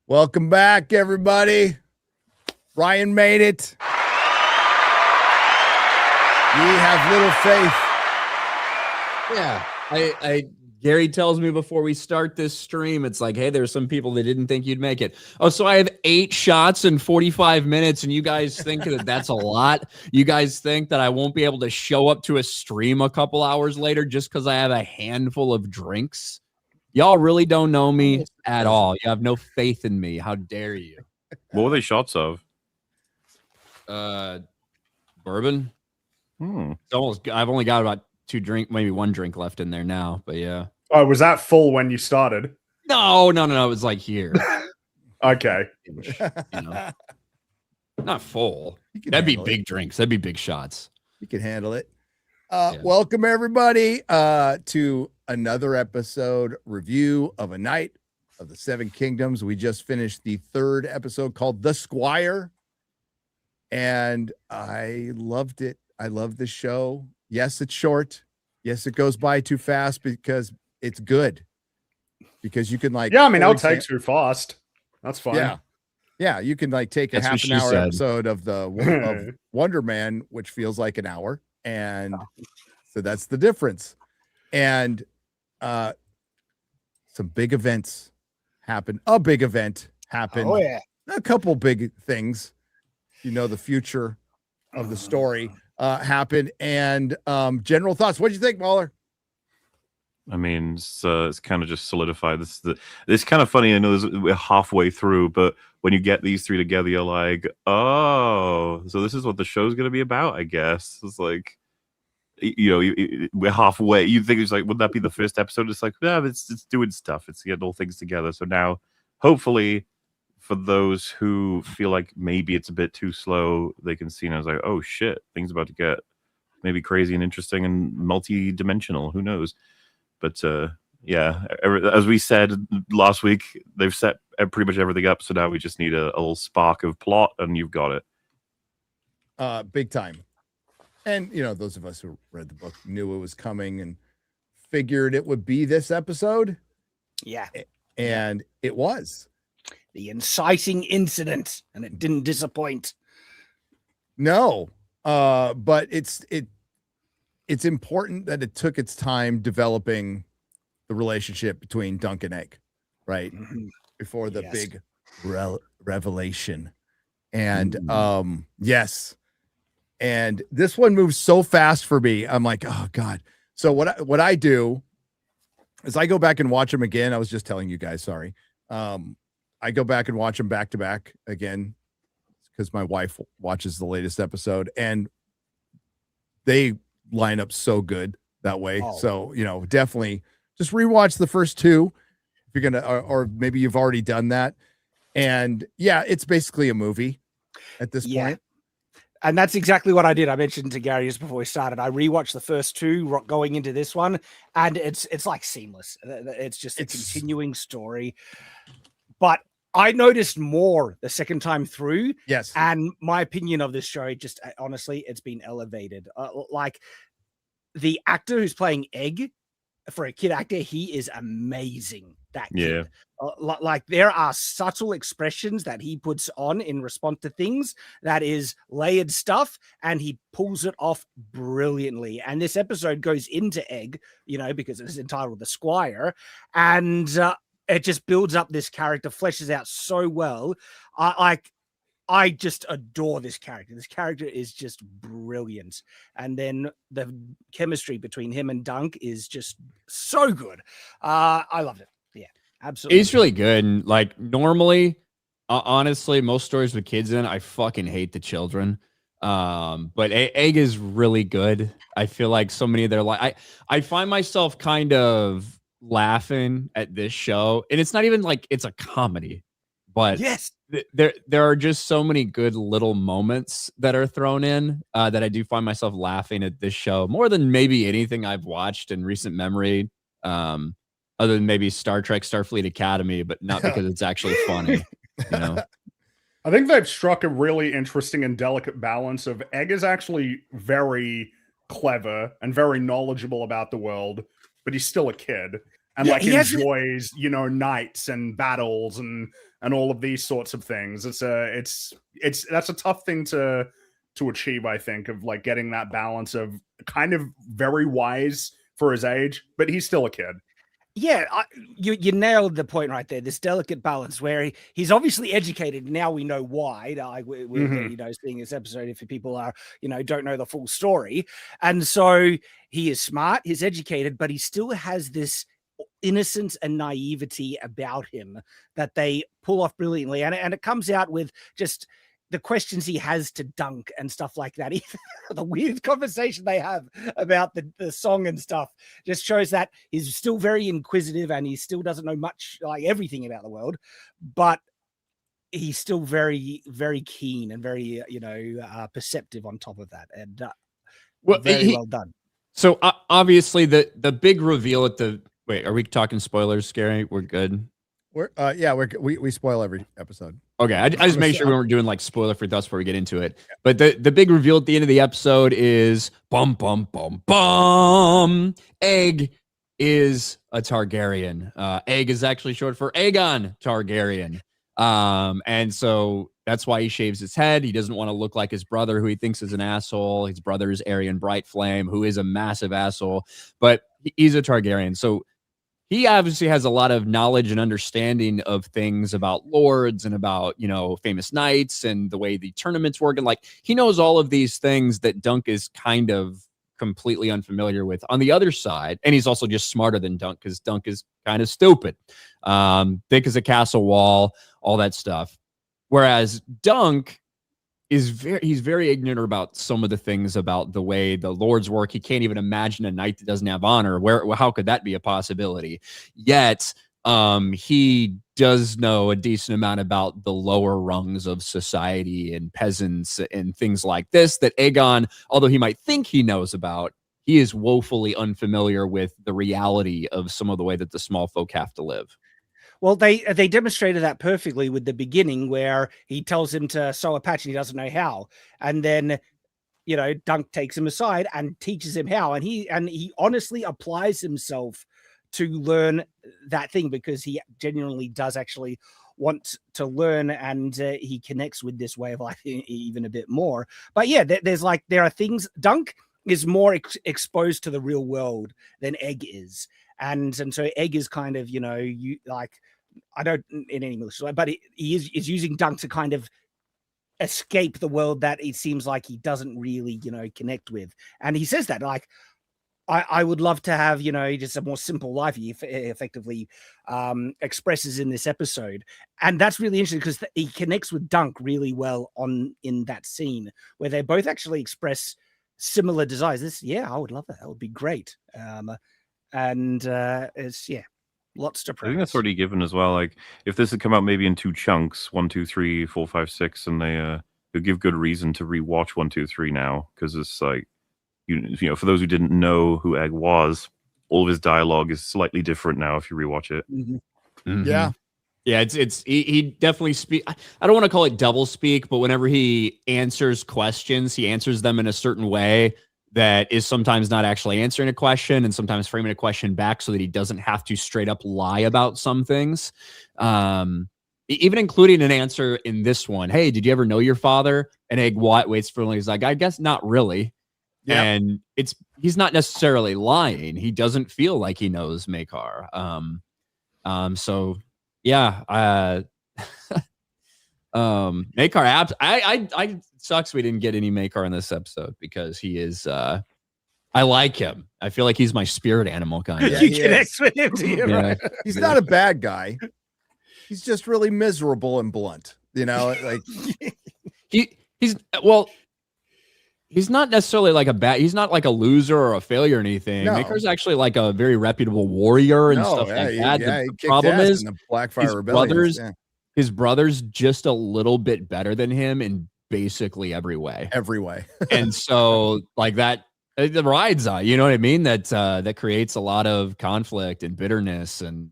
Welcome back, everybody. Ryan made it. We have little faith. Yeah, Gary tells me before we start this stream, it's like, hey, there's some people that didn't think you'd make it. Oh, so I have 8 shots in 45 minutes, and you guys think that that's a lot? You guys think that I won't be able to show up to a stream a couple hours later just because I have a handful of drinks? Y'all really don't know me at all. You have no faith in me. How dare you? What were they shots of? Bourbon. It's almost. I've only got about 2 drink, maybe 1 drink left in there now. But yeah. Oh, was that full when you started? No. It was like here. Okay. Not full. That'd be big drinks. That'd be big shots. You can handle it. Welcome everybody to another episode review of A Night of the Seven Kingdoms. We just finished the 3rd episode called The Squire, and I loved it. I love this show. Yes, it's short. Yes, it goes by too fast because it's good. Because you can I'll take too fast. That's fine. Yeah, you can take a half an hour episode of of Wonder Man, which feels like an hour, and so that's the difference. And some big events happen. A big event happened. Oh yeah, a couple big things. The future of the story happened. And general thoughts. What do you think, Mahler? I mean, it's kind of just solidified. It's kind of funny. I know we're halfway through, but when you get these 3 together, you're like, oh, so this is what the show's going to be about, I guess. It's like, we're halfway. You think it's like, would that be the first episode? It's like, yeah, it's doing stuff. It's getting all things together. So now, hopefully, for those who feel like maybe it's a bit too slow, they can see now. It's like, oh shit, things about to get maybe crazy and interesting and multi-dimensional. Who knows? But as we said last week, they've set pretty much everything up. So now we just need a little spark of plot, and you've got it. Big time. And, those of us who read the book knew it was coming and figured it would be this episode. Yeah. And it was. The inciting incident, and it didn't disappoint. No. But it's important that it took its time developing the relationship between Dunk and Egg, right? Mm-hmm. Before the big revelation. And yes. And this one moves so fast for me. I'm like, oh God. So what I do is I go back and watch them again. I was just telling you guys, sorry. I go back and watch them back to back again because my wife watches the latest episode, and they line up so good that way. Oh. So, definitely just rewatch the first 2 if you're going to, or maybe you've already done that. And yeah, it's basically a movie at this point. And that's exactly what I did. I mentioned to Gary just before we started. I rewatched the first 2 going into this one, and it's like seamless. It's just a continuing story. But I noticed more the second time through. Yes. And my opinion of this show, just honestly, it's been elevated. Like the actor who's playing Egg, for a kid actor, he is amazing. That kid. Like there are subtle expressions that he puts on in response to things that is layered stuff, and he pulls it off brilliantly. And this episode goes into Egg, because it's entitled The Squire, and it just builds up this character, fleshes out so well. I just adore this character. This character is just brilliant. And then the chemistry between him and Dunk is just so good. I loved it. Yeah, absolutely. It's really good. And normally, honestly, most stories with kids in, I fucking hate the children. But Egg is really good. I feel like so many of their I find myself kind of laughing at this show, and it's not even like it's a comedy, but yes, there are just so many good little moments that are thrown in that I do find myself laughing at this show more than maybe anything I've watched in recent memory, other than maybe Star Trek Starfleet Academy, but not because it's actually funny. I think they've struck a really interesting and delicate balance of Egg is actually very clever and very knowledgeable about the world, but he's still a kid. and Yeah, like he has it- enjoys, you know, knights and battles and all of these sorts of things. It's that's a tough thing to achieve, I think, of like getting that balance of kind of very wise for his age, but he's still a kid. Yeah, you nailed the point right there. This delicate balance where he's obviously educated. Now we know why. Like we're you know, seeing this episode, if people are, you know, don't know the full story, and so he is smart, he's educated, but he still has this innocence and naivety about him that they pull off brilliantly, and it comes out with just the questions he has to Dunk and stuff like that. The weird conversation they have about the song and stuff just shows that he's still very inquisitive and he still doesn't know much, like everything about the world, but he's still very, very keen and very, you know, perceptive on top of that. And very well done. So obviously the big reveal at the, wait, are we talking spoilers, Scary? We're good. We spoil every episode. Okay, I just make sure we weren't doing like spoiler free thoughts before we get into it. But the big reveal at the end of the episode is bum bum bum bum. Egg is a Targaryen. Egg is actually short for Aegon Targaryen. And so that's why he shaves his head. He doesn't want to look like his brother, who he thinks is an asshole. His brother is Aerion Brightflame, who is a massive asshole, but he's a Targaryen. So he obviously has a lot of knowledge and understanding of things about lords and about, you know, famous knights and the way the tournaments work. And like, he knows all of these things that Dunk is kind of completely unfamiliar with. On the other side, and he's also just smarter than Dunk because Dunk is kind of stupid, thick as a castle wall, all that stuff. Whereas Dunk is he's very ignorant about some of the things about the way the lords work. He can't even imagine a knight that doesn't have honor. How could that be a possibility? Yet he does know a decent amount about the lower rungs of society and peasants and things like this that Aegon, although he might think he knows about, he is woefully unfamiliar with the reality of some of the way that the small folk have to live. Well, they demonstrated that perfectly with the beginning where he tells him to sow a patch and he doesn't know how. And then, you know, Dunk takes him aside and teaches him how. And he honestly applies himself to learn that thing because he genuinely does actually want to learn, and he connects with this way of life even a bit more. But yeah, there are things. Dunk is more exposed to the real world than Egg is. And so Egg is kind of, you know, I don't in any military, but he is using Dunk to kind of escape the world that it seems like he doesn't really, you know, connect with. And he says that, like, I would love to have, you know, just a more simple life. He effectively expresses in this episode. And that's really interesting because he connects with Dunk really well in that scene where they both actually express similar desires. I would love that. That would be great. It's lots to praise. I think that's already given as well. Like if this had come out maybe in 2 chunks, 1, 2, 3, 4, 5, 6, and they would give good reason to rewatch 1, 2, 3 now, because it's like you know, for those who didn't know who Egg was, all of his dialogue is slightly different now if you rewatch it. Yeah. Yeah, he definitely speak. I don't want to call it double speak, but whenever he answers questions, he answers them in a certain way that is sometimes not actually answering a question and sometimes framing a question back so that he doesn't have to straight up lie about some things. Even including an answer in this one. Hey, did you ever know your father? And Egg waits for him. He's like, I guess not really. Yep. And he's not necessarily lying. He doesn't feel like he knows Maekar. So yeah, Maekar I sucks we didn't get any Maekar in this episode because he is I like him. I feel like he's my spirit animal kind of. You connect with him, do you? Yeah. Right? He's not a bad guy. He's just really miserable and blunt. You know, like he's not necessarily like he's not like a loser or a failure or anything. No. Maker's actually like a very reputable warrior and stuff like that. The problem is the Blackfire Rebellion. His brother's just a little bit better than him in basically every way. And so like that, the rides on, you know what I mean? That creates a lot of conflict and bitterness and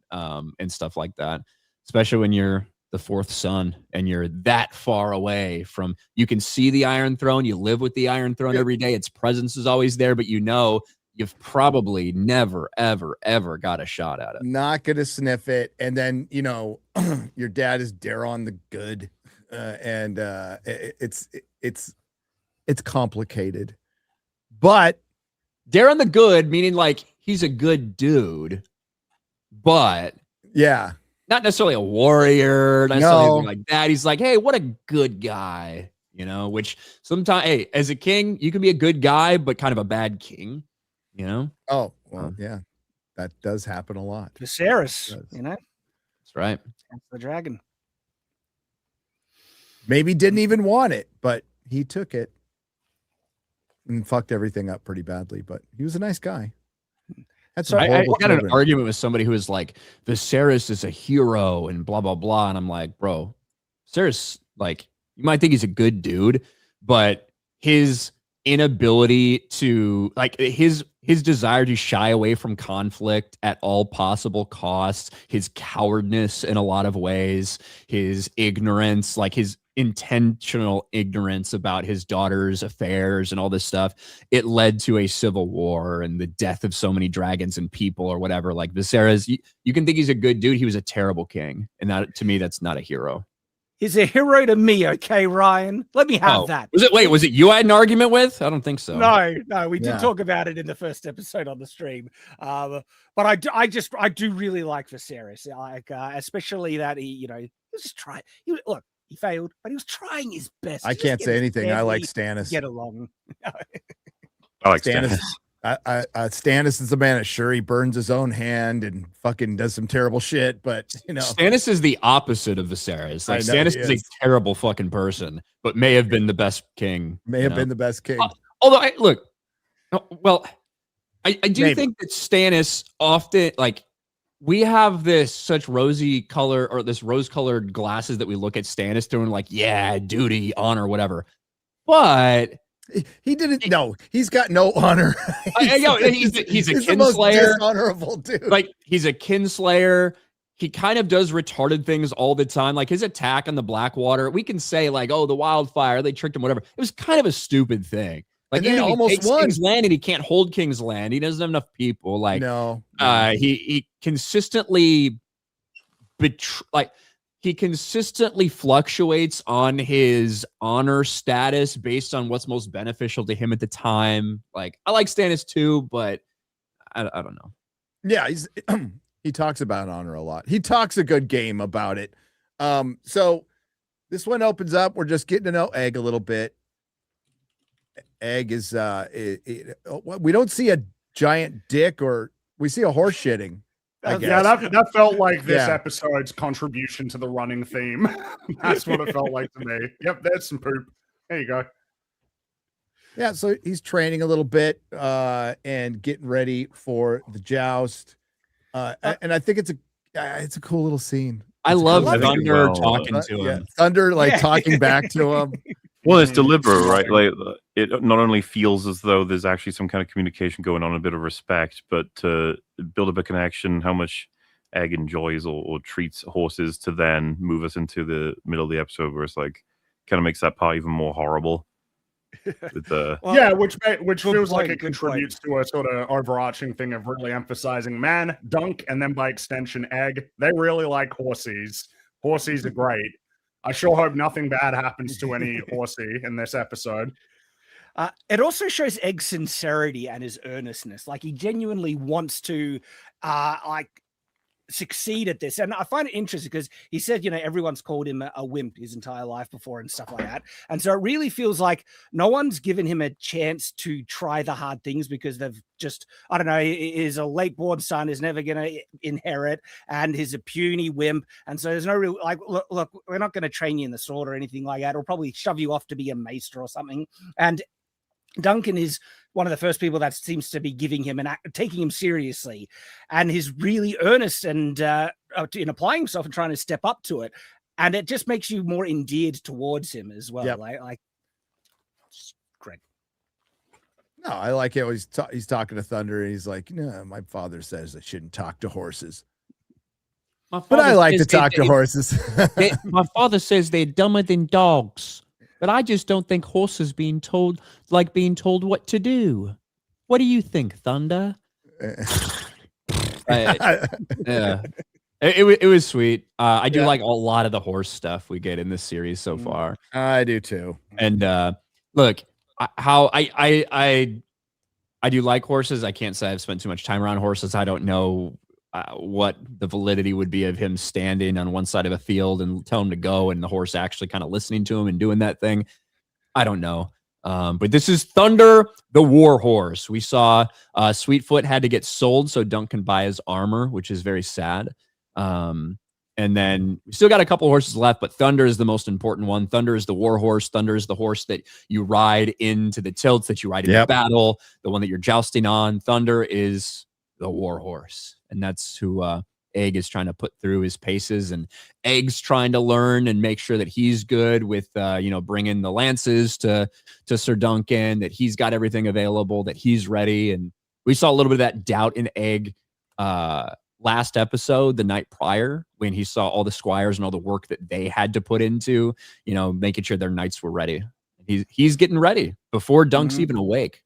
stuff like that, especially when you're the 4th son and you're that far away from, you can see the Iron Throne, you live with the Iron Throne every day, its presence is always there, but you know you've probably never, ever, ever got a shot at it. Not gonna sniff it. And then your dad is Daron the Good, and it's complicated, but Daron the Good, meaning like he's a good dude, but yeah, not necessarily a warrior, not necessarily No. anything like that. He's like, hey, what a good guy, which sometimes, hey, as a king, you can be a good guy, but kind of a bad king, Oh, well, yeah, that does happen a lot. Viserys, It does. That's right. That's the dragon. Maybe didn't even want it, but he took it and fucked everything up pretty badly. But he was a nice guy. That's So some I horrible got an children. argument with somebody who was like, Viserys is a hero and blah, blah, blah. And I'm like, bro, Viserys, like, you might think he's a good dude, but his inability to, like, his desire to shy away from conflict at all possible costs, his cowardness in a lot of ways, his ignorance, like his intentional ignorance about his daughter's affairs and all this stuff, it led to a civil war and the death of so many dragons and people or whatever. Like Viserys, you can think he's a good dude. He was a terrible king. And that, to me, that's not a hero. He's a hero to me, okay, Ryan? Let me have that. Was it you I had an argument with? I don't think so. No, we did Yeah. talk about it in the first episode on the stream. But I do really like Viserys, like especially that he was just trying. Look, he failed, but he was trying his best. I Just can't get say his anything. I like family Stannis. Get along. I like Stannis. Stannis. Stannis is the man that sure he burns his own hand and fucking does some terrible shit, but Stannis is the opposite of Viserys. Like I know Stannis he is a is. terrible fucking person, but may have been the best king. may have been the best king. Although I do Maybe. think that Stannis often, like, we have this such rosy color or this rose-colored glasses that we look at Stannis through and like, yeah, duty, honor, whatever. But He didn't. No, he's got no honor. I know, he's a the most kinslayer. dishonorable dude. Like, he's a kinslayer. He kind of does retarded things all the time. Like his attack on the Blackwater, we can say like, oh, the wildfire, they tricked him, whatever. It was kind of a stupid thing. Like And they even if he almost takes won. King's Land and he can't hold King's Land. He doesn't have enough people. Like no, he consistently he consistently fluctuates on his honor status based on what's most beneficial to him at the time. Like I like Stannis too, but I don't know. yeah, he talks about honor a lot. He talks a good game about it. So this one opens up. We're just getting to know Egg a little bit. Egg is we don't see a giant dick, or we see a horse shitting. I guess. Yeah, that felt like this Yeah. episode's contribution to the running theme. That's what it felt like to me. Yep, there's some poop. There you go. Yeah, so he's training a little bit and getting ready for the joust. And I think it's a cool little scene. I It's a love cool scene. Thunder well. talking to him. Yeah, Thunder like Yeah. talking back to him. Well, it's deliberate, right? Like it not only feels as though there's actually some kind of communication going on, a bit of respect, but to build up a connection, how much Egg enjoys or treats horses to then move us into the middle of the episode where it's like kind of makes that part even more horrible. With the Well, Yeah, which good feels like point, it good contributes to a sort of overarching thing of really emphasizing man, Dunk, and then by extension, Egg. They really like horsies. Horsies are great. I sure hope nothing bad happens to any horsey in this episode. It also shows Egg's sincerity and his earnestness. Like he genuinely wants to succeed at this. And I find it interesting because he said, everyone's called him a wimp his entire life before and stuff like that. And so it really feels like no one's given him a chance to try the hard things because they've just, I don't know, is a late born son is never going to inherit and he's a puny wimp. And so there's no real, like, look, we're not going to train you in the sword or anything like that. Or probably shove you off to be a maester or something. And Duncan is one of the first people that seems to be giving him taking him seriously, and he's really earnest and in applying himself and trying to step up to it, and it just makes you more endeared towards him as well. Yep. Like great. No, I like it. He's talking to Thunder, and he's like, "No, my father says I shouldn't talk to horses, but I like to talk to horses." My father says they're dumber than dogs, but I just don't think horses being told what to do. What do you think, Thunder? Yeah. It was sweet. I do like a lot of the horse stuff we get in this series so far. I do too. And look, I do like horses. I can't say I've spent too much time around horses. I don't know what the validity would be of him standing on one side of a field and tell him to go, and the horse actually kind of listening to him and doing that thing. I don't know. But this is Thunder, the war horse. We saw Sweetfoot had to get sold so Dunk can buy his armor, which is very sad. And then we still got a couple horses left, but Thunder is the most important one. Thunder is the war horse. Thunder is the horse that you ride into the tilts, that you ride into battle, the one that you're jousting on. Thunder is the war horse. And that's who Egg is trying to put through his paces, and Egg's trying to learn and make sure that he's good with, bringing the lances to Sir Duncan, that he's got everything available, that he's ready. And we saw a little bit of that doubt in Egg last episode, the night prior, when he saw all the squires and all the work that they had to put into, making sure their knights were ready. He's getting ready before Dunk's even awake.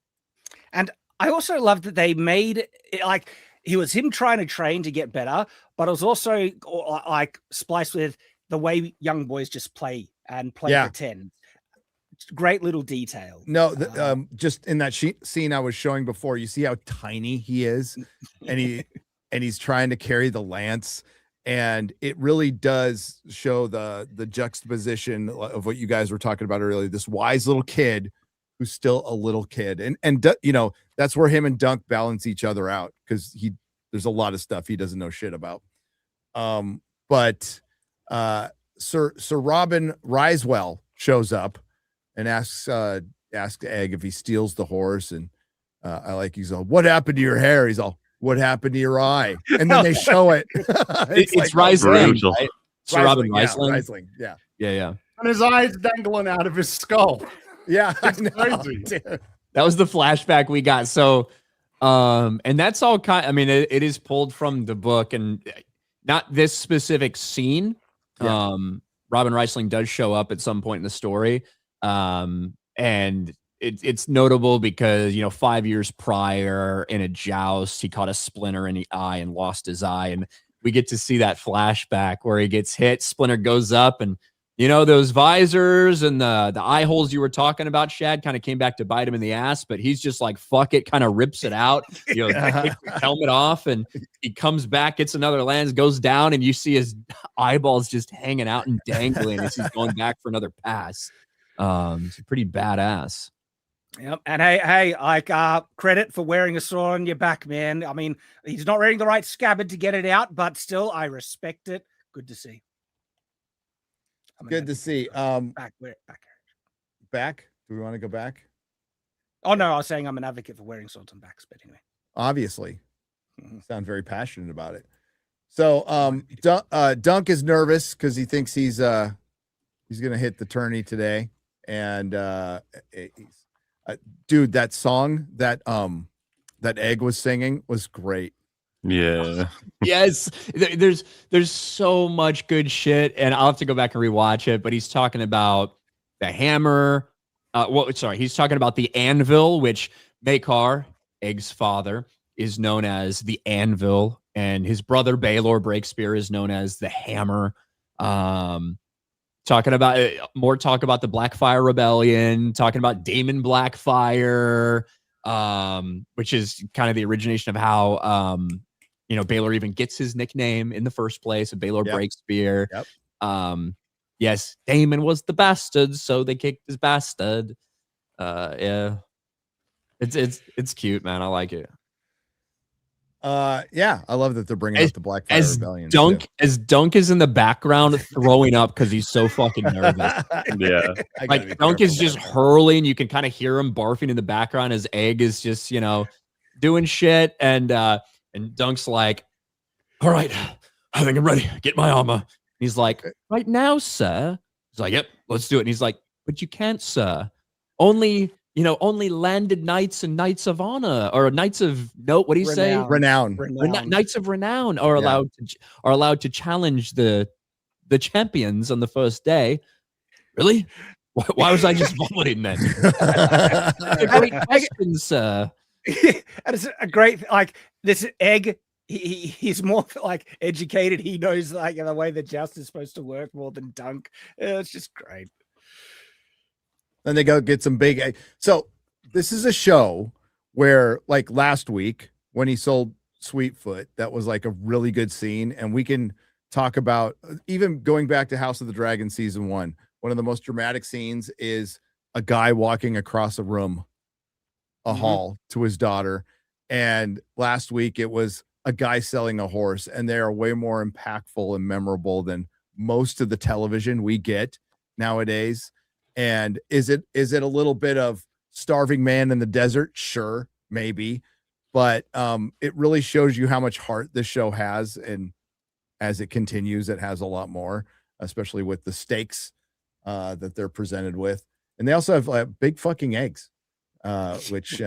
And I also love that they made it like it was him trying to train to get better, but it was also like spliced with the way young boys just play and pretend. Great little detail. No, just in that scene I was showing before, you see how tiny he is, and he's trying to carry the lance, and it really does show the juxtaposition of what you guys were talking about earlier. This wise little kid who's still a little kid, and that's where him and Dunk balance each other out, because there's a lot of stuff he doesn't know shit about. But Sir Robin Risewell shows up and asks Egg if he steals the horse, and he's all, "What happened to your hair?" He's all, "What happened to your eye?" And then they show it. It's Riesling, right? Sir Robin Riesling. Riesling, yeah. And his eyes dangling out of his skull. Yeah, it's crazy. That was the flashback we got. So, and that's all it is pulled from the book, and not this specific scene. Yeah. Robin Riesling does show up at some point in the story. And it's notable because, 5 years prior in a joust, he caught a splinter in the eye and lost his eye. And we get to see that flashback where he gets hit, splinter goes up, and those visors and the eye holes you were talking about, Shad, kind of came back to bite him in the ass, but he's just like, fuck it, kind of rips it out, takes the helmet off, and he comes back, gets another lens, goes down, and you see his eyeballs just hanging out and dangling as he's going back for another pass. It's pretty badass. Yep. And hey, credit for wearing a sword on your back, man. I mean, he's not wearing the right scabbard to get it out, but still, I respect it. Good to see. Good to see. Back. Do we want to go back? Oh no, I was saying I'm an advocate for wearing swords on backs, but anyway. Obviously, you sound very passionate about it. So, Dunk is nervous because he thinks he's gonna hit the tourney today, and dude, that song that Egg was singing was great. Yeah. Yes. There's so much good shit, and I'll have to go back and rewatch it, but he's talking about the hammer. He's talking about the anvil, which Maekar, Egg's father, is known as the anvil, and his brother Baelor Breakspear is known as the hammer. Talking about talk about the Blackfire Rebellion, talking about Daemon Blackfire, which is kind of the origination of how Baelor even gets his nickname in the first place, of Baelor Breakspear. Yep. Yes, Daemon was the bastard, so they kicked his bastard. Yeah. It's cute, man. I like it. Yeah, I love that they're bringing up the Blackfire Rebellion. Dunk is in the background throwing up because he's so fucking nervous. Yeah, like Dunk is just hurling. You can kind of hear him barfing in the background as Egg is just doing shit, and Dunk's like, "All right, I think I'm ready. Get my armor." He's like, "Right now, sir." He's like, "Yep, let's do it." And he's like, "But you can't, sir. Only landed knights and knights of honor, or knights of note. What do you say? Renown. Knights of renown are allowed to challenge the champions on the first day." Really? Why was I just vomiting then? A great question, sir. And it's a great, like, this egg, he's more like educated. He knows like the way the joust is supposed to work more than Dunk. It's just great. Then they go get some big egg. So this is a show where, like last week when he sold Sweetfoot, that was like a really good scene. And we can talk about even going back to House of the Dragon season 1. One of the most dramatic scenes is a guy walking across a room, a hall, to his daughter. And last week it was a guy selling a horse, and they are way more impactful and memorable than most of the television we get nowadays. And is it a little bit of starving man in the desert? Sure, maybe. But it really shows you how much heart this show has. And as it continues, it has a lot more, especially with the stakes that they're presented with. And they also have big fucking eggs, which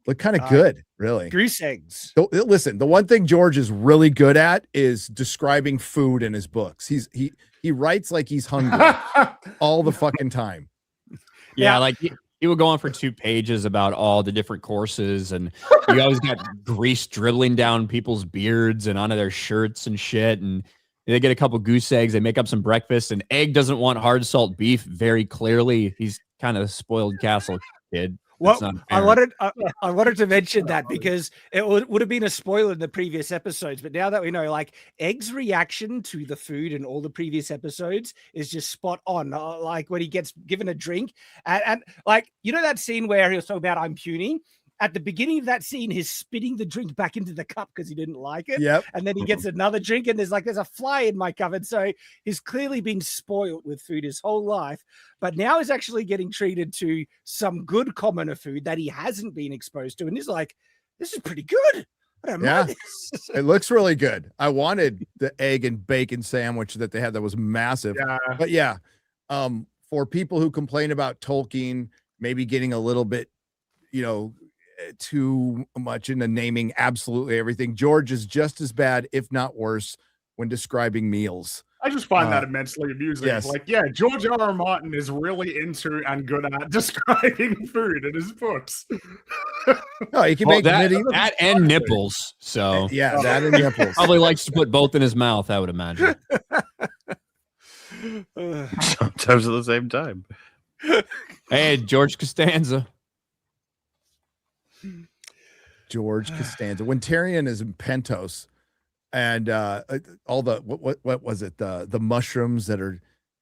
look kind of good, really. Goose eggs. So, listen, the one thing George is really good at is describing food in his books. He writes like he's hungry all the fucking time. Yeah, like he would go on for 2 pages about all the different courses, and you always got grease dribbling down people's beards and onto their shirts and shit. And they get a couple goose eggs, they make up some breakfast, and Egg doesn't want hard salt beef very clearly. He's kind of a spoiled castle kid. Well, I wanted to mention that because it would have been a spoiler in the previous episodes, but now that we know, like, Egg's reaction to the food in all the previous episodes is just spot on. Like when he gets given a drink, and like, you know that scene where he was talking about I'm puny. At the beginning of that scene, he's spitting the drink back into the cup because he didn't like it. Yep. And then he gets another drink, and there's a fly in my cup. And so he's clearly been spoiled with food his whole life, but now he's actually getting treated to some good commoner food that he hasn't been exposed to. And he's like, this is pretty good. I don't mind this. It looks really good. I wanted the egg and bacon sandwich that they had that was massive. Yeah. But yeah, for people who complain about Tolkien maybe getting a little bit, too much into naming absolutely everything, George is just as bad, if not worse, when describing meals. I just find that immensely amusing. Yes. Like, yeah, George R.R. Martin is really into and good at describing food in his books. No, he can make that and nipples. So yeah, that and nipples. Probably likes to put both in his mouth, I would imagine. Sometimes at the same time. Hey, George Costanza. George Costanza. When Tyrion is in Pentos, and all the what was it, the mushrooms that are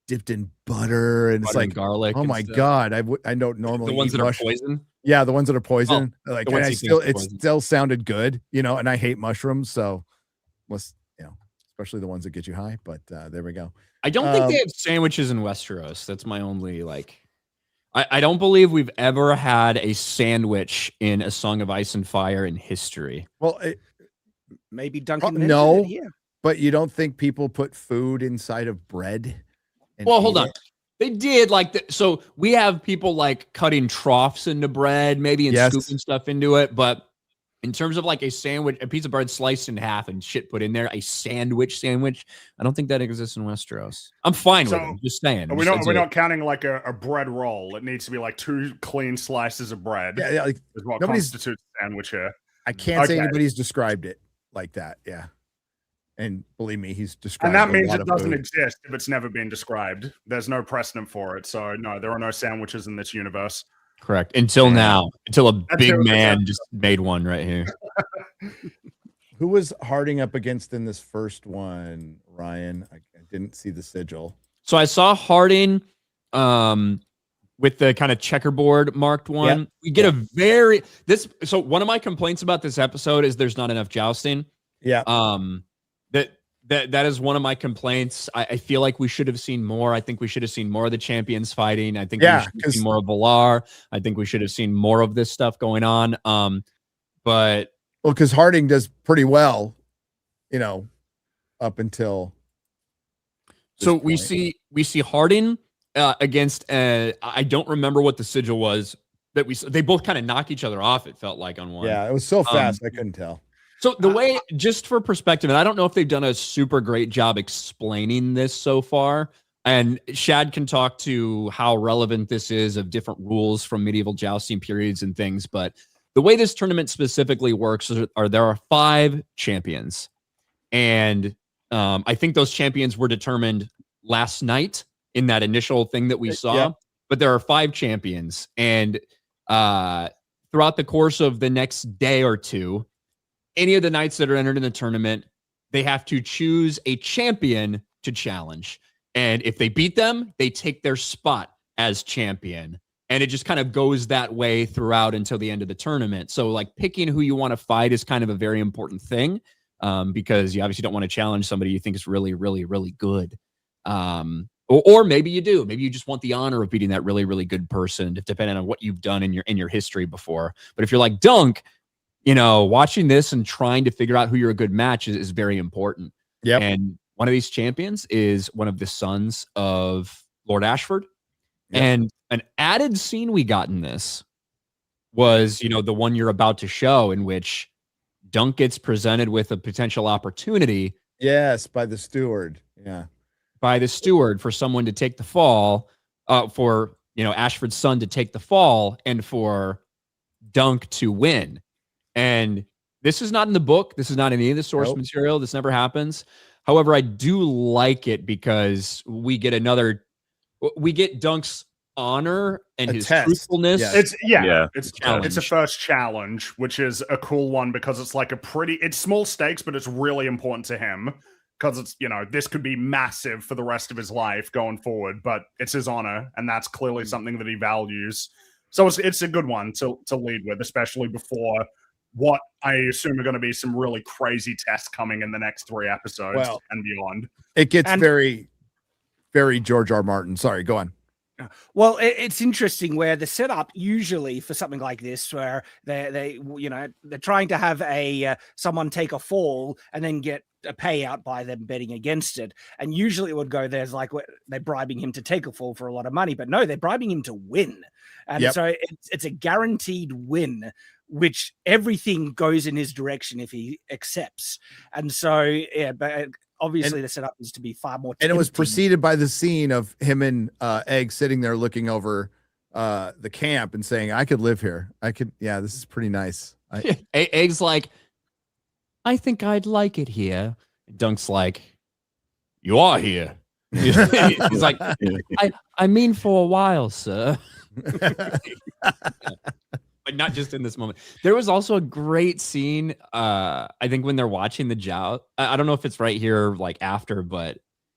dipped in butter, and it's like garlic. Oh my god, I don't normally the ones eat that mushrooms. are poison. Yeah, the ones that are poison. Like, and it poison. still sounded good, and I hate mushrooms, so let's especially the ones that get you high. But there we go. I don't think they have sandwiches in Westeros. That's my only I don't believe we've ever had a sandwich in A Song of Ice and Fire in history. Well, maybe Duncan. No, but you don't think people put food inside of bread? Well, hold on. They did so we have people cutting troughs into bread, maybe and scooping stuff into it. But in terms of a sandwich, a piece of bread sliced in half and shit put in there, a sandwich, I don't think that exists in Westeros. I'm fine with it. I'm just saying. We're not counting a bread roll. It needs to be 2 clean slices of bread. Yeah, is what constitutes a sandwich here. I can't say anybody's described it like that. Yeah. And believe me, he's described. And that means it doesn't exist if it's never been described. There's no precedent for it. So no, there are no sandwiches in this universe. Correct. Until now, until a big man just made one right here. Who was Harding up against in this first one, Ryan? I didn't see the sigil. So I saw Harding with the kind of checkerboard marked one. Yep. We get so one of my complaints about this episode is there's not enough jousting. Yeah. That is one of my complaints. I feel like we should have seen more. I think we should have seen more of the champions fighting. I think we should have seen more of Valar. I think we should have seen more of this stuff going on. But because Harding does pretty well, up until. So we see Harding against. I don't remember what the sigil was that they both kind of knock each other off. It felt like on one. Yeah, it was so fast I couldn't tell. So the way, just for perspective, and I don't know if they've done a super great job explaining this so far, and Shad can talk to how relevant this is of different rules from medieval jousting periods and things, but the way this tournament specifically works are there are 5 champions. And I think those champions were determined last night in that initial thing that we saw. Yeah. But there are 5 champions. And throughout the course of the next day or two, any of the knights that are entered in the tournament, they have to choose a champion to challenge. And if they beat them, they take their spot as champion. And it just kind of goes that way throughout until the end of the tournament. So like picking who you want to fight is kind of a very important thing, because you obviously don't want to challenge somebody you think is really, really, really good. Or maybe you do. Maybe you just want the honor of beating that really, really good person, depending on what you've done in your history before. But if you're like Dunk, you know, watching this and trying to figure out who you're a good match is very important. Yep. And one of these champions is one of the sons of Lord Ashford. Yep. And an added scene we got in this was, you know, the one you're about to show, in which Dunk gets presented with a potential opportunity. Yes, by the steward. Yeah. By the steward for someone to take the fall, for, you know, Ashford's son to take the fall and for Dunk to win. And this is not in the book. This is not in any of the source material. This never happens. However, I do like it because we get Dunk's honor and his truthfulness. Yeah. It's a first challenge, which is a cool one because it's like it's small stakes, but it's really important to him because it's, you know, this could be massive for the rest of his life going forward, but it's his honor, and that's clearly something that he values. So it's a good one to lead with, especially before what I assume are going to be some really crazy tests coming in the next 3 episodes and beyond. It gets very, very George R. Martin. Sorry, go on. Well, it's interesting where the setup usually for something like this, where they're trying to have someone take a fall and then get a payout by them betting against it. And usually it would go, there's like, they're bribing him to take a fall for a lot of money, but no, they're bribing him to win. And so it's a guaranteed win, which everything goes in his direction if he accepts. And so, yeah, but obviously the setup is to be far more tempting. And it was preceded by the scene of him and Egg sitting there looking over the camp and saying, I could live here. This is pretty nice. Egg's like, I think I'd like it here. Dunk's like, you are here. He's like, I mean for a while, sir. But not just in this moment. There was also a great scene, I think, when they're watching the joust. I don't know if it's right here, like after, but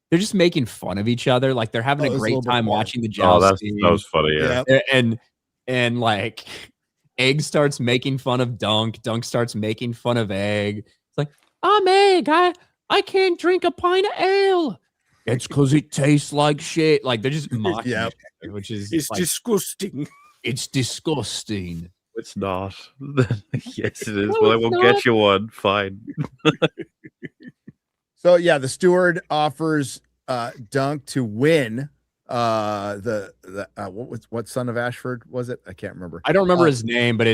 they're just making fun of each other. Like they're having a great time watching the joust. Oh, that was funny, yeah. And like Egg starts making fun of Dunk. Dunk starts making fun of Egg. It's like, I'm Egg. I can't drink a pint of ale. It's because it tastes like shit. Like they're just mocking each other, which is disgusting. It's disgusting. It's not. Yes, it is. Well, I will get you one. Fine. So yeah, the steward offers Dunk to win what son of Ashford was it? I can't remember. I don't remember his name, but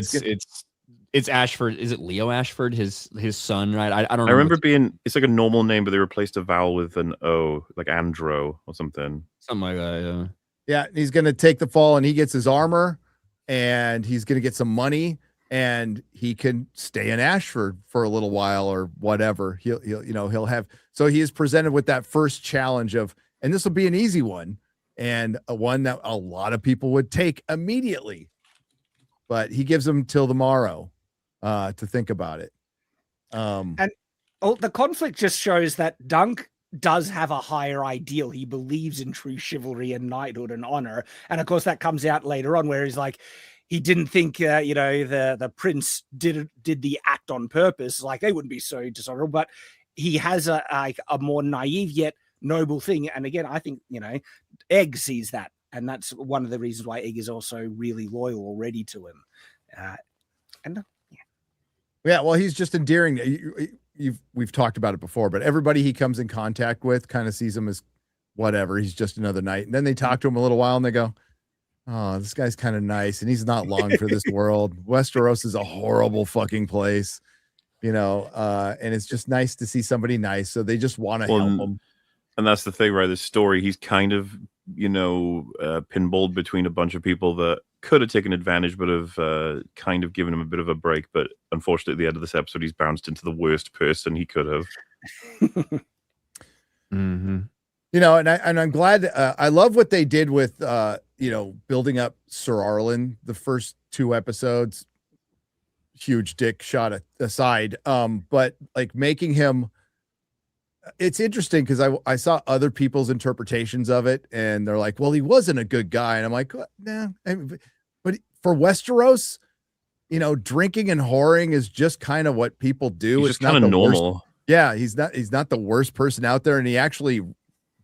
it's Ashford. Is it Leo Ashford? His son, right? I don't. I remember it's like a normal name, but they replaced a vowel with an O, like Andro or something. Something like that. Yeah, he's gonna take the fall, and he gets his armor, and he's gonna get some money, and he can stay in Ashford for a little while or whatever. He'll have. So he is presented with that first challenge and this will be an easy one, and a one that a lot of people would take immediately, but he gives them till the morrow to think about it. And the conflict just shows that Dunk does have a higher ideal. He believes in true chivalry and knighthood and honor. And of course that comes out later on where he's like, he didn't think, the prince did the act on purpose. Like they wouldn't be so dishonorable, but he has a more naive yet noble thing. And again, I think, Egg sees that. And that's one of the reasons why Egg is also really loyal already to him. Yeah, well, he's just endearing. We've talked about it before, but everybody he comes in contact with kind of sees him as whatever. He's just another knight. And then they talk to him a little while and they go, oh, this guy's kind of nice. And he's not long for this world. Westeros is a horrible fucking place, and it's just nice to see somebody nice. So they just want to help him. And that's the thing, right? This story, he's kind of, pinballed between a bunch of people that could have taken advantage, but have kind of given him a bit of a break. But unfortunately, at the end of this episode, he's bounced into the worst person he could have. Mm-hmm. You know, and I'm glad. I love what they did with building up Sir Arlen the first 2 episodes. Huge dick shot aside, but like making him. It's interesting because I saw other people's interpretations of it, and they're like, "Well, he wasn't a good guy," and I'm like, "Nah." But for Westeros, drinking and whoring is just kind of what people do. It's just kind of normal. Worst. Yeah, he's not the worst person out there, and he actually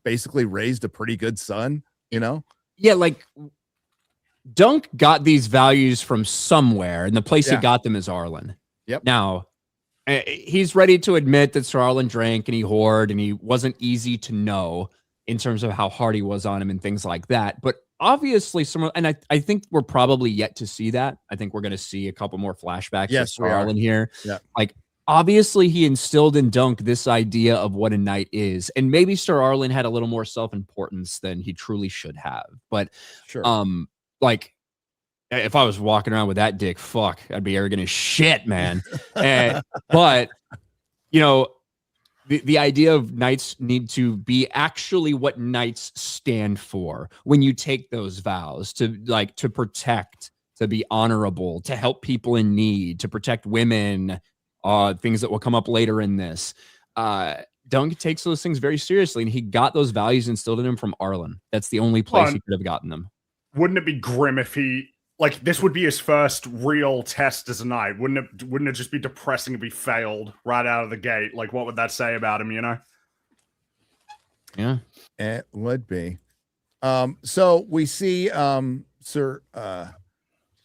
basically raised a pretty good son. Yeah, like Dunk got these values from somewhere, and the place he got them is Arlen. Yep. Now, he's ready to admit that Sir Arlen drank and he whored, and he wasn't easy to know in terms of how hard he was on him and things like that. But obviously, I think we're probably yet to see that. I think we're going to see a couple more flashbacks of Sir Arlen here. Yeah. Like, obviously, he instilled in Dunk this idea of what a knight is, and maybe Sir Arlen had a little more self-importance than he truly should have. But, sure. Like, if I was walking around with that dick, fuck, I'd be arrogant as shit, man. But, the idea of knights need to be actually what knights stand for when you take those vows to protect, to be honorable, to help people in need, to protect women, things that will come up later in this. Dunk takes those things very seriously, and he got those values instilled in him from Arlen. That's the only place he could have gotten them. Wouldn't it be grim if he, like, this would be his first real test as a knight? Wouldn't it just be depressing if he failed right out of the gate? Like, what would that say about him, Yeah. It would be. So we see Sir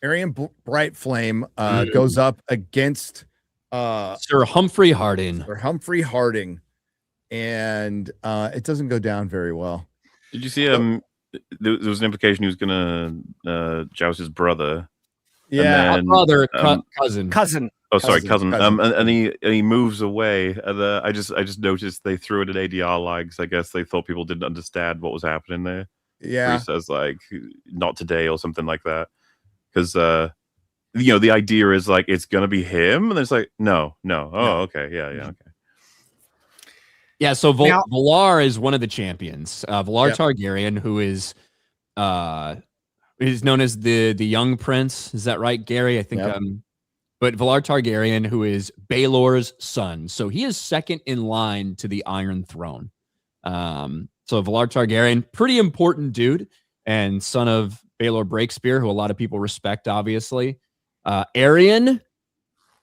Arian Brightflame goes up against Sir Humphrey Harding. Sir Humphrey Harding, and it doesn't go down very well. Did you see there was an implication he was gonna joust his brother? Yeah, then, brother, cousin. Oh, sorry, cousin. Cousin. And he moves away. And I just noticed they threw it at ADR likes. I guess they thought people didn't understand what was happening there. Yeah, he says like "not today" or something like that. Because the idea is like it's gonna be him, and it's like no. Oh, okay, yeah, okay. Yeah, so Valar is one of the champions. Valar Targaryen, who is known as the young prince. Is that right, Gary? I think. Yep. But Valar Targaryen, who is Baelor's son, so he is second in line to the Iron Throne. So Valar Targaryen, pretty important dude, and son of Baelor Breakspear, who a lot of people respect, obviously. Arion,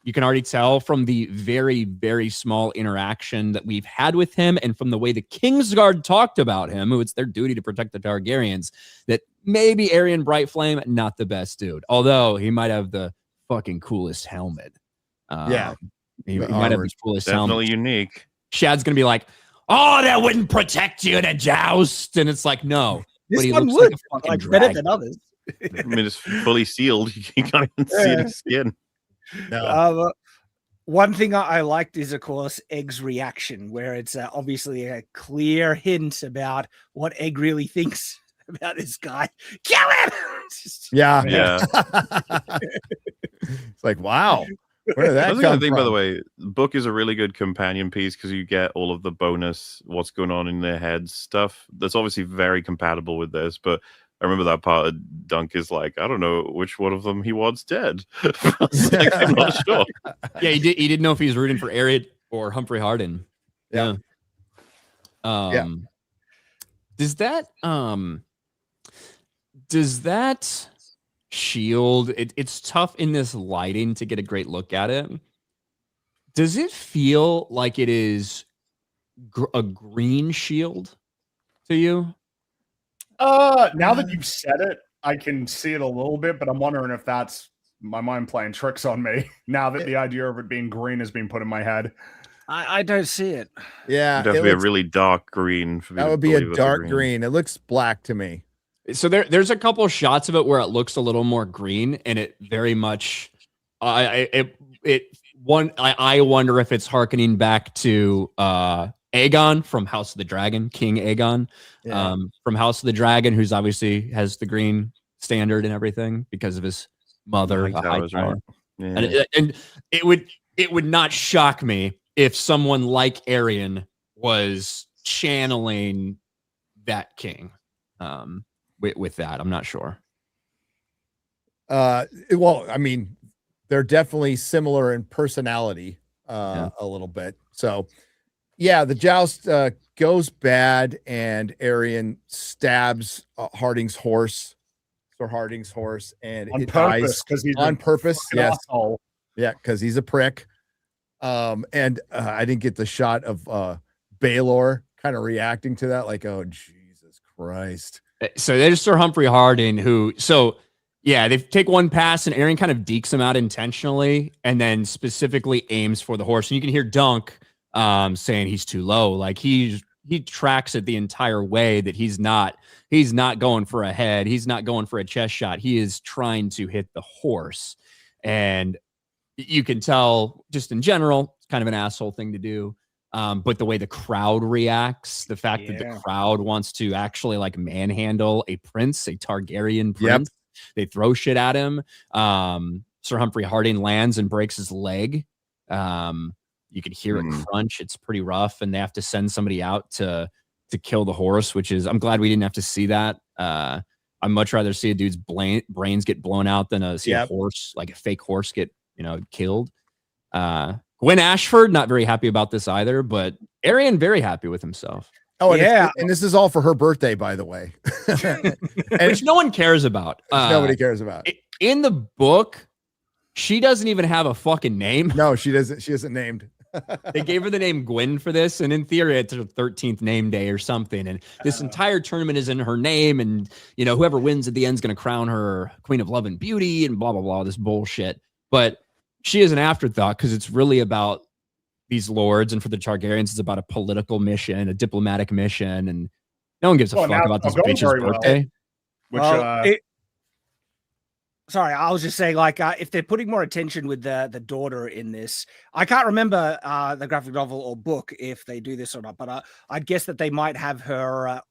you can already tell from the very, very small interaction that we've had with him and from the way the Kingsguard talked about him, who it's their duty to protect the Targaryens, that maybe Arion Brightflame, not the best dude. Although he might have the fucking coolest helmet. He might have the coolest helmet. Definitely unique. Shad's going to be like, oh, that wouldn't protect you in a joust. And it's like, no. This but he one looks would. like a fucking Like, dragon. better than others. I mean, it's fully sealed. You can't even see his skin. no. One thing I liked is, of course, Egg's reaction, where it's obviously a clear hint about what Egg really thinks about this guy. Kill him! Yeah. It's like, wow. Where did that That's the come other thing, from? by the way. The book is a really good companion piece because you get all of the bonus, what's going on in their heads stuff. That's obviously very compatible with this, but I remember that part of Dunk is like, I don't know which one of them he wants dead. Like, I'm not sure. Yeah, he didn't know if he was rooting for Arion or Humphrey Harding. Yeah. Does that shield? It's tough in this lighting to get a great look at it. Does it feel like it is a green shield to you? Now that you've said it, I can see it a little bit, but I'm wondering if that's my mind playing tricks on me now that the idea of it being green has been put in my head. I don't see it. Yeah, It'd have to be a really dark green. For me that to would be a believe it's dark green. It looks black to me. So there's a couple of shots of it where it looks a little more green, and it very much, I wonder if it's harkening back to Aegon from House of the Dragon, King Aegon, from House of the Dragon, who's obviously has the green standard and everything because of his mother. Hightowers, right? Yeah. And it would not shock me if someone like Arian was channeling that king. With that, I'm not sure. Well, I mean, they're definitely similar in personality, a little bit. So, yeah, the joust goes bad, and Arian stabs Harding's horse, Sir Harding's horse, and On it purpose, dies 'cause he's on a purpose. fucking Yes, asshole. yeah, because he's a prick. And I didn't get the shot of Baylor kind of reacting to that, like, oh Jesus Christ. So there's Sir Humphrey Harding, who, they take one pass and Arian kind of dekes him out intentionally and then specifically aims for the horse. And you can hear Dunk saying he's too low. Like he tracks it the entire way that he's not going for a head. He's not going for a chest shot. He is trying to hit the horse. And you can tell just in general, it's kind of an asshole thing to do. But the way the crowd reacts, the fact that the crowd wants to actually like manhandle a prince, a Targaryen prince, they throw shit at him. Sir Humphrey Harding lands and breaks his leg. You can hear it crunch. It's pretty rough, and they have to send somebody out to kill the horse, which is, I'm glad we didn't have to see that. I'd much rather see a dude's brains get blown out than see a horse, like a fake horse, get killed. Gwen Ashford, not very happy about this either, but Arian very happy with himself. Oh, and and this is all for her birthday, by the way. Which no one cares about. Nobody cares about. In the book, she doesn't even have a fucking name. No, she doesn't. She isn't named. They gave her the name Gwen for this, and in theory, it's her 13th name day or something. And this entire tournament is in her name, and whoever wins at the end is going to crown her Queen of Love and Beauty, and blah blah blah. This bullshit, but she is an afterthought because it's really about these lords, and for the Targaryens, it's about a political mission, a diplomatic mission, and no one gives a fuck about this bitch's birthday. Sorry, I was just saying, like, if they're putting more attention with the daughter in this, I can't remember the graphic novel or book if they do this or not, but I'd guess that they might have her,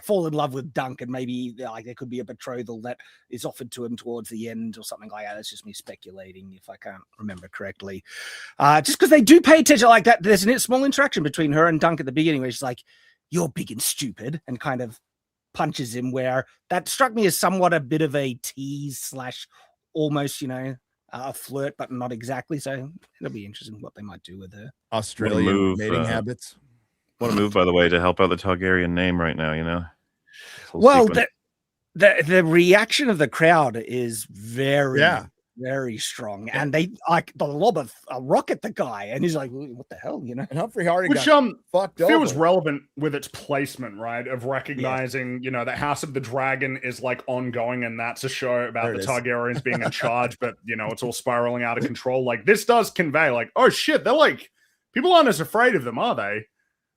fall in love with Dunk, and maybe like there could be a betrothal that is offered to him towards the end or something like that. That's just me speculating if I can't remember correctly. Just because they do pay attention like that. There's a small interaction between her and Dunk at the beginning where she's like, "You're big and stupid," and kind of punches him, where that struck me as somewhat a bit of a tease / almost, a flirt, but not exactly. So it'll be interesting what they might do with her. Australian mating habits. What a move, by the way, to help out the Targaryen name right now, Well, the reaction of the crowd is very, very strong. And they lob a rock at the guy, and he's like, what the hell, And Humphrey Harding Which fucked over. feels relevant with its placement, right? Of recognizing, that House of the Dragon is like ongoing, and that's a show about the Targaryens being in charge, but it's all spiraling out of control. Like, this does convey, like, oh shit, they're like, people aren't as afraid of them, are they?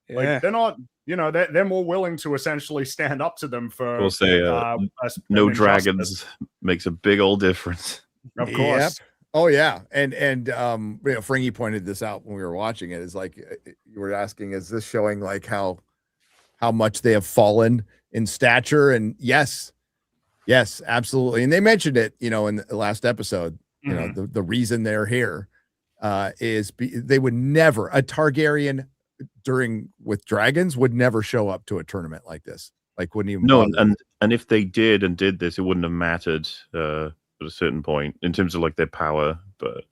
Like, they're not, they're more willing to essentially stand up to them for. We'll say no dragons makes a big old difference. Of course. Yep. Oh yeah, and Fringy pointed this out when we were watching it. Is like you were asking, is this showing like how much they have fallen in stature? And yes, absolutely. And they mentioned it, in the last episode. The reason they're here is they would never, a Targaryen with dragons would never show up to a tournament like this. Like, wouldn't even. No, and if they did this, it wouldn't have mattered at a certain point in terms of like their power. But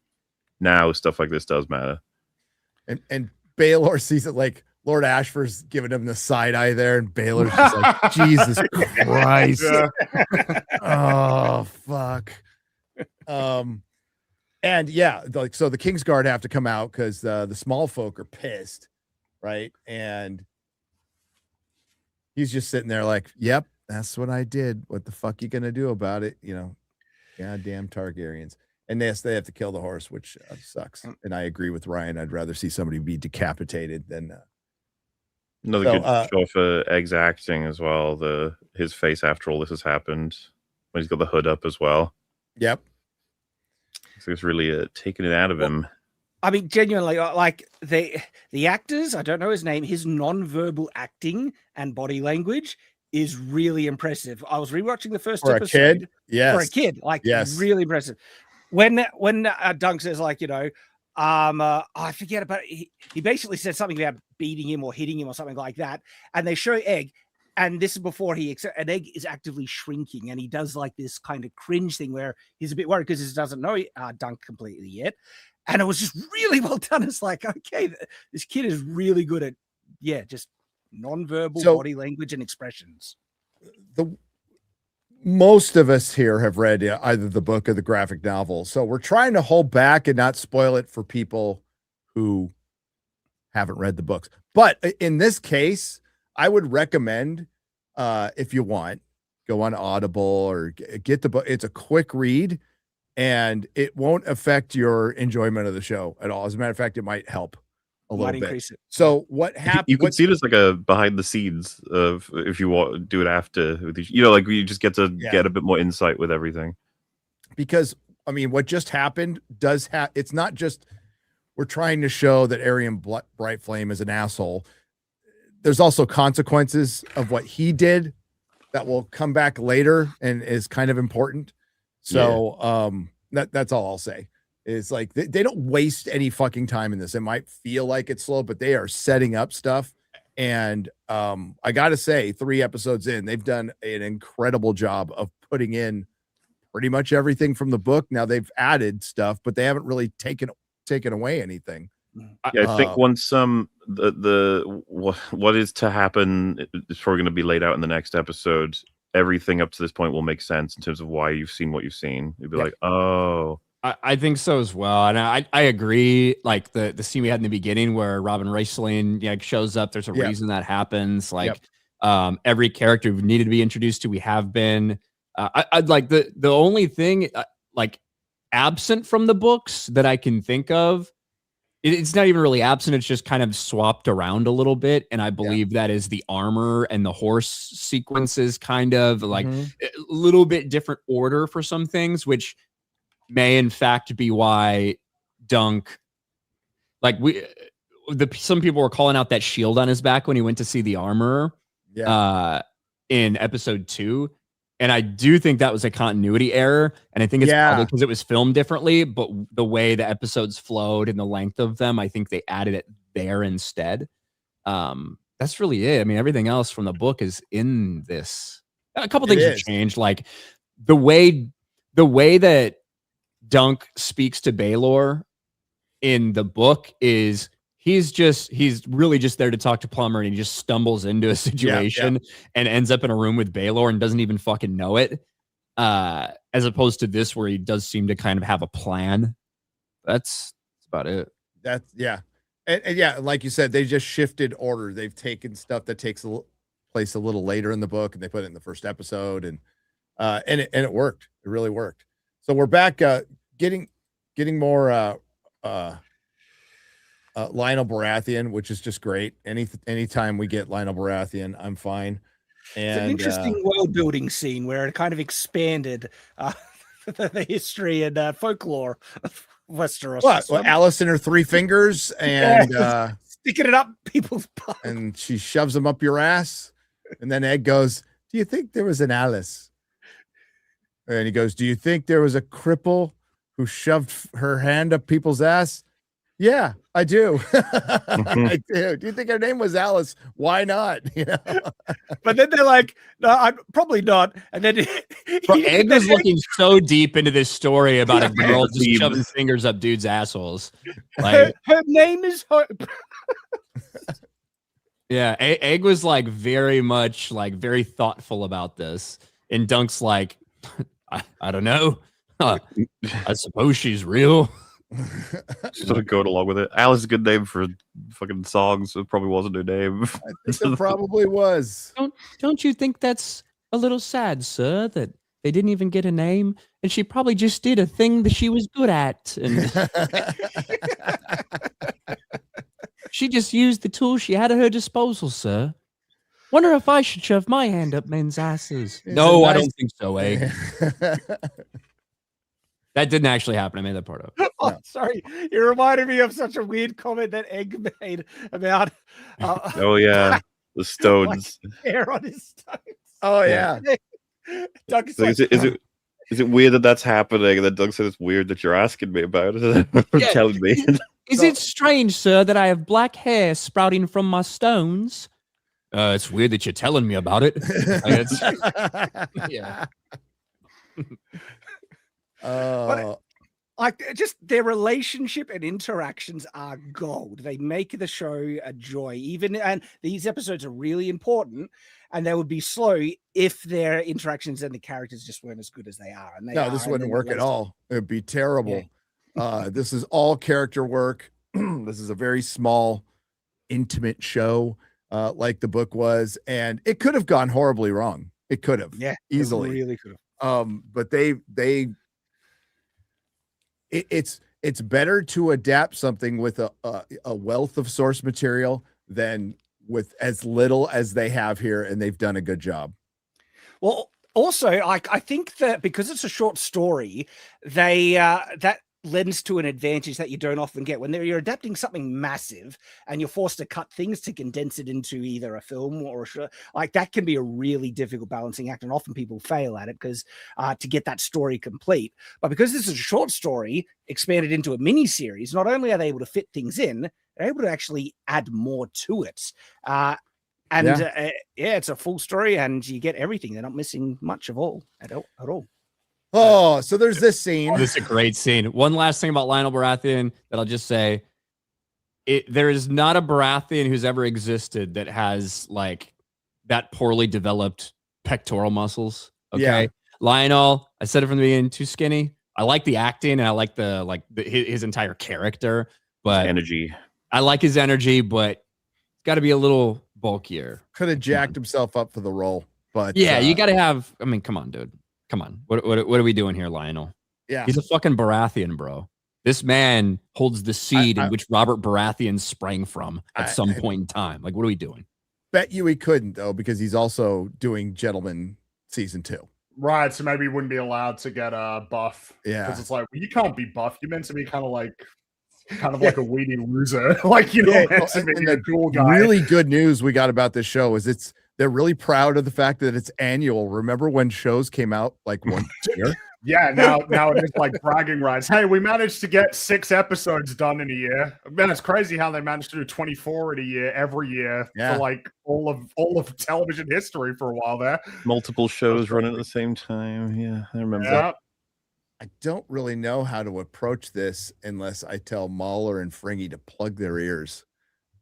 now stuff like this does matter. And Baylor sees it like Lord Ashford's giving him the side eye there, and Baylor's just like, Jesus Christ. Oh fuck. And so the Kingsguard have to come out because the small folk are pissed, right? And he's just sitting there like, yep, that's what I did. What the fuck you gonna do about it? Goddamn Targaryens. And yes, they have to kill the horse, which sucks. And I agree with Ryan. I'd rather see somebody be decapitated than another good show for Egg's acting as well. His face after all this has happened, when he's got the hood up as well. Yep. So it's really taking it out of him. I mean, genuinely, like the actors, I don't know his name, his non-verbal acting and body language is really impressive. I was rewatching the first For a episode. kid, yes. For a kid, like Yes. really impressive. When Dunk says like, you know, I forget about it. He basically said something about beating him or hitting him or something like that, and they show Egg, and this is before an Egg is actively shrinking, and he does like this kind of cringe thing where he's a bit worried because he doesn't know Dunk completely yet, and it was just really well done. It's like, okay, this kid is really good at just non-verbal body language and expressions. Most of us here have read either the book or the graphic novel, so we're trying to hold back and not spoil it for people who haven't read the books. But in this case, I would recommend, if you want, go on Audible or get the book. It's a quick read, and it won't affect your enjoyment of the show at all. As a matter of fact, it might help a little bit. Increase it. So what happened? You could see it as like a behind the scenes of if you do it after, like you just get to get a bit more insight with everything. Because I mean, what just happened does have. It's not just we're trying to show that Arian Brightflame is an asshole. There's also consequences of what he did that will come back later and is kind of important. So that's all I'll say. It's like they don't waste any fucking time in this. It might feel like it's slow, but they are setting up stuff. And I gotta say, 3 episodes in, they've done an incredible job of putting in pretty much everything from the book. Now they've added stuff, but they haven't really taken away anything. Yeah, I think once what is to happen is probably going to be laid out in the next episode. Everything up to this point will make sense in terms of why you've seen what you've seen. You'd be like, oh. I think so as well, and I agree. Like the scene we had in the beginning where Robin Wrestling shows up. There's a reason that happens. Like every character we needed to be introduced to, we have been. I'd like the only thing like absent from the books that I can think of. It's not even really absent. It's just kind of swapped around a little bit, and I believe that is the armor and the horse sequences, kind of like a little bit different order for some things, which may in fact be why Dunk, like some people were calling out that shield on his back when he went to see the armor in episode 2. And I do think that was a continuity error. And I think it's probably because it was filmed differently, but the way the episodes flowed and the length of them, I think they added it there instead. That's really it. I mean, everything else from the book is in this. A couple things have changed. Like the way that Dunk speaks to Baylor in the book is he's really just there to talk to Plummer, and he just stumbles into a situation and ends up in a room with Baylor and doesn't even fucking know it. As opposed to this, where he does seem to kind of have a plan. That's about it. And like you said, they just shifted order. They've taken stuff that takes place a little later in the book, and they put it in the first episode, and it worked. It really worked. So we're back getting more Lionel Baratheon, which is just great. Anytime we get Lionel Baratheon, I'm fine. And it's an interesting world building scene where it kind of expanded the history and folklore of Westeros. Well, Alice and her 3 fingers and sticking it up people's butt, and she shoves them up your ass, and then Egg goes, "Do you think there was an Alice?" And he goes, "Do you think there was a cripple who shoved her hand up people's ass?" Yeah, I do. I do. Do you think her name was Alice? Why not? But then they're like, no, I'm probably not. And then Egg was looking so deep into this story about a girl just shoving fingers up dudes' assholes. Like her name is Hope. Yeah, Egg was like very much like very thoughtful about this, and Dunk's like, I don't know. I suppose she's real. Sort of going along with it. Alice is a good name for fucking songs. It probably wasn't her name. I think it probably was. Don't you think that's a little sad, sir, that they didn't even get a name, and she probably just did a thing that she was good at, and she just used the tools she had at her disposal, sir. Wonder if I should shove my hand up men's asses. No, I don't think so, Egg. That didn't actually happen. I made that part up. Oh, sorry. You reminded me of such a weird comment that Egg made about oh yeah, the stones. hair on his stones. Oh yeah. Doug is So like, is it weird that that's happening? And then Doug said it's weird that you're asking me about it. Yeah. Telling me. Is it strange, sir, that I have black hair sprouting from my stones? It's weird that you're telling me about it. Yeah. like just their relationship and interactions are gold. They make the show a joy. And these episodes are really important, and they would be slow if their interactions and the characters just weren't as good as they are. And this wouldn't work at all. It would be terrible. This is all character work. This is a very small, intimate show, like the book was, and it could have gone horribly wrong. It could have, easily, really could have. But it's better to adapt something with a wealth of source material than with as little as they have here, and they've done a good job. Well, also, I think that because it's a short story, they that lends to an advantage that you don't often get when you're adapting something massive and you're forced to cut things to condense it into either a film or a show. Like that can be a really difficult balancing act, and often people fail at it because to get that story complete. But because this is a short story expanded into a mini series, not only are they able to fit things in, they're able to actually add more to it. It's a full story, and you get everything. They're not missing much of all at all. Oh, so there's this scene. This is a great scene. One last thing about Lionel Baratheon that I'll just say. There is not a Baratheon who's ever existed that has like that poorly developed pectoral muscles. Okay. Yeah. Lionel, I said it from the beginning, too skinny. I like the acting and I like his entire character, but energy. I like his energy, but it's got to be a little bulkier. Could have jacked himself up for the role, but yeah, you got to have. I mean, come on, dude. Come on. What are we doing here, Lionel? Yeah. He's a fucking Baratheon, bro. This man holds the seed in which Robert Baratheon sprang from at some point in time. Like, what are we doing? Bet you he couldn't, though, because he's also doing Gentleman season 2. Right, so maybe he wouldn't be allowed to get a buff. Yeah. Because it's like, well, you can't be buff. You're meant to be kind of like a weedy loser. Like, you know, meant to be a cool guy. Really good news we got about this show is they're really proud of the fact that it's annual. Remember when shows came out like once a year? Yeah, now it is like bragging rights. Hey, we managed to get 6 episodes done in a year. Man, it's crazy how they managed to do 24 in a year every year for like all of television history for a while there. Multiple shows running at the same time. Yeah, I remember that. I don't really know how to approach this unless I tell Mahler and Fringy to plug their ears.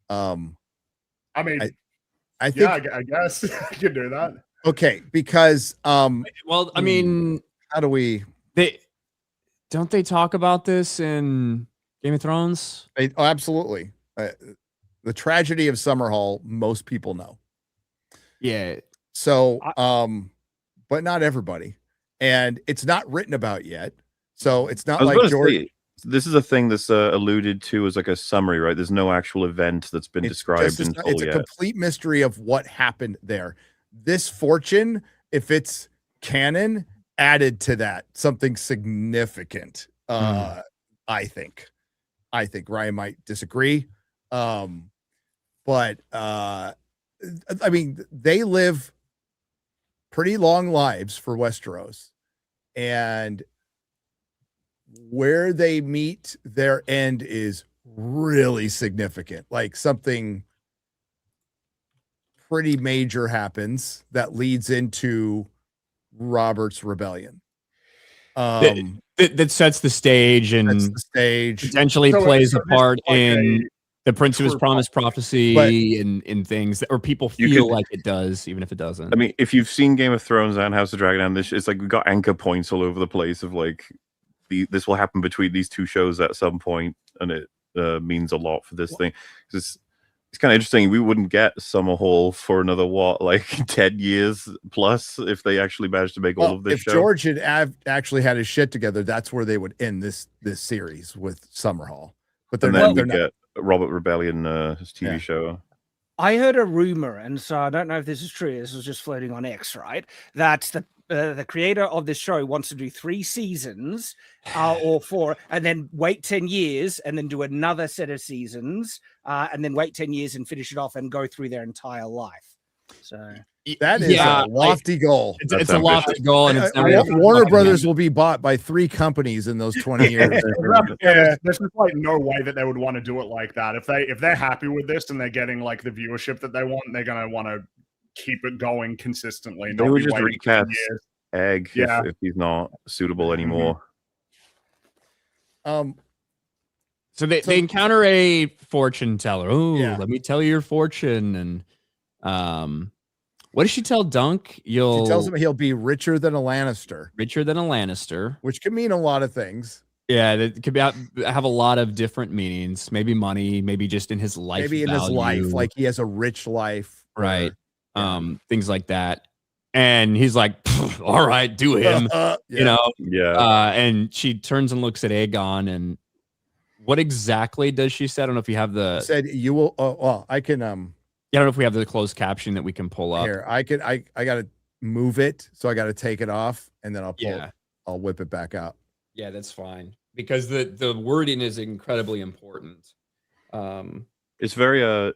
I mean, I think I guess I can do that. Okay, because well, I mean, how do we? Don't they talk about this in Game of Thrones? Absolutely. The tragedy of Summerhall, most people know. Yeah. So, but not everybody, and it's not written about yet. So it's not like George. This is a thing that's alluded to as like a summary, right? There's no actual event that's been described in full It's a complete mystery of what happened there. This fortune, if it's canon, added to that something significant. I think Ryan might disagree, but I mean, they live pretty long lives for Westeros, and where they meet their end is really significant. Like something pretty major happens that leads into Robert's rebellion. That sets the stage and potentially plays a part in the Prince of His Promised prophecy and in things that, or people feel like it does, even if it doesn't. I mean, if you've seen Game of Thrones and House of Dragon, and this, it's like we've got anchor points all over the place of like this will happen between these two shows at some point, and it means a lot for this thing. It's kind of interesting. We wouldn't get Summerhall for another 10 years plus if they actually managed to make all of this. If George had actually had his shit together, that's where they would end this series with Summerhall. But they're not. Get Robert Rebellion, his TV show. I heard a rumor, and so I don't know if this is true. This was just floating on X, right? That the creator of this show wants to do 3 seasons or 4, and then wait 10 years, and then do another set of seasons, and then wait 10 years and finish it off and go through their entire life. So That is a lofty goal. It's a lofty goal, and it's never Warner Brothers will be bought by 3 companies in those 20 years. Yeah, there's just like no way that they would want to do it like that. If they're happy with this and they're getting like the viewership that they want, they're gonna want to keep it going consistently. They would just recast Egg if he's not suitable anymore. So they encounter a fortune teller. Oh, let me tell you your fortune. And what does she tell Dunk? She tells him he'll be richer than a Lannister. Richer than a Lannister. Which can mean a lot of things. Yeah, it could have a lot of different meanings. Maybe money, maybe just in his life. Maybe in his life, like he has a rich life. Right. Things like that. And he's like, all right, do him. You know? Yeah. And she turns and looks at Aegon, and what exactly does she say? I don't know if you have the said you will well, I can I don't know if we have the closed caption that we can pull up. Here, I gotta move it, so I gotta take it off and then I'll whip it back out. Yeah, that's fine. Because the wording is incredibly important. It's very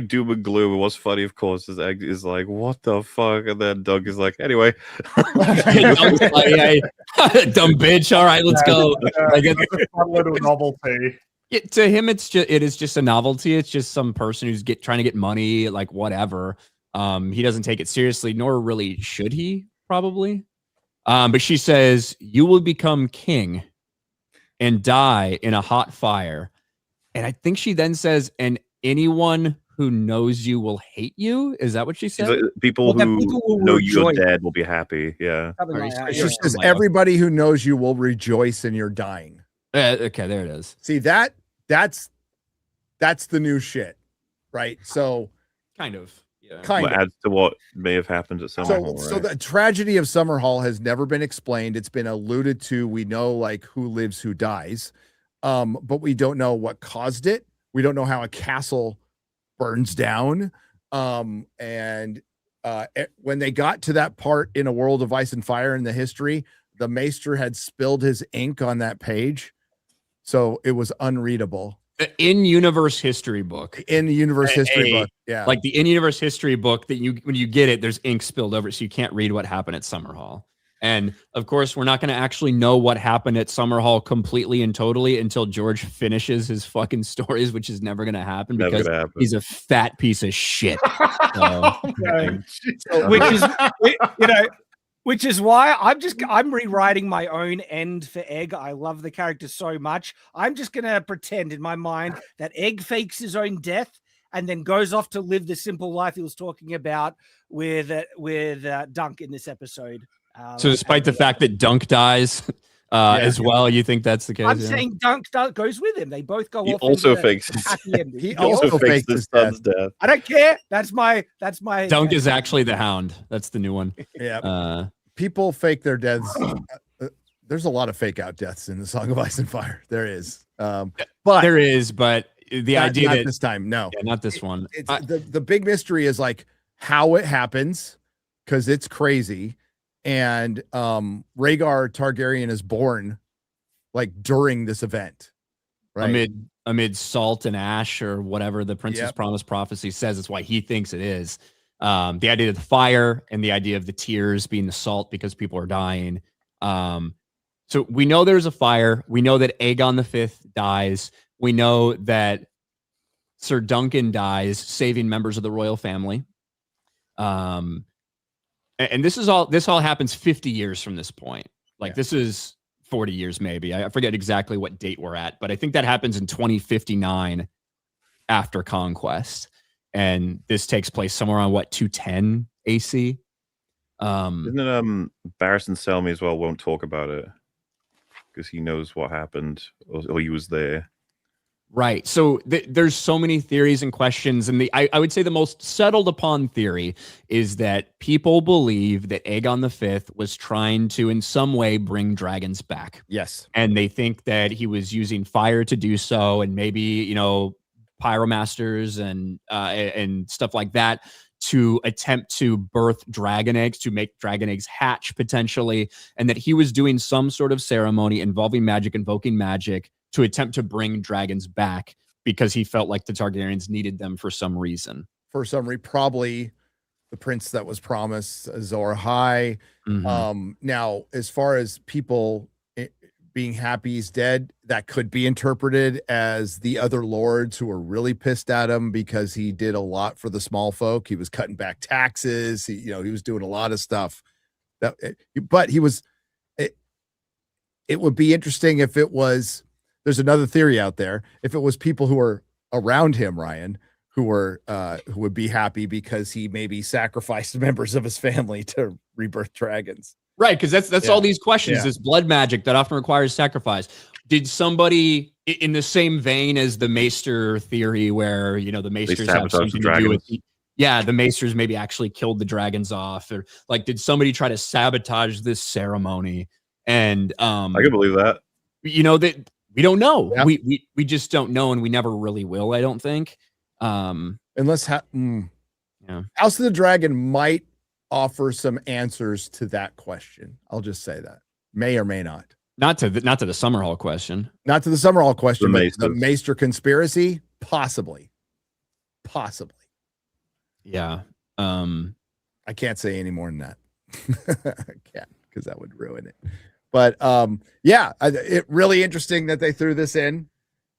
doom and gloom. What's funny, of course, is Egg is like, what the fuck? And then Doug is like, anyway. Doug's like, hey, dumb bitch. All right, let's go. Like, it's a little novelty. To him, it is just a novelty. It's just some person who's trying to get money, like whatever. He doesn't take it seriously, nor really should he, probably. But she says, you will become king and die in a hot fire. And I think she then says, and anyone who knows you will hate you. Is that what she said? Like, people who know you're dead will be happy. Yeah. She says, everybody who knows you will rejoice in your dying. Okay, there it is. See, that's the new shit, right? So kind of. Yeah. What adds to what may have happened at Summerhall. So the tragedy of Summerhall has never been explained. It's been alluded to. We know like who lives, who dies, but we don't know what caused it. We don't know how a castle burns down. When they got to that part in A World of Ice and Fire in the history, the Maester had spilled his ink on that page, so it was unreadable. In-universe history book. In the universe history book, yeah. Like the in-universe history book that when you get it, there's ink spilled over it, so you can't read what happened at Summerhall. And of course, we're not going to actually know what happened at Summerhall completely and totally until George finishes his fucking stories, which is never going to happen because he's a fat piece of shit. Which is why I'm rewriting my own end for Egg. I love the character so much. I'm just gonna pretend in my mind that Egg fakes his own death and then goes off to live the simple life he was talking about with Dunk in this episode. So despite the fact that Dunk dies as well, you think that's the case? I'm saying Dunk goes with him. They both go off. Also fakes. He also fakes his son's death. I don't care. That's my. Dunk is actually the Hound. That's the new one. Yeah. People fake their deaths. There's a lot of fake out deaths in the Song of Ice and Fire. There is. But the idea that this time, no, not this one. The big mystery is like how it happens, because it's crazy. And Rhaegar Targaryen is born like during this event, right? Amid salt and ash or whatever the Princess Promise prophecy says. It's why he thinks it is. The idea of the fire and the idea of the tears being the salt because people are dying. So we know there's a fire. We know that Aegon V dies. We know that Sir Duncan dies, saving members of the royal family. And this all happens 50 years from this point. Like this is 40 years, maybe. I forget exactly what date we're at, but I think that happens in 2059 after Conquest. And this takes place somewhere on 210 AC. Isn't it Barristan Selmy as well won't talk about it because he knows what happened or he was there. Right. So there's so many theories and questions, and I would say the most settled upon theory is that people believe that Aegon V was trying to in some way bring dragons back. Yes. And they think that he was using fire to do so, and maybe, pyromasters and stuff like that to attempt to birth dragon eggs, to make dragon eggs hatch potentially, and that he was doing some sort of ceremony involving magic, invoking magic to attempt to bring dragons back because he felt like the Targaryens needed them for some reason. Probably the prince that was promised, Azor High. Now, as far as people being happy he's dead, that could be interpreted as the other lords who were really pissed at him because he did a lot for the small folk. He was cutting back taxes. He was doing a lot of stuff. But he was. It would be interesting if it was. There's another theory out there. If it was people who were around him, Ryan, who would be happy because he maybe sacrificed members of his family to rebirth dragons. Right, because that's all these questions. This blood magic that often requires sacrifice. Did somebody, in the same vein as the Maester theory, where the Maesters have something to do with the Maesters maybe actually killed the dragons off, or like, did somebody try to sabotage this ceremony? And I can believe that. That we don't know. Yep. We just don't know, and we never really will. I don't think. Unless House of the Dragon might offer some answers to that question. I'll just say that. May or may not. Not to the Summerhall question. Not to the Summerhall question, but Maesters. the Maester conspiracy, possibly. Yeah. I can't say any more than that. I can't, because that would ruin it. But it really interesting that they threw this in,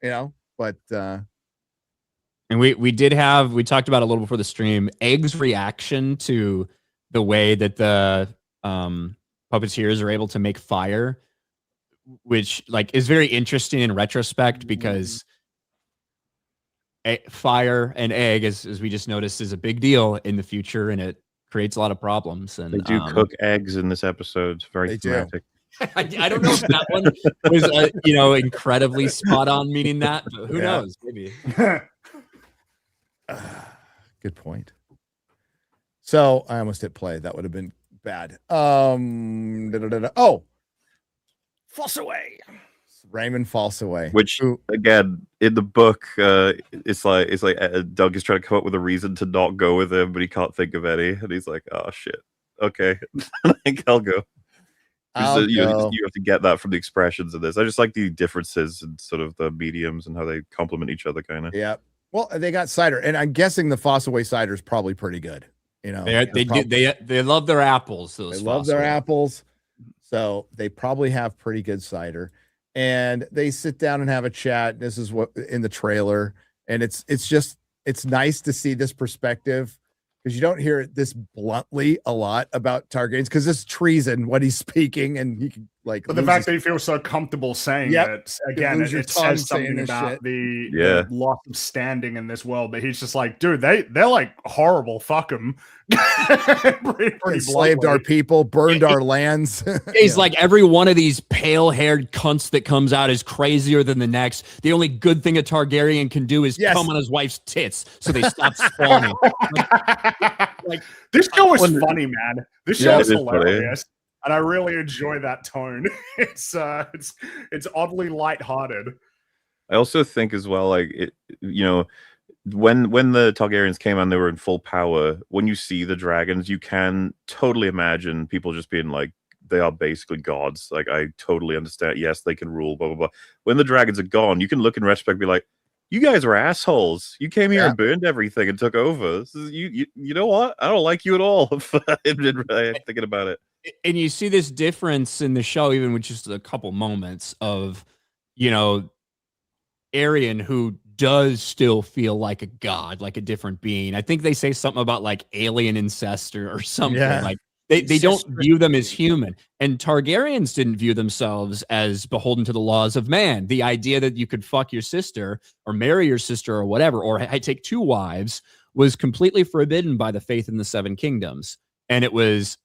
but and we talked about a little before the stream, Egg's reaction to the way that the puppeteers are able to make fire, which is very interesting in retrospect, because fire and Egg, as we just noticed, is a big deal in the future, and it creates a lot of problems. And they do cook eggs in this episode. It's very thematic. I don't know if that one was incredibly spot on, meaning that, but who knows? Maybe. Good point. So I almost hit play. That would have been bad. Oh, False away. Raymond falls away. Which again, in the book, it's like Doug is trying to come up with a reason to not go with him, but he can't think of any, and he's like, "Oh shit, okay, I think I'll go." You have to get that from the expressions of this. I just like the differences in sort of the mediums and how they complement each other, kind of. Yeah. Well, they got cider, and I'm guessing the Fossaway cider is probably pretty good. They love their apples. They love their apples, so they probably have pretty good cider. And they sit down and have a chat. This is what in the trailer, and it's nice to see this perspective, because you don't hear it this bluntly a lot about Targaryens, because it's treason what he's speaking, and he can But the fact that he feels so comfortable saying it, again, it says something about the loss of standing in this world. But he's just like, dude, they're like horrible. Fuck them. Enslaved our people, burned our lands. He's like, every one of these pale-haired cunts that comes out is crazier than the next. The only good thing a Targaryen can do is come on his wife's tits, so they stop spawning. This show is funny, man. This show is hilarious. Funny. And I really enjoy that tone. It's oddly lighthearted. I also think as well, when the Targaryens came and they were in full power, when you see the dragons, you can totally imagine people just being like, they are basically gods. Like, I totally understand. Yes, they can rule, blah, blah, blah. When the dragons are gone, you can look in retrospect and be like, you guys were assholes. You came here and burned everything and took over. You know what? I don't like you at all. Thinking about it. And you see this difference in the show, even with just a couple moments of, Arryn, who does still feel like a god, like a different being. I think they say something about like alien incest or something. Yeah. Like they don't view them as human. And Targaryens didn't view themselves as beholden to the laws of man. The idea that you could fuck your sister or marry your sister or whatever, or take two wives, was completely forbidden by the faith in the Seven Kingdoms. And it was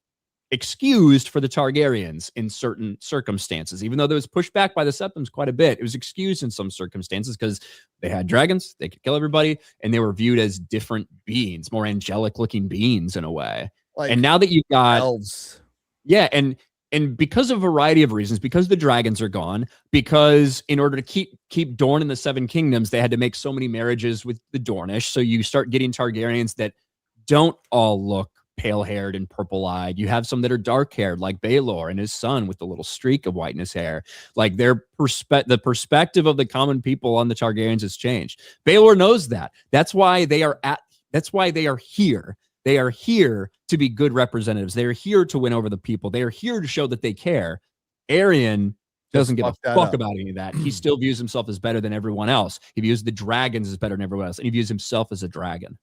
excused for the Targaryens in certain circumstances, even though there was pushback by the Septums quite a bit. It was excused in some circumstances because they had dragons, they could kill everybody, and they were viewed as different beings, more angelic looking beings in a way. And now that you've got elves, and because of a variety of reasons, because the dragons are gone, because in order to keep Dorne in the Seven Kingdoms, they had to make so many marriages with the Dornish. So you start getting Targaryens that don't all look pale-haired and purple-eyed. You have some that are dark-haired, like Baelor and his son with the little streak of white in his hair. Like the perspective of the common people on the Targaryens has changed. Baelor knows that. That's why they are here. They are here to be good representatives. They are here to win over the people. They are here to show that they care. Arian doesn't give a fuck about any of that. He still views himself as better than everyone else. He views the dragons as better than everyone else. And he views himself as a dragon.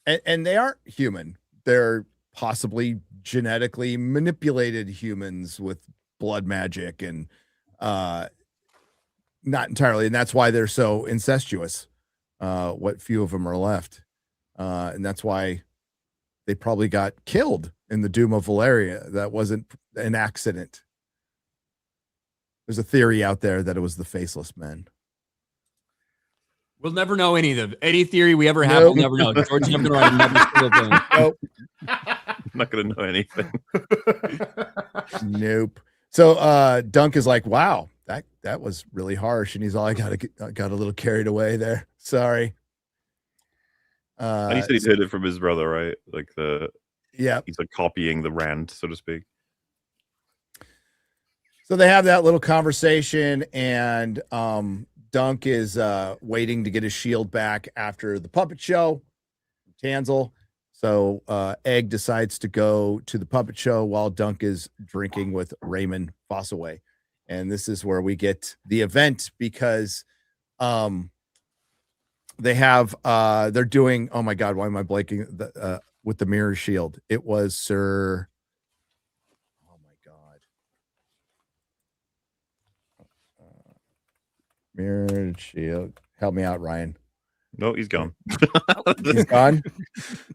And they aren't human. They're possibly genetically manipulated humans with blood magic and not entirely. And that's why they're so incestuous. What few of them are left. And that's why they probably got killed in the Doom of Valeria. That wasn't an accident. There's a theory out there that it was the Faceless Men. We'll never know any theory we ever have. We'll never know. George's never going to write another single thing. Nope. I'm not going to know anything. Nope. So Dunk is like, wow, that was really harsh. And he's all, I got a little carried away there. Sorry. And he said he heard it from his brother, right? Like he's like copying the rant, so to speak. So they have that little conversation, and Dunk is waiting to get his shield back after the puppet show. Tanzel. So Egg decides to go to the puppet show while Dunk is drinking with Raymond Fossaway. And this is where we get the event, because they have they're doing, oh my god, why am I blanking with the mirror shield? It was Sir, oh my god, mirror shield, help me out, Ryan. No, he's gone. He's gone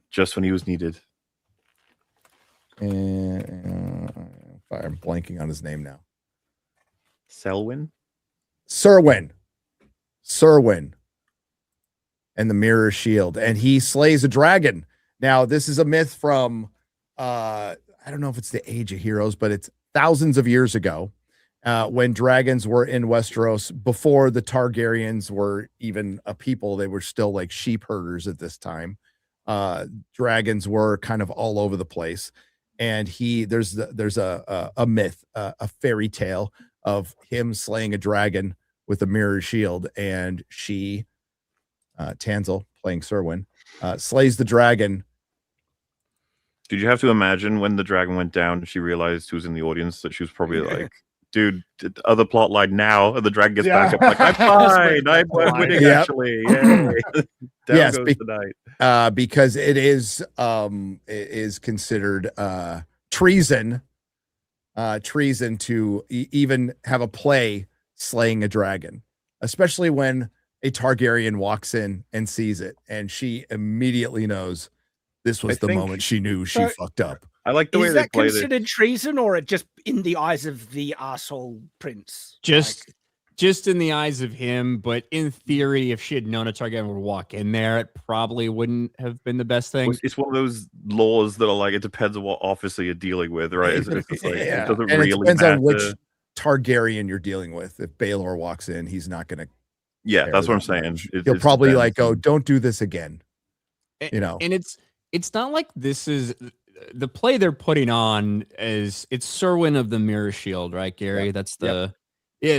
just when he was needed. And I'm blanking on his name now. Selwyn and the mirror shield, and he slays a dragon. Now, this is a myth from I don't know if it's the Age of Heroes, but it's thousands of years ago, when dragons were in Westeros, before the Targaryens were even a people. They were still like sheep herders at this time. Dragons were kind of all over the place, and there's a myth, a fairy tale of him slaying a dragon with a mirror shield, and she, Tanzel, playing Serwyn, slays the dragon. Did you have to imagine when the dragon went down, she realized who was in the audience, that she was probably like, dude, other plot line now, and the dragon gets back up like, I'm fine, I'm winning, actually. Yay. Yes, goes tonight. Because it is considered treason to even have a play slaying a dragon, especially when a Targaryen walks in and sees it, and she immediately knows this was the moment she knew she fucked up. I like the way they played it. Is that considered treason, or just in the eyes of the arsehole prince? Just in the eyes of him, but in theory, if she had known a Targaryen would walk in there, it probably wouldn't have been the best thing. It's one of those laws that are like, it depends on what officer you're dealing with, right? It's like, it doesn't really it depends matter on which Targaryen you're dealing with. If Baelor walks in, he's not going to. Yeah, that's what I'm saying. He'll probably like, go, don't do this again. You know, and it's not like this is the play they're putting on. Is it's Serwyn of the Mirror Shield, right, Gary? Yep. That's the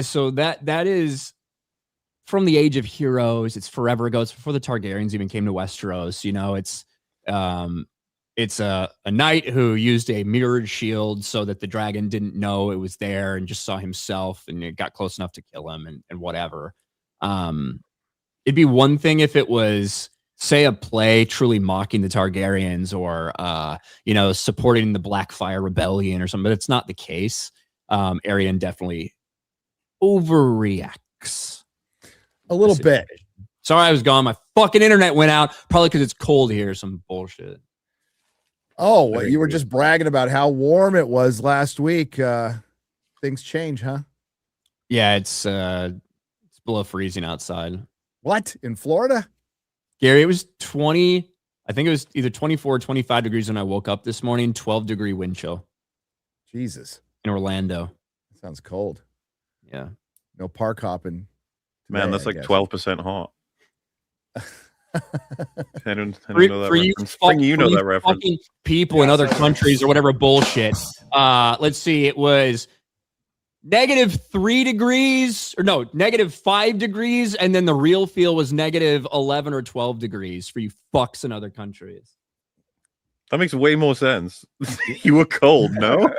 So that is from the Age of Heroes. It's forever ago. It's before the Targaryens even came to Westeros. You know, it's a knight who used a mirrored shield so that the dragon didn't know it was there and just saw himself, and it got close enough to kill him and whatever. It'd be one thing if it was, say, a play truly mocking the Targaryens or supporting the Blackfire Rebellion or something, but it's not the case. Arian definitely overreacts a little bit. Sorry, I was gone. My fucking internet went out, probably because it's cold here. Some bullshit. Oh, well, you were just bragging about how warm it was last week. Things change, huh? Yeah, it's below freezing outside. What? In Florida? Gary, it was 20. I think it was either 24 or 25 degrees when I woke up this morning. 12-degree wind chill. Jesus. In Orlando. Sounds cold. Yeah. No park hopping. Man, that's like 12% hot. I don't know that reference. You know that reference. People in other countries or whatever bullshit. Let's see. It was -3 degrees, or no, -5 degrees, and then the real feel was -11 or 12 degrees for you fucks in other countries. That makes way more sense. You were cold, no?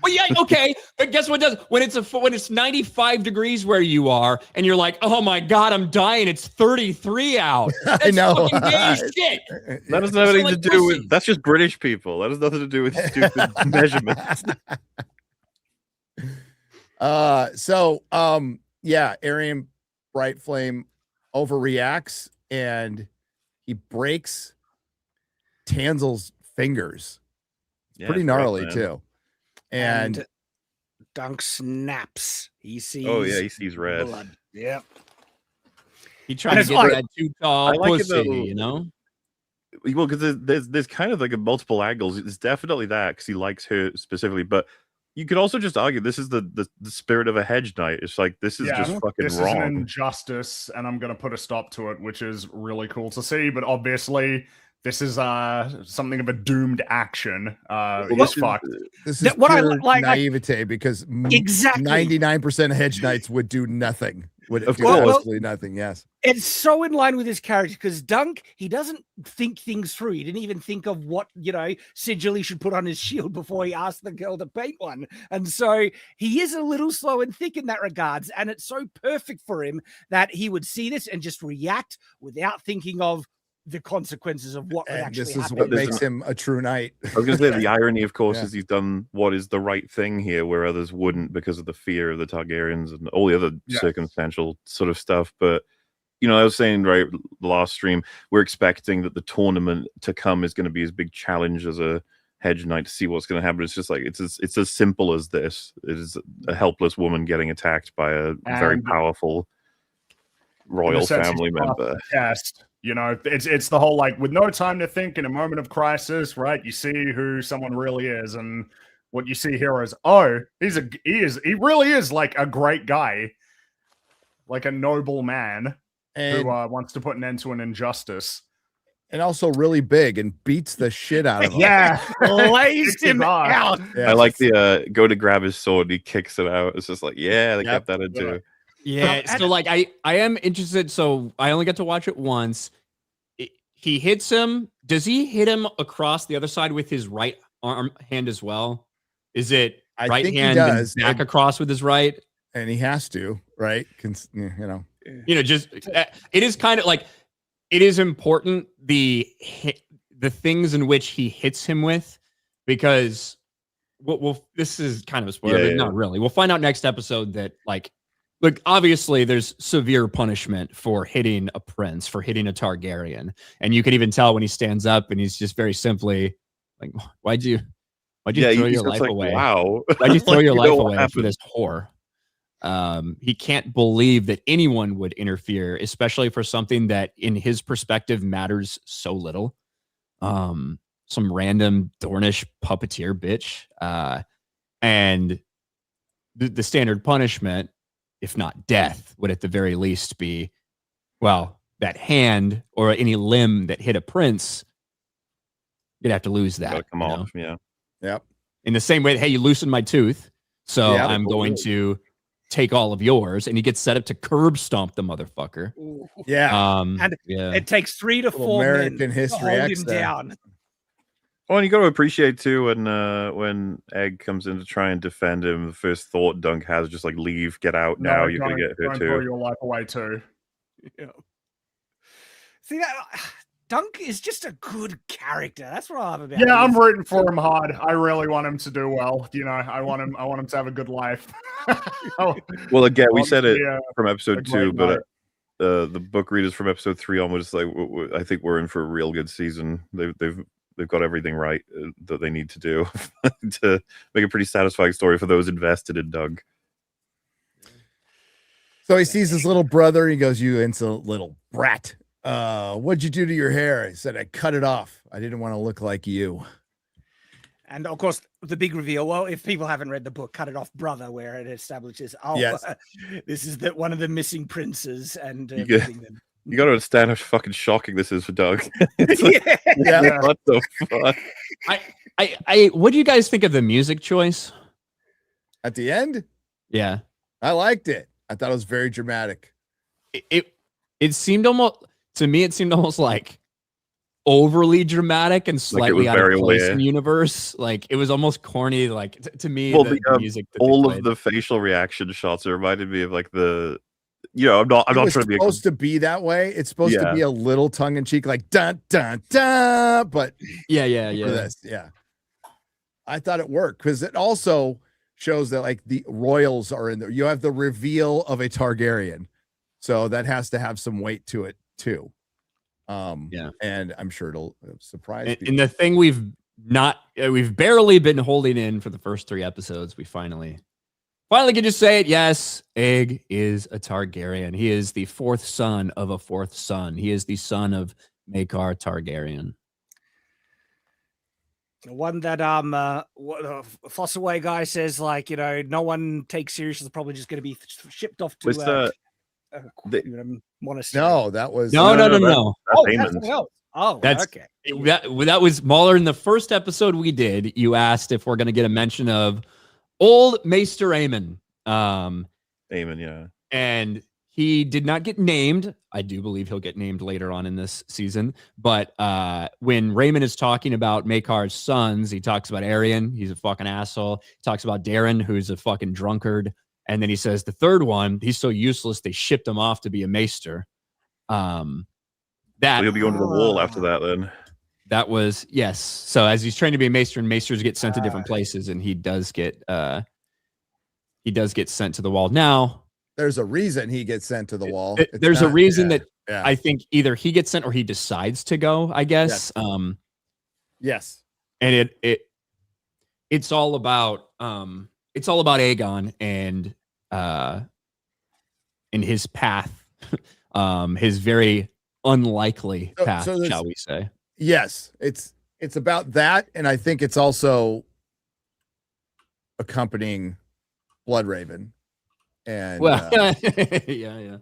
Well, yeah, okay. But guess what does when it's 95 degrees where you are, and you're like, oh my god, I'm dying. It's 33 out. That's I know. fucking gay as shit. That doesn't have anything like to do pussy. with. That's just British people. That has nothing to do with stupid measurements. Yeah, Arian Bright Flame overreacts and he breaks Tanzel's fingers. Yeah, Pretty it's rough, gnarly man. too. And Dunk snaps. He sees. Oh yeah, he sees red. blood. Yep. He tried to it's get like- that too tall I like it pussy, though. you know? Well, because there's kind of like a multiple angles. It's definitely that because he likes her specifically, but you could also just argue this is the spirit of a hedge knight. It's like this is just fucking this wrong. is an injustice, and I'm going to put a stop to it, which is really cool to see. But obviously, this is something of a doomed action. He's fucked. this is What I pure like- naivete because Exactly. 99% of hedge knights would do nothing. Would Of do course. absolutely nothing. Yes. It's so in line with his character because Dunk, he doesn't think things through. He didn't even think of what, sigil he should put on his shield before he asked the girl to paint one. And so he is a little slow and thick in that regards. And it's so perfect for him that he would see this and just react without thinking of the consequences of what would And actually this is happen. what makes him a true knight. I was going to say the irony, of course, Yeah. is he's done what is the right thing here, where others wouldn't because of the fear of the Targaryens and all the other circumstantial sort of stuff. But I was saying right last stream, we're expecting that the tournament to come is going to be as big challenge as a hedge knight to see what's going to happen. It's just like it's as simple as this. It is a helpless woman getting attacked by a very powerful royal family member. Test. It's the whole with no time to think in a moment of crisis, right? You see who someone really is, and what you see here is, he really is like a great guy, like a noble man And, who wants to put an end to an injustice. and also really big and beats the shit out of him. Yeah, Lays Kicks his him ass. out. Yeah. I like the go to grab his sword, he kicks it out. It's just like, yeah, they Yep. kept that into. Yeah. So like I am interested. So I only got to watch it once. He hits him. Does he hit him across the other side with his right hand as well? Is it I right think he hand and does. back across with his right? And he has to, right? Just it is kind of like it is important the things in which he hits him with, because this is kind of a spoiler, but not really. We'll find out next episode that look, obviously there's severe punishment for hitting a prince, for hitting a Targaryen, and you can even tell when he stands up and he's just very simply like, why'd you throw your life away? Wow, Why'd you throw Like, your you life know what away for happened. this whore? He can't believe that anyone would interfere, especially for something that in his perspective matters so little. Some random Dornish puppeteer bitch. And the standard punishment, if not death, would at the very least be, well, that hand or any limb that hit a prince, you'd have to lose that. Gotta come off, yeah. Yep. In the same way that, hey, you loosened my tooth, so Yeah, I'm going to take all of yours, and he gets set up to curb stomp the motherfucker. Yeah. And Yeah. it takes 3 to 4 American men History to hold X him there. down. Oh, and you got to appreciate too when Egg comes in to try and defend him. The first thought Dunk has is just like, leave, get out now. You're gonna get hurt don't throw too. your life away too. Yeah. See that Dunk is just a good character. That's what I love about him. Yeah, I'm rooting for him hard. I really want him to do well. I want him to have a good life. Well, again, we said it Yeah, from a episode great 2, but the book readers from episode 3 onwards, like, I think we're in for a real good season. They've got everything right that they need to do to make a pretty satisfying story for those invested in Doug. So he sees his little brother. He goes, "You insolent little brat. What'd you do to your hair?" He said, "I cut it off. I didn't want to look like you." And of course, the big reveal. Well, if people haven't read the book, Cut It Off Brother, where it establishes, Yes. This is one of the missing princes, and You get- You got to understand how fucking shocking this is for Doug. It's like, Yeah. what the fuck? What do you guys think of the music choice? At the end, Yeah. I liked it. I thought it was very dramatic. It seemed almost, to me, it seemed almost like overly dramatic and Like, it slightly was out of very place aware. in universe. Like, it was almost corny. Like, to me, Well, the the, music that they all of played. the facial reaction shots reminded me of like the, you know, I'm not It trying was to be supposed to be that way. It's supposed to Yeah. be a little tongue in cheek, like dun dun dun. But Yeah. for this, I thought it worked because it also shows that like the royals are in there. You have the reveal of a Targaryen, so that has to have some weight to it too. And I'm sure it'll surprise people. And the thing we've barely been holding in for the first 3 episodes, we finally can just say it. Yes, Egg is a Targaryen. He is the 4th son of a 4th son. He is the son of Maekar Targaryen. One that Fossaway guy says, like, you know, no one takes serious is probably just going to be shipped off to monastery. No, that was no. That's That's something else. Oh, That's okay. That was Mahler in the first episode we did. You asked if we're going to get a mention of old Maester Aemon. Aemon, yeah. And he did not get named. I do believe he'll get named later on in this season. But when Raymond is talking about Maekar's sons, he talks about Arian. He's a fucking asshole. He talks about Darren, who's a fucking drunkard. And then he says the third one, he's so useless, they shipped him off to be a maester. So he'll be going to the wall after that then. That was, yes. So as he's trained to be a maester, and maesters get sent to different places, and he does get sent to the wall. Now, there's a reason he gets sent to the wall. There's a reason that I think either he gets sent or he decides to go, I guess. Yes. And it's all about Aegon and his path, his very unlikely path, shall we say. Yes, it's about that, and I think it's also accompanying Bloodraven. And yeah.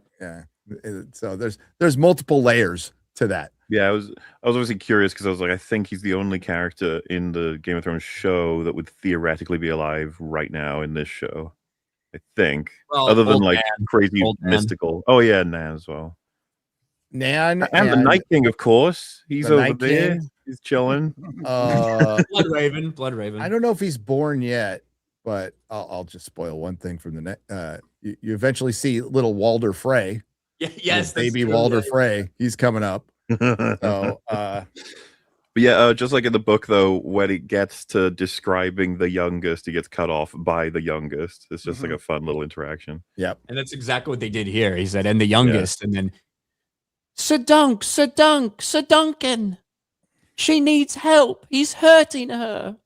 So there's multiple layers to that. Yeah, I was obviously curious because I was like, I think he's the only character in the Game of Thrones show that would theoretically be alive right now in this show. I think, other than like crazy mystical. Oh yeah, Nan as well. Nan and the Night King, of course. He's over there. He's chilling. Bloodraven. I don't know if he's born yet, but I'll just spoil one thing from the next. You eventually see little Walder Frey. Yes, baby Walder Frey. He's coming up. So, but yeah, just like in the book, though, when it gets to describing the youngest, he gets cut off by the youngest. It's just like a fun little interaction. Yep. And that's exactly what they did here. He said, and the youngest, and then Sir Duncan. She needs help. He's hurting her.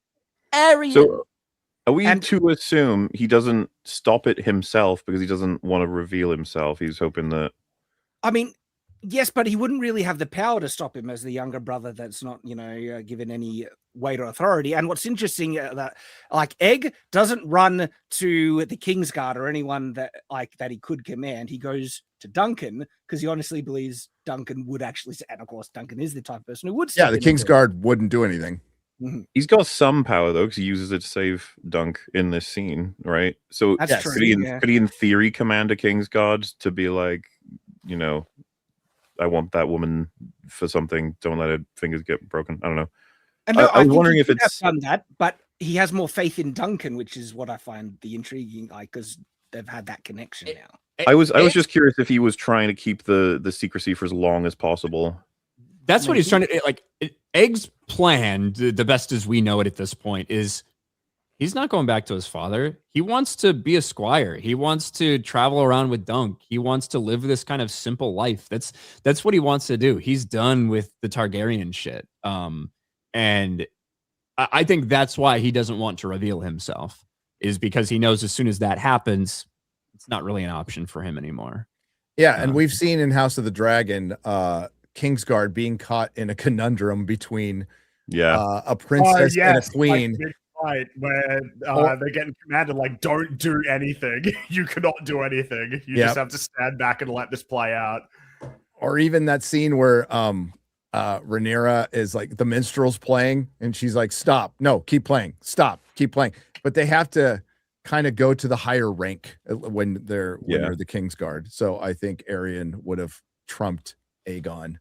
Arian. So are we to assume he doesn't stop it himself because he doesn't want to reveal himself? He's hoping that. I mean, yes, but he wouldn't really have the power to stop him as the younger brother that's not, given any weight or authority. And what's interesting that like Egg doesn't run to the Kingsguard or anyone that he could command. He goes to Duncan because he honestly believes Duncan would actually, and of course Duncan is the type of person who would. Yeah, the Kingsguard wouldn't do anything. Mm-hmm. He's got some power though, because he uses it to save Dunk in this scene, right? So that's true. Could he in theory command a Kingsguard to be like, I want that woman for something. Don't let her fingers get broken. I don't know. And I was wondering if it's done that, but he has more faith in Duncan, which is what I find the intriguing, because they've had that connection now. I was just curious if he was trying to keep the secrecy for as long as possible. That's what he's trying to like. Egg's plan, the best as we know it at this point, is he's not going back to his father. He wants to be a squire. He wants to travel around with Dunk. He wants to live this kind of simple life. That's what he wants to do. He's done with the Targaryen shit. And I think that's why he doesn't want to reveal himself, is because he knows as soon as that happens, it's not really an option for him anymore. Yeah, and we've seen in House of the Dragon, Kingsguard being caught in a conundrum between a princess and a queen. Right, where they're getting commanded, like, don't do anything. You cannot do anything. You just have to stand back and let this play out. Or even that scene where Rhaenyra is like, the minstrel's playing, and she's like, stop. No, keep playing. Stop. Keep playing. But they have to kind of go to the higher rank when they're the Kingsguard. So I think Arian would have trumped Aegon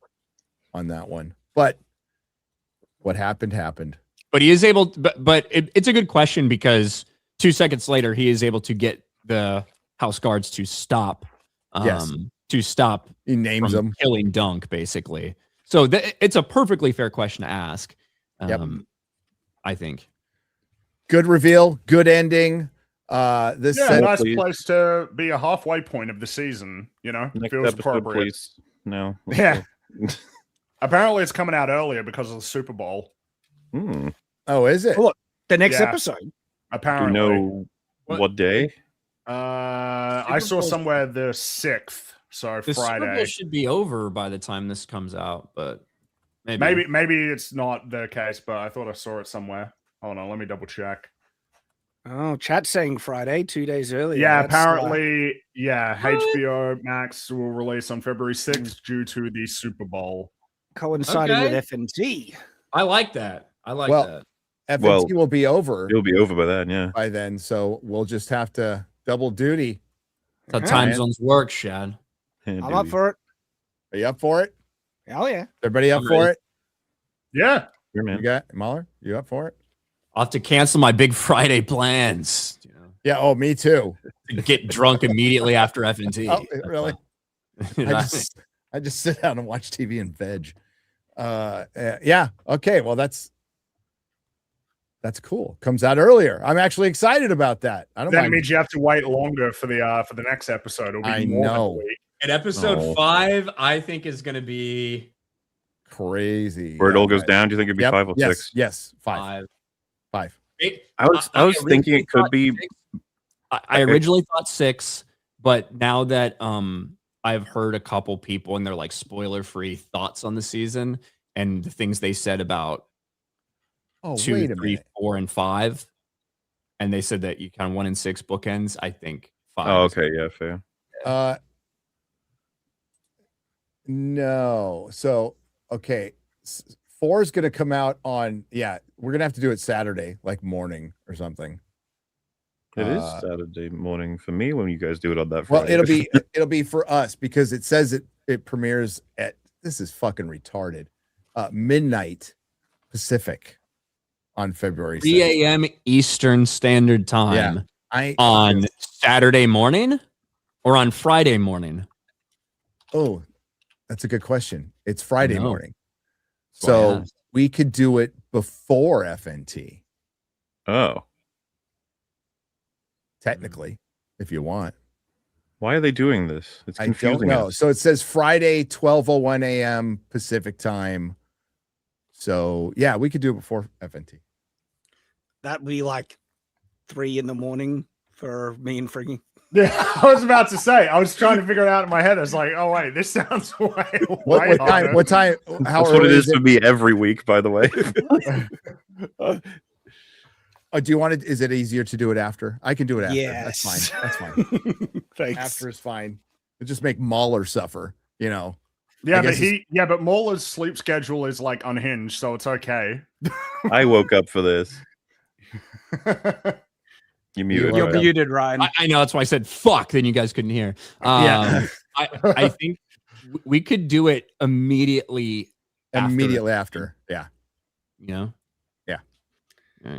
on that one. But what happened happened. But he is able, but it's a good question because 2 seconds later, he is able to get the house guards to stop. Yes. To stop He names from them. killing Dunk, basically. So it's a perfectly fair question to ask. Yep. I think. Good reveal, good ending. This Yeah, set, nice please. place to be a halfway point of the season. You know, Next feels episode, appropriate. please. No. Yeah. Apparently, it's coming out earlier because of the Super Bowl. Hmm. oh, is it? Oh, the next Yeah. episode. Do you Apparently, know what day? I saw Bowl- somewhere the 6th, so The Super Bowl Friday. should be over by the time this comes out, but maybe. Maybe it's not the case, but I thought I saw it somewhere. Hold on, let me double check. Oh, chat saying Friday, 2 days earlier. Yeah, That's, apparently, HBO Max will release on February 6th due to the Super Bowl. coinciding Okay. with FNT. I like that. I like Well, that. FNT Well, will be over It'll be over by then, yeah. by then, so we'll just have to double duty. That's how Yeah, time man. zones work, Shad. I'm up for it. Are you up for it? Hell yeah. Everybody up I'm for ready. it? Yeah. Here, You man. got Mahler? You up for it? I'll have to cancel my big Friday plans. Yeah. Oh, me too. To get drunk immediately after FNT. Oh, really? I I just sit down and watch TV and veg. Yeah. Okay. Well, that's cool. Comes out earlier. I'm actually excited about that. I don't Then it mind. means you have to wait longer for the next episode. It'll be I more than a know. week. And episode Oh. 5, I think, is going to be Crazy. Where it Yeah, all goes right. down, do you think it'd be Yep. 5 or Yes. 6? Yes. Five. 5. I was thinking it could be. I originally thought 6, but now that I've heard a couple people and they're like spoiler-free thoughts on the season and the things they said about Oh, 2, wait a 3, minute. 4, and 5, and they said that you count 1 and 6 bookends. I think 5. Oh, is- okay, yeah, fair. No. So, okay. 4 is going to come out on, we're going to have to do it Saturday, like morning or something. It is Uh, Saturday morning for me when you guys do it on that Well, Friday. it'll be for us because it says it premieres at, this is fucking retarded, midnight Pacific on February 3 6th. a.m. Eastern Standard Time on Saturday morning or on Friday morning. Oh, that's a good question. It's Friday know. morning. That's why I So asked. we could do it before FNT, Oh, technically, if you want. why are they doing this? It's I don't confusing. know. us. So it says Friday, 12:01 a.m. Pacific time. So yeah, we could do it before FNT. That'd be like 3 in the morning for me and Friggy. Yeah, I was about to say. I was trying to figure it out in my head. I was like, "Oh wait, this sounds way What time? harder. What time? How That's what it early is for me every week, by the way. Do you want it? Is it easier to do it after? I can do it after. Yes. That's fine. That's fine. Thanks. After is fine. It just make Mahler suffer. You know. Yeah, I but guess but Mauler's sleep schedule is like unhinged, so it's okay. I woke up for this. You muted. You're right? muted, Ryan. I know that's why I said fuck. Then you guys couldn't hear. Yeah. I think we could do it immediately. Immediately after. Yeah. You know. Yeah.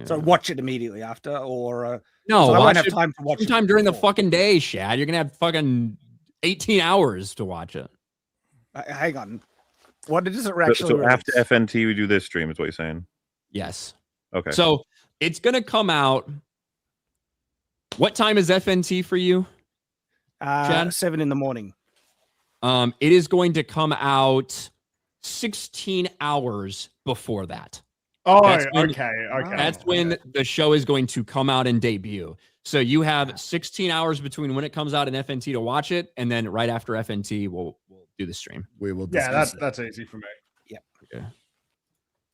So watch it immediately after, or no, so I watch won't have it time to watch it sometime during the before. fucking day, Shad. You're gonna have fucking 18 hours to watch it. Hang on. What is it So, actually? so after release? FNT, we do this stream, is what you're saying? Yes. Okay. So it's gonna come out. What time is FNT for you? Chad? 7 in the morning. It is going to come out 16 hours before that. Oh, That's when- okay. That's when the show is going to come out and debut. So you have 16 hours between when it comes out in FNT to watch it, and then right after FNT, we'll do the stream. We will. Yeah, discuss it. that's easy for me.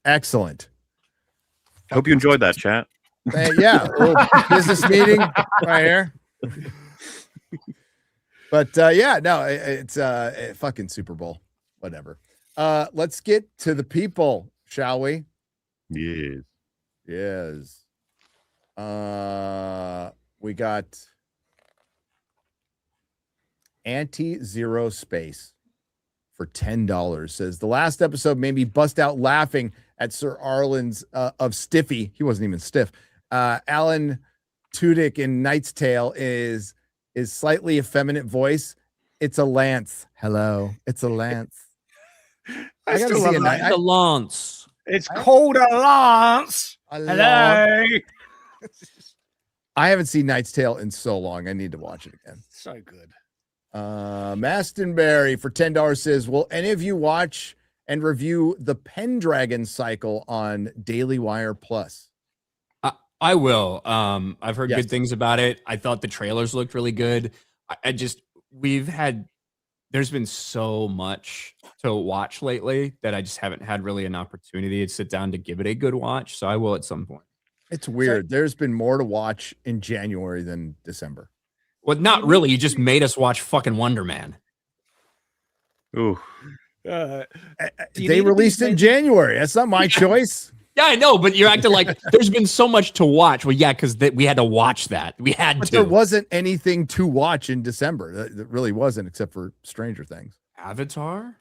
Excellent. Hope you enjoyed that, chat. Yeah, a little business meeting right here. But yeah, no, it's fucking Super Bowl, whatever. Let's get to the people, shall we? Yes. Yes. We got Anti-Zero Space for $10. Says the last episode made me bust out laughing at Sir Arlen's of Stiffy. He wasn't even stiff. Alan Tudyk in Knight's Tale is slightly effeminate voice. It's a Lance. Hello, it's a Lance. I gotta see The Lance. It's called a lance. Hello. I haven't seen Knight's Tale in so long. I need to watch it again. So good. Mastonberry for $10 says, will any of you watch and review the Pendragon cycle on Daily Wire Plus? I will. I've heard Yes. good things about it. I thought the trailers looked really good. There's been so much to watch lately that I just haven't had really an opportunity to sit down to give it a good watch. So I will at some point. It's weird. There's been more to watch in January than December. Well, not really. You just made us watch fucking Wonder Man. Ooh. They released in January. That's not my choice. Yeah, I know, but you're acting like there's been so much to watch. Well, yeah, because we had to watch that. We had But to. there wasn't anything to watch in December. That really wasn't, except for Stranger Things. Avatar?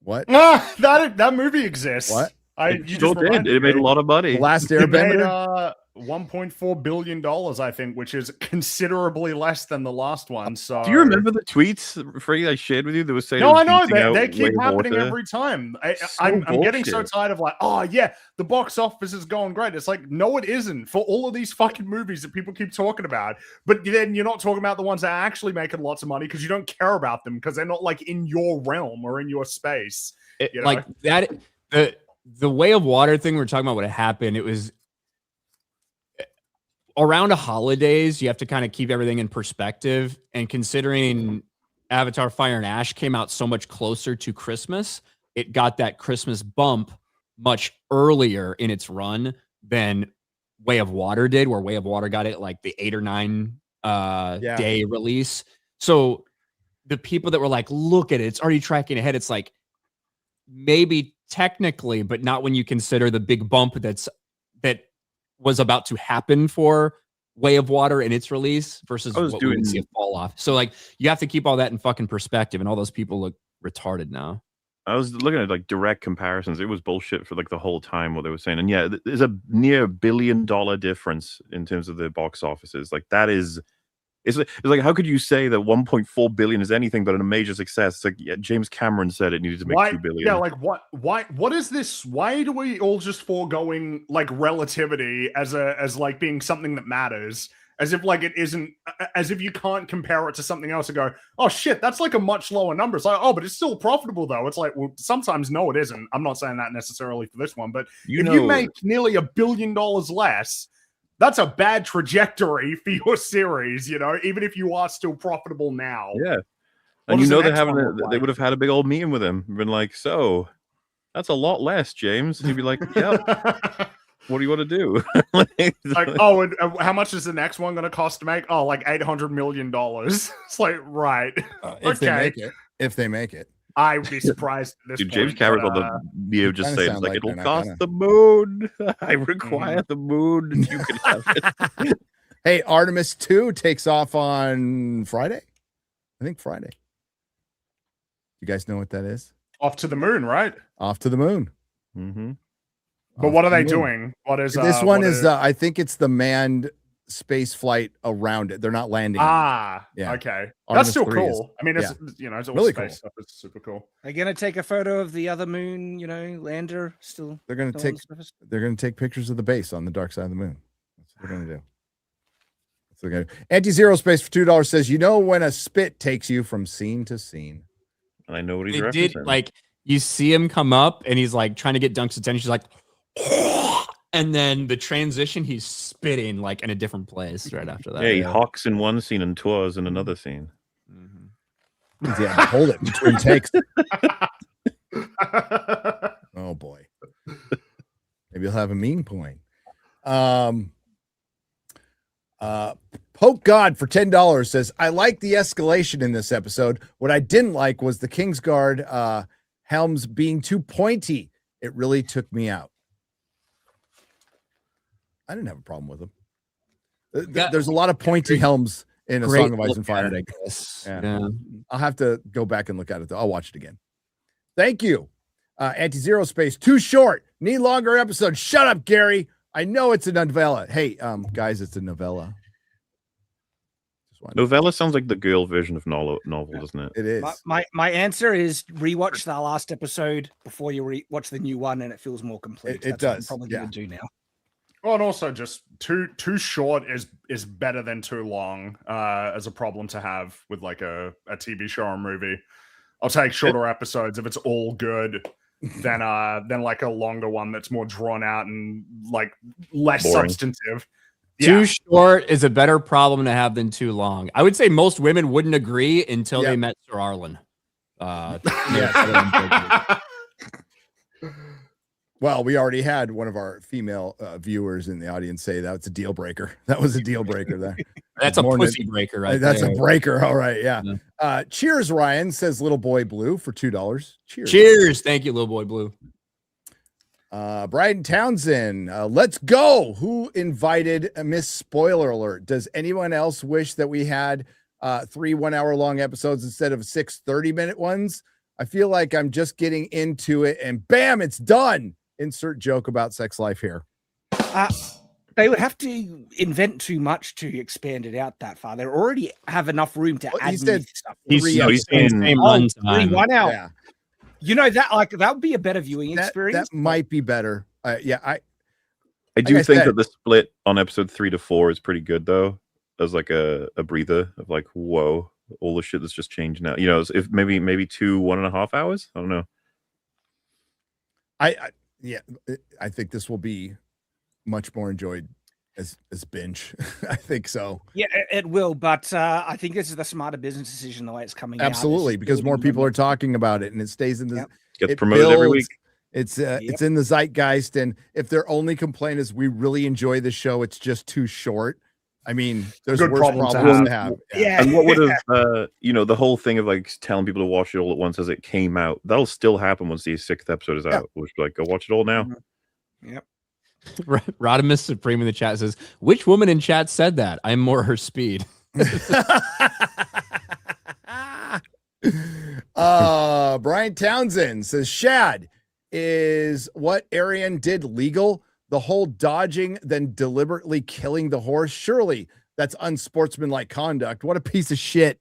What? That movie exists. What? It still did. It made a lot of money. The Last It made Airbender? $1.4 billion, I think, which is considerably less than the last one. So Do you remember the tweets, Freddie, I shared with you that was saying? No, it was I know beating out they keep Way of happening Water? every time. So I'm getting so bullshit. tired of like, oh yeah, the box office is going great. It's like, no, it isn't for all of these fucking movies that people keep talking about. But then you're not talking about the ones that are actually making lots of money because you don't care about them because they're not like in your realm or in your space. You know? Like that. The Way of Water thing we're talking about, what happened, it was around the holidays. You have to kind of keep everything in perspective. And considering Avatar Fire and Ash came out so much closer to Christmas, it got that Christmas bump much earlier in its run than Way of Water did, where Way of Water got it like the 8 or 9 day release. So the people that were like, look at it, it's already tracking ahead. It's like, maybe technically, but not when you consider the big bump that was about to happen for Way of Water in its release versus what we would see a fall off. So like you have to keep all that in fucking perspective, and all those people look retarded now. I was looking at like direct comparisons. It was bullshit for like the whole time what they were saying. And yeah, there's a near $1 billion difference in terms of the box offices. Like that is, it's like, how could you say that 1.4 billion is anything but a major success? It's like, yeah, James Cameron said it needed to make 2 billion. Yeah, like what is this? Why do we all just foregoing like relativity as like being something that matters? As if like it isn't, as if you can't compare it to something else and go, oh shit, that's like a much lower number. It's like, oh, but it's still profitable though. It's like, well, sometimes no, it isn't. I'm not saying that necessarily for this one, but if you make nearly $1 billion less, that's a bad trajectory for your series, you know, even if you are still profitable now. Yeah. And you know they would have had a big old meeting with him. Been like, so that's a lot less, James. And he'd be like, yeah. What do you want to do? Like, oh, and how much is the next one going to cost to make? Oh, like $800 million. It's like, right. If they make it. I would be surprised at this Dude, point, James Cameron's on the video just saying, like, it'll cost the moon. I require the moon. You can have it. Hey, Artemis 2 takes off on Friday. I think Friday. You guys know what that is? Off to the moon, right? Off to the moon. Mm-hmm. But what are they doing? What is this one? I think it's the manned space flight around it. They're not landing. Yeah. Okay. That's still cool. I mean, it's it's all really space cool stuff. It's super cool. They're gonna take a photo of the other moon, lander still. They're gonna take pictures of the base on the dark side of the moon. That's what they're gonna do. That's what they're gonna do. Anti-Zero Space for $2 says, you know when a spit takes you from scene to scene. And I know what he's referencing. Did, like, you see him come up and he's like trying to get Dunk's attention. She's like, and then the transition, he's spitting like in a different place right after that. Yeah, he hawks in one scene and tours in another scene. Mm-hmm. Yeah, hold it between takes. Oh boy, maybe you'll have a mean point. Poke God for $10 says, I like the escalation in this episode. What I didn't like was the Kingsguard helms being too pointy. It really took me out. I didn't have a problem with them. There's a lot of pointy helms in A Song of Ice and Fire. Yeah. I'll have to go back and look at it, though. I'll watch it again. Thank you. Anti-Zero Space, too short. Need longer episodes. Shut up, Gary. I know it's a novella. Hey, guys, it's a novella. Novella sounds like the girl version of novel, doesn't it? It is. My answer is rewatch the last episode before you watch the new one, and it feels more complete. It That's does. What I'm probably going to do now. Well, and also just too short is better than too long as a problem to have with like a TV show or movie. I'll take shorter episodes if it's all good than like a longer one that's more drawn out and like less boring. Substantive. Too short is a better problem to have than too long. I would say most women wouldn't agree until they met Sir Arlen. Well, we already had one of our female viewers in the audience say that's a deal breaker. That was a deal breaker there. That's a pussy breaker, right? That's there. a breaker. All right. Yeah. Cheers, Ryan, says Little Boy Blue for $2. Cheers. Cheers. Thank you, Little Boy Blue. Brian Townsend, let's go. Who invited Miss Spoiler Alert? Does anyone else wish that we had 3 1-hour long episodes instead of 6 30-minute ones? I feel like I'm just getting into it and bam, it's done. Insert joke about sex life here. They would have to invent too much to expand it out that far. They already have enough room to add new stuff. He's in same run time. 1 hour. Yeah. You know that that would be a better viewing experience. That might be better. I do think that the split on episode 3 to 4 is pretty good though, as like a breather of like, whoa, all the shit that's just changed now. You know, if maybe 2 1.5 hours. I don't know. I think this will be much more enjoyed as binge. I think so. Yeah, it will, but I think this is the smarter business decision the way it's coming out. Absolutely, because more people are talking about it and it stays in the Gets promoted every week. It's in the zeitgeist, and if their only complaint is we really enjoy the show, it's just too short. I mean, there's Good worse problem problems to to have. Yeah. And what would have, the whole thing of like telling people to watch it all at once as it came out, that'll still happen once the 6th episode is out. We'll just be like, go watch it all now. Yep. Rodimus Supreme in the chat says, which woman in chat said that? I'm more her speed. Brian Townsend says, Shad, is what Arian did legal? The whole dodging, then deliberately killing the horse? Surely that's unsportsmanlike conduct. What a piece of shit.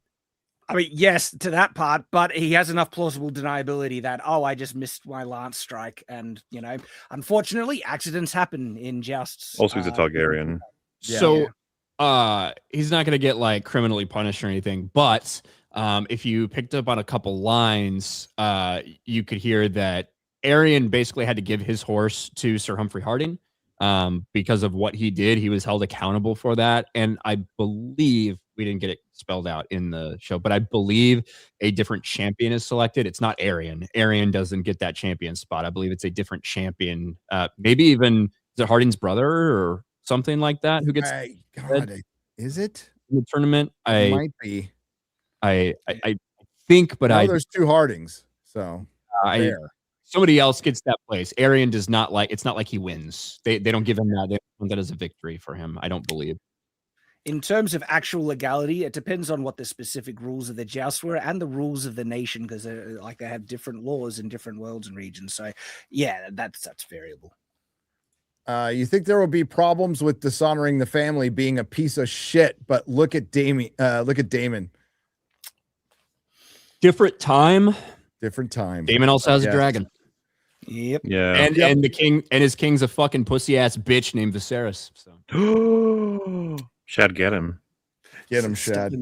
I mean, yes, to that part, but he has enough plausible deniability that, I just missed my lance strike. And, unfortunately, accidents happen in jousts. Also, he's a Targaryen. So he's not going to get like criminally punished or anything. But if you picked up on a couple lines, you could hear that Arian basically had to give his horse to Sir Humphrey Harding because of what he did. He was held accountable for that. And I believe we didn't get it spelled out in the show, but I believe a different champion is selected. It's not Arian. Arian doesn't get that champion spot. I believe it's a different champion. Maybe even is it Harding's brother or something like that who gets is it in the tournament? It might be. I think, but there's 2 Hardings. So somebody else gets that place. Arian does not like. It's not like he wins. They don't give him that. They don't want that as a victory for him. I don't believe. In terms of actual legality, it depends on what the specific rules of the joust were and the rules of the nation, because they have different laws in different worlds and regions. So, yeah, that's variable. You think there will be problems with dishonoring the family being a piece of shit, but look at Damon. Different time. Damon also has a dragon. Yep. Yeah. And the king and his king's a fucking pussy ass bitch named Viserys. So Shad, get him. Get him, Shad.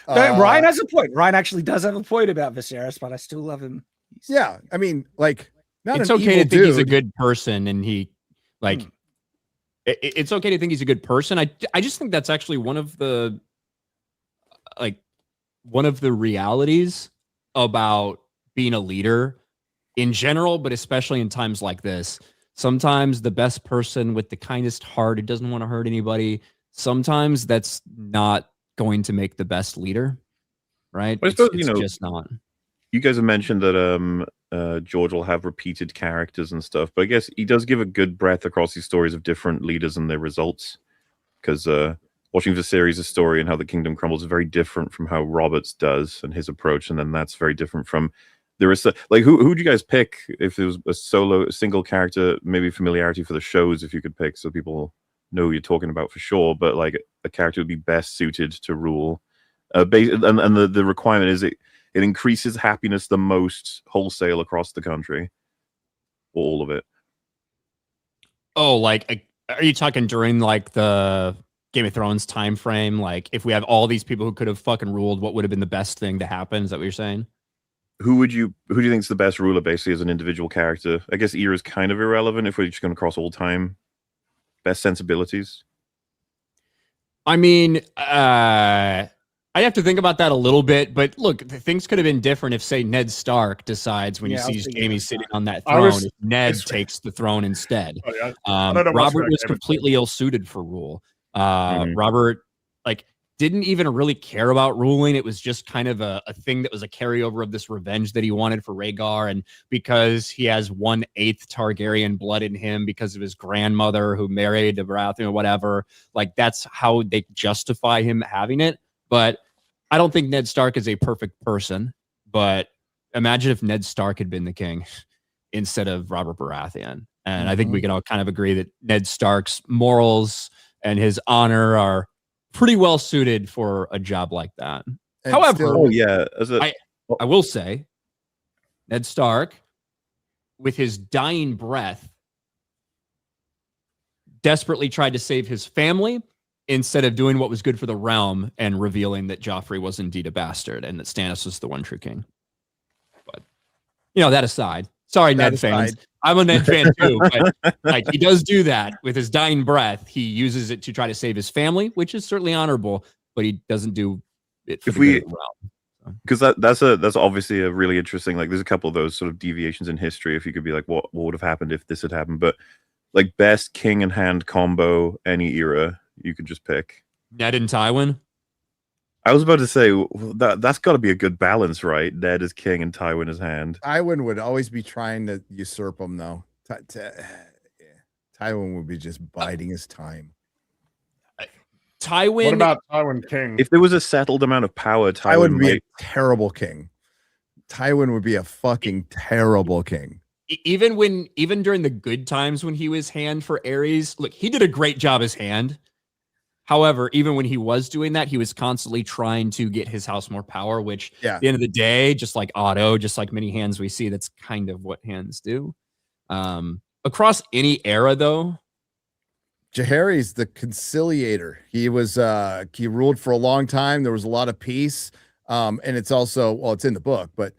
Ryan has a point. Ryan actually does have a point about Viserys, but I still love him. Yeah, I mean, like, it's okay to think he's a good person, and he, like, it's okay to think he's a good person. I just think that's actually one of the realities about being a leader in general, but especially in times like this. Sometimes the best person with the kindest heart who doesn't want to hurt anybody, sometimes that's not going to make the best leader, right? I suppose, it's just not. You guys have mentioned that George will have repeated characters and stuff, but I guess he does give a good breadth across these stories of different leaders and their results. Because watching Viserys' story and how the kingdom crumbles is very different from how Robert's does and his approach, and then that's very different from there is like who'd you guys pick if it was a single character, maybe familiarity for the shows if you could pick so people know who you're talking about for sure, but like a character would be best suited to rule. And the requirement is it increases happiness the most wholesale across the country. All of it. Oh, like are you talking during like the Game of Thrones time frame? Like if we have all these people who could have fucking ruled, what would have been the best thing to happen? Is that what you're saying? Who do you think is the best ruler basically as an individual character? I guess era is kind of irrelevant if we're just going to cross all time. Best sensibilities. I mean, I have to think about that a little bit, but look, things could have been different if, say, Ned Stark decides when he sees Jaime sitting on that throne, if Ned takes the throne instead. Robert was completely ill-suited for rule. Robert, like, didn't even really care about ruling. It was just kind of a thing that was a carryover of this revenge that he wanted for Rhaegar. And because he has 1/8 Targaryen blood in him because of his grandmother who married a Baratheon or whatever, like that's how they justify him having it. But I don't think Ned Stark is a perfect person. But imagine if Ned Stark had been the king instead of Robert Baratheon. And I think we can all kind of agree that Ned Stark's morals and his honor are pretty well suited for a job like that. And however, I will say, Ned Stark, with his dying breath, desperately tried to save his family instead of doing what was good for the realm and revealing that Joffrey was indeed a bastard and that Stannis was the one true king. But, that aside, sorry, Ned fans. I'm a Ned fan too, but like he does do that with his dying breath. He uses it to try to save his family, which is certainly honorable, but he doesn't do it for the realm. Because that's obviously a really interesting. Like, there's a couple of those sort of deviations in history. If you could be like, what would have happened if this had happened? But like best king and hand combo any era, you could just pick Ned and Tywin. I was about to say that's got to be a good balance, right? Ned is king and Tywin is hand. Tywin would always be trying to usurp him, though. Tywin would be just biding his time. Tywin. What about Tywin king? If there was a settled amount of power, Tywin would be a terrible king. Tywin would be a fucking terrible king. Even during the good times when he was hand for Aerys, look, he did a great job as hand. However, even when he was doing that, he was constantly trying to get his house more power, which at the end of the day, just like Otto, just like many hands we see, that's kind of what hands do. Across any era, though. Jaehaerys the conciliator. He was he ruled for a long time. There was a lot of peace. And it's also, well, it's in the book, but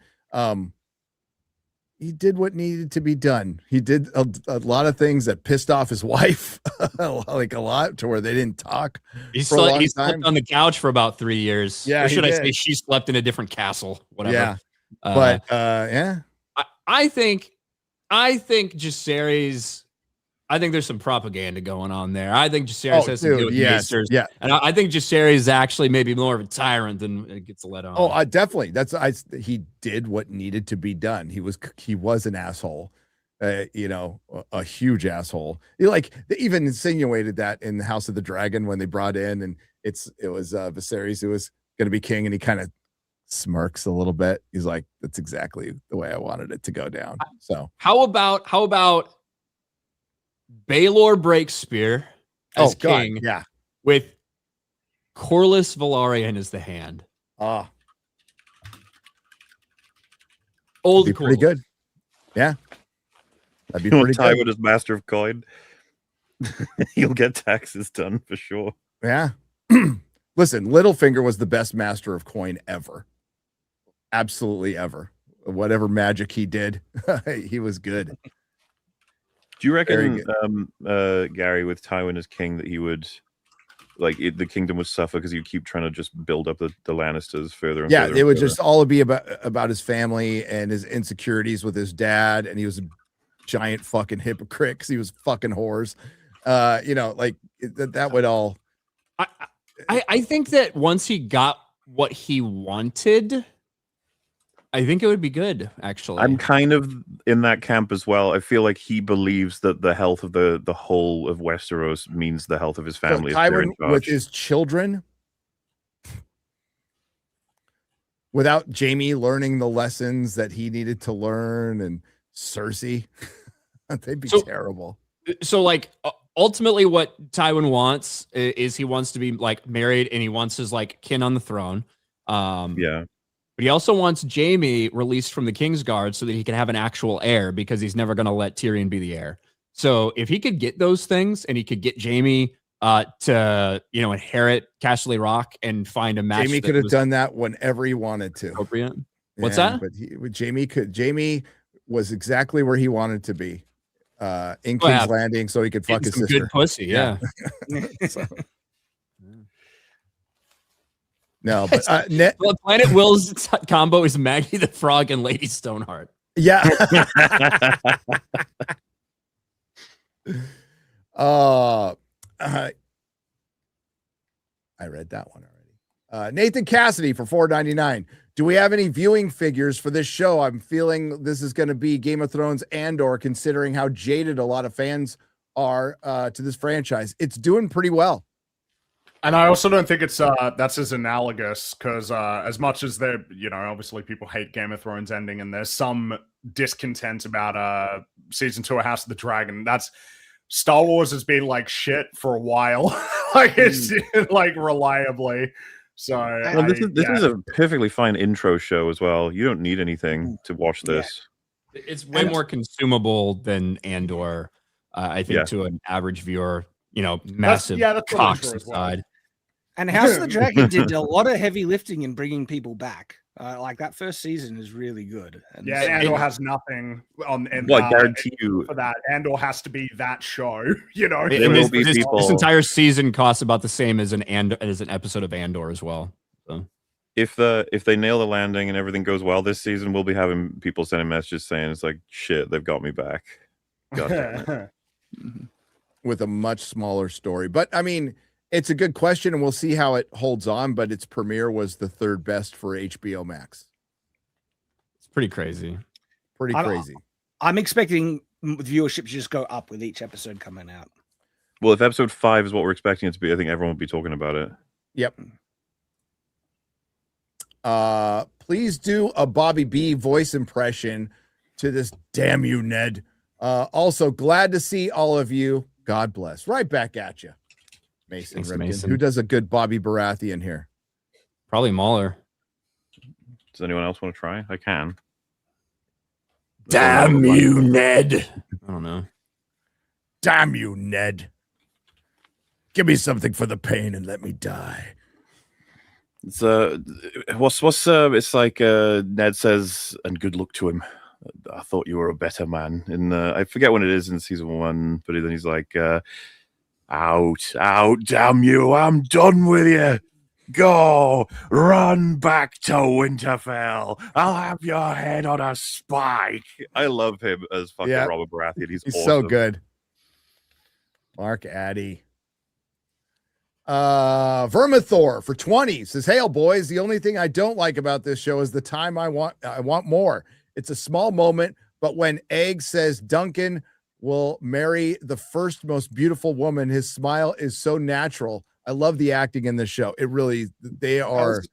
he did what needed to be done. He did a lot of things that pissed off his wife, like a lot, to where they didn't talk. He slept on the couch for about 3 years. Yeah, or should I say she slept in a different castle? Whatever. Yeah, but yeah, I think Jaehaerys. I think there's some propaganda going on there. I think Jaehaerys has some good Maesters. Yeah, and I think Jaehaerys is actually maybe more of a tyrant than it gets let on. Oh, definitely. He did what needed to be done. He was an asshole, a huge asshole. They even insinuated that in the House of the Dragon when they brought in, and it was Viserys who was going to be king, and he kind of smirks a little bit. He's like, "That's exactly the way I wanted it to go down." So how about Baelor Breakspear as king, with Corlys Velaryon as the hand. Old that'd be pretty good. Yeah, that'd be pretty good. Tywin as master of coin. You'll get taxes done for sure. Yeah. Listen, Littlefinger was the best master of coin ever. Absolutely ever. Whatever magic he did, he was good. Do you reckon, Gary, with Tywin as king, that he would, the kingdom would suffer because he'd keep trying to just build up the Lannisters further and further? Yeah, it would just all be about his family and his insecurities with his dad, and he was a giant fucking hypocrite because he was fucking whores. That would all. I think that once he got what he wanted, I think it would be good, actually. I'm kind of in that camp as well. I feel like he believes that the health of the whole of Westeros means the health of his family. So Tywin with his children, without Jamie learning the lessons that he needed to learn, and Cersei, they'd be terrible. So like ultimately what Tywin wants is he wants to be like married and he wants his like kin on the throne. Yeah. But he also wants Jamie released from the Kingsguard so that he can have an actual heir, because he's never going to let Tyrion be the heir. So if he could get those things and he could get Jamie to, you know, inherit Castle Rock and find a match. Jamie could have done that whenever he wanted to. Appropriate. What's that? But Jamie was exactly where he wanted to be. In King's Landing, so he could fuck his sister. Good pussy, yeah. So. No, but well, Planet Will's combo is Maggie the Frog and Lady Stoneheart. Yeah. I read that one already. Nathan Cassidy for $4.99. Do we have any viewing figures for this show? I'm feeling this is going to be Game of Thrones Andor, considering how jaded a lot of fans are to this franchise. It's doing pretty well. And I also don't think it's that's as analogous, because as much as they're, you know, obviously people hate Game of Thrones ending, and there's some discontent about season 2 of House of the Dragon. That's Star Wars has been like shit for a while, like it's like reliably. So well, this is a perfectly fine intro show as well. You don't need anything to watch this. Yeah. It's way more consumable than Andor, I think, to an average viewer. You know, massive cocks aside. And House of the Dragon did a lot of heavy lifting in bringing people back. Like that first season is really good. And Andor has nothing on. Well, I guarantee you for that. Andor has to be that show. You know, this entire season costs about the same as an episode of Andor as well. So. If they nail the landing and everything goes well this season, we'll be having people sending messages saying it's like, shit, they've got me back. God damn it. With a much smaller story, but I mean, it's a good question, and we'll see how it holds on. But its premiere was the 3rd best for HBO Max. It's pretty crazy. I'm expecting viewership to just go up with each episode coming out. Well, if episode 5 is what we're expecting it to be, I think everyone will be talking about it. Yep. Please do a Bobby B voice impression to this. Damn you, Ned. Also, glad to see all of you. God bless. Right back at you. Mason Ripken. Mason. Who does a good Bobby Baratheon here? Probably Mahler. Does anyone else want to try? I can. Damn you, Ned. I don't know. Damn you, Ned. Give me something for the pain and let me die. It's it's like Ned says, and good luck to him. I thought you were a better man. And I forget when it is in season 1, but then he's like, out, damn you, I'm done with you. Go, run back to Winterfell. I'll have your head on a spike. I love him as fucking Robert Baratheon. He's awesome. So good. Mark Addy. Vermithor for 20 says, "Hail boys, the only thing I don't like about this show is the time I want more. It's a small moment, but when Egg says Duncan will marry the first most beautiful woman, his smile is so natural. I love the acting in this show. They are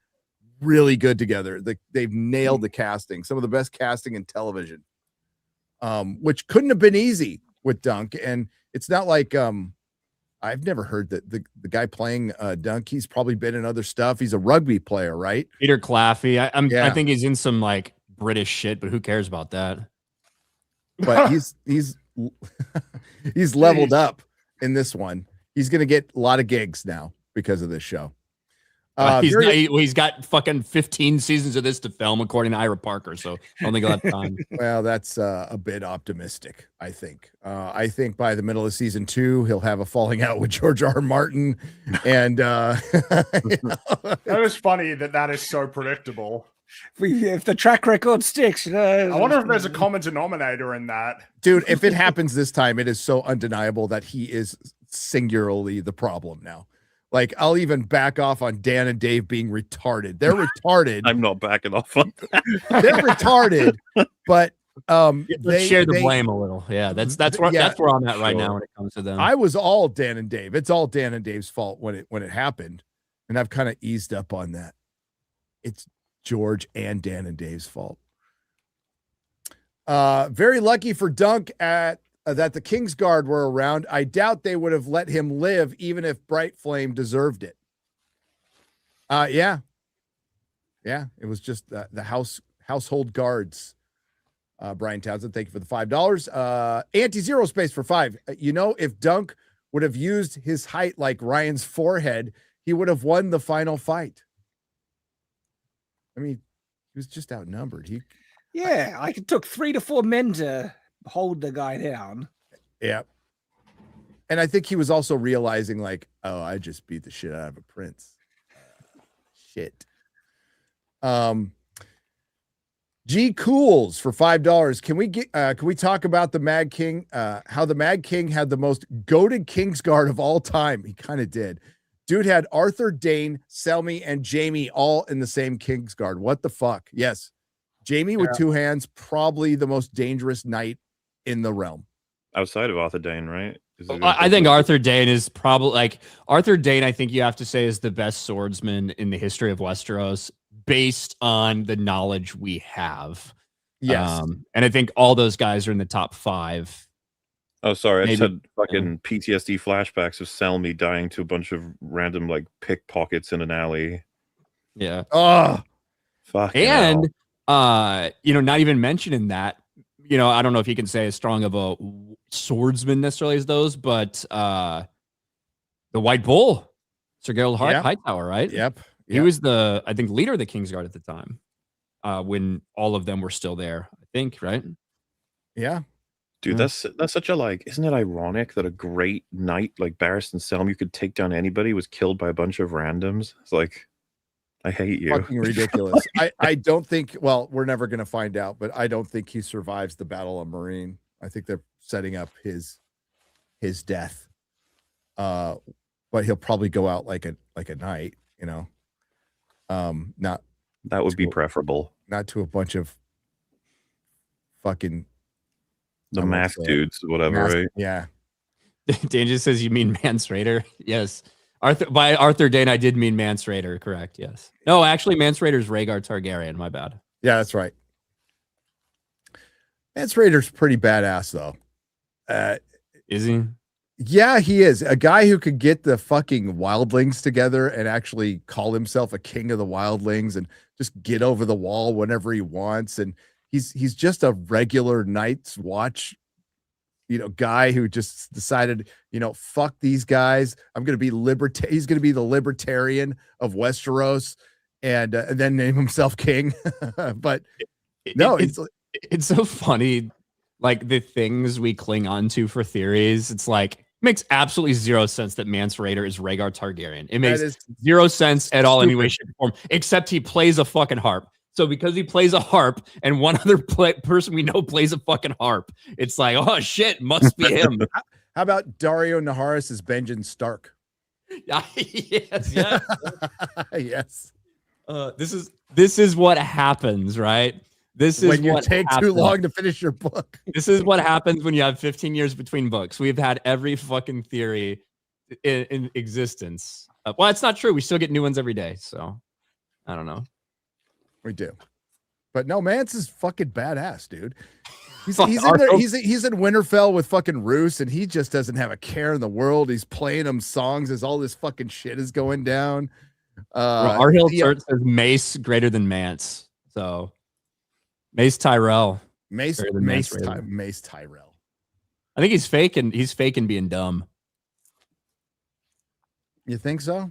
really good together. They've nailed the casting, some of the best casting in television, which couldn't have been easy with Dunk. And it's not like I've never heard that the guy playing Dunk, he's probably been in other stuff. He's a rugby player, right? Peter Claffey. I think he's in some like British shit, but who cares about that? But he's leveled up in this one. He's gonna get a lot of gigs now because of this show. He's got fucking 15 seasons of this to film, according to Ira Parker. So I don't think he'll have time. Well, that's a bit optimistic. I think. I think by the middle of season 2, he'll have a falling out with George R. R. Martin, and that is funny that is so predictable. If the track record sticks, I wonder if there's a common denominator in that. Dude, if it happens this time, it is so undeniable that he is singularly the problem now. Like, I'll even back off on Dan and Dave being retarded. They're retarded. I'm not backing off on that. They're retarded, but they share the blame a little. Yeah, that's where I'm at right now when it comes to them. I was all Dan and Dave. It's all Dan and Dave's fault when it happened, and I've kind of eased up on that. It's George and Dan and Dave's fault. Very lucky for Dunk at that the Kingsguard were around. I doubt they would have let him live, even if Bright Flame deserved it. Yeah, it was just the household guards. Brian Townsend, thank you for the $5. Anti-Zero Space for $5. If Dunk would have used his height like Ryan's forehead, he would have won the final fight. I mean, he was just outnumbered. It took 3 to 4 men to hold the guy down. Yeah. And I think he was also realizing, like, oh, I just beat the shit out of a prince. Shit. G Cools for $5. Can we talk about the Mad King? How the Mad King had the most goated Kingsguard of all time. He kind of did. Dude had Arthur, Dane, Selmy, and Jamie all in the same Kingsguard. What the fuck? Yes. Jamie with 2 hands, probably the most dangerous knight in the realm. Outside of Arthur Dane, right? I think Arthur Dane is probably Arthur Dane, I think you have to say is the best swordsman in the history of Westeros based on the knowledge we have. Yes. And I think all those guys are in the top 5. Oh, sorry. I just had fucking PTSD flashbacks of Selmy dying to a bunch of random like pickpockets in an alley. Yeah. Oh, fuck. And not even mentioning that, I don't know if you can say as strong of a swordsman necessarily as those, but the White Bull, Sir Gerald Hightower, right? Yep. He was the, I think, leader of the Kingsguard at the time when all of them were still there, I think, right? Yeah. Dude, that's such a isn't it ironic that a great knight like Barristan Selmy, you could take down anybody, was killed by a bunch of randoms? It's like, I hate you. Fucking ridiculous. I don't think, well, we're never going to find out, but I don't think he survives the Battle of Marine. I think they're setting up his death. But he'll probably go out like a knight, not that would be preferable. Not to a bunch of fucking the masked dudes, whatever, right? Yeah. Danger says you mean Mance Rayder. Yes. By Arthur Dane, I did mean Mance Rayder, correct? Yes. No, actually, Mance Rayder's Rhaegar Targaryen. My bad. Yeah, that's right. Mance Rayder's pretty badass, though. Is he? Yeah, he is. A guy who could get the fucking wildlings together and actually call himself a king of the wildlings and just get over the wall whenever he wants. And he's just a regular Night's Watch guy who just decided, fuck these guys. I'm going to be he's going to be the libertarian of Westeros and then name himself king. But it's so funny. Like the things we cling on to for theories. It's like, makes absolutely zero sense that Mance Rayder is Rhaegar Targaryen. It makes zero sense at all, any way, shape, or form, except he plays a fucking harp. So because he plays a harp and one other person we know plays a fucking harp, it's like, oh shit, must be him. How about Dario Naharis as Benjen Stark? Yes. Yes. This is what happens, right? This is when you what take happens. Too long to finish your book. This is what happens when you have 15 years between books. We've had every fucking theory in existence. Well, it's not true. We still get new ones every day. So I don't know. We do. But no, Mance is fucking badass, dude. He's in there, he's in Winterfell with fucking Roose, and he just doesn't have a care in the world. He's playing them songs as all this fucking shit is going down. Our Hill says Mace greater than Mance. So Mace Tyrell. Mace Tyrell. I think he's faking being dumb. You think so?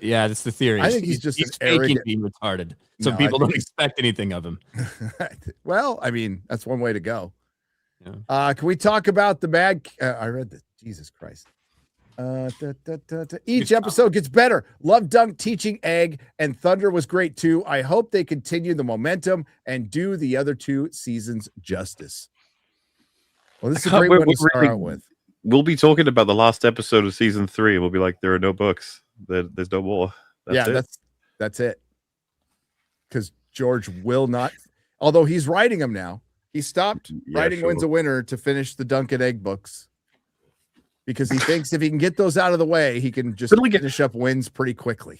Yeah, that's the theory. I think he's just faking arrogant. being retarded. So people don't expect anything of him. Well, I mean, that's one way to go. Yeah. Can we talk about the Mad? I read this. Jesus Christ. Each episode gets better. Love Dunk teaching Egg, and Thunder was great too. I hope they continue the momentum and do the other 2 seasons justice. Well, this is a great one to start out with. We'll be talking about the last episode of season 3. We'll be like, there are no books. There's no more. That's it. Because George will not, although he's writing them now. He stopped writing Wins a Winner to finish the Dunk and Egg books. Because he thinks if he can get those out of the way, he can just finish up Wins pretty quickly.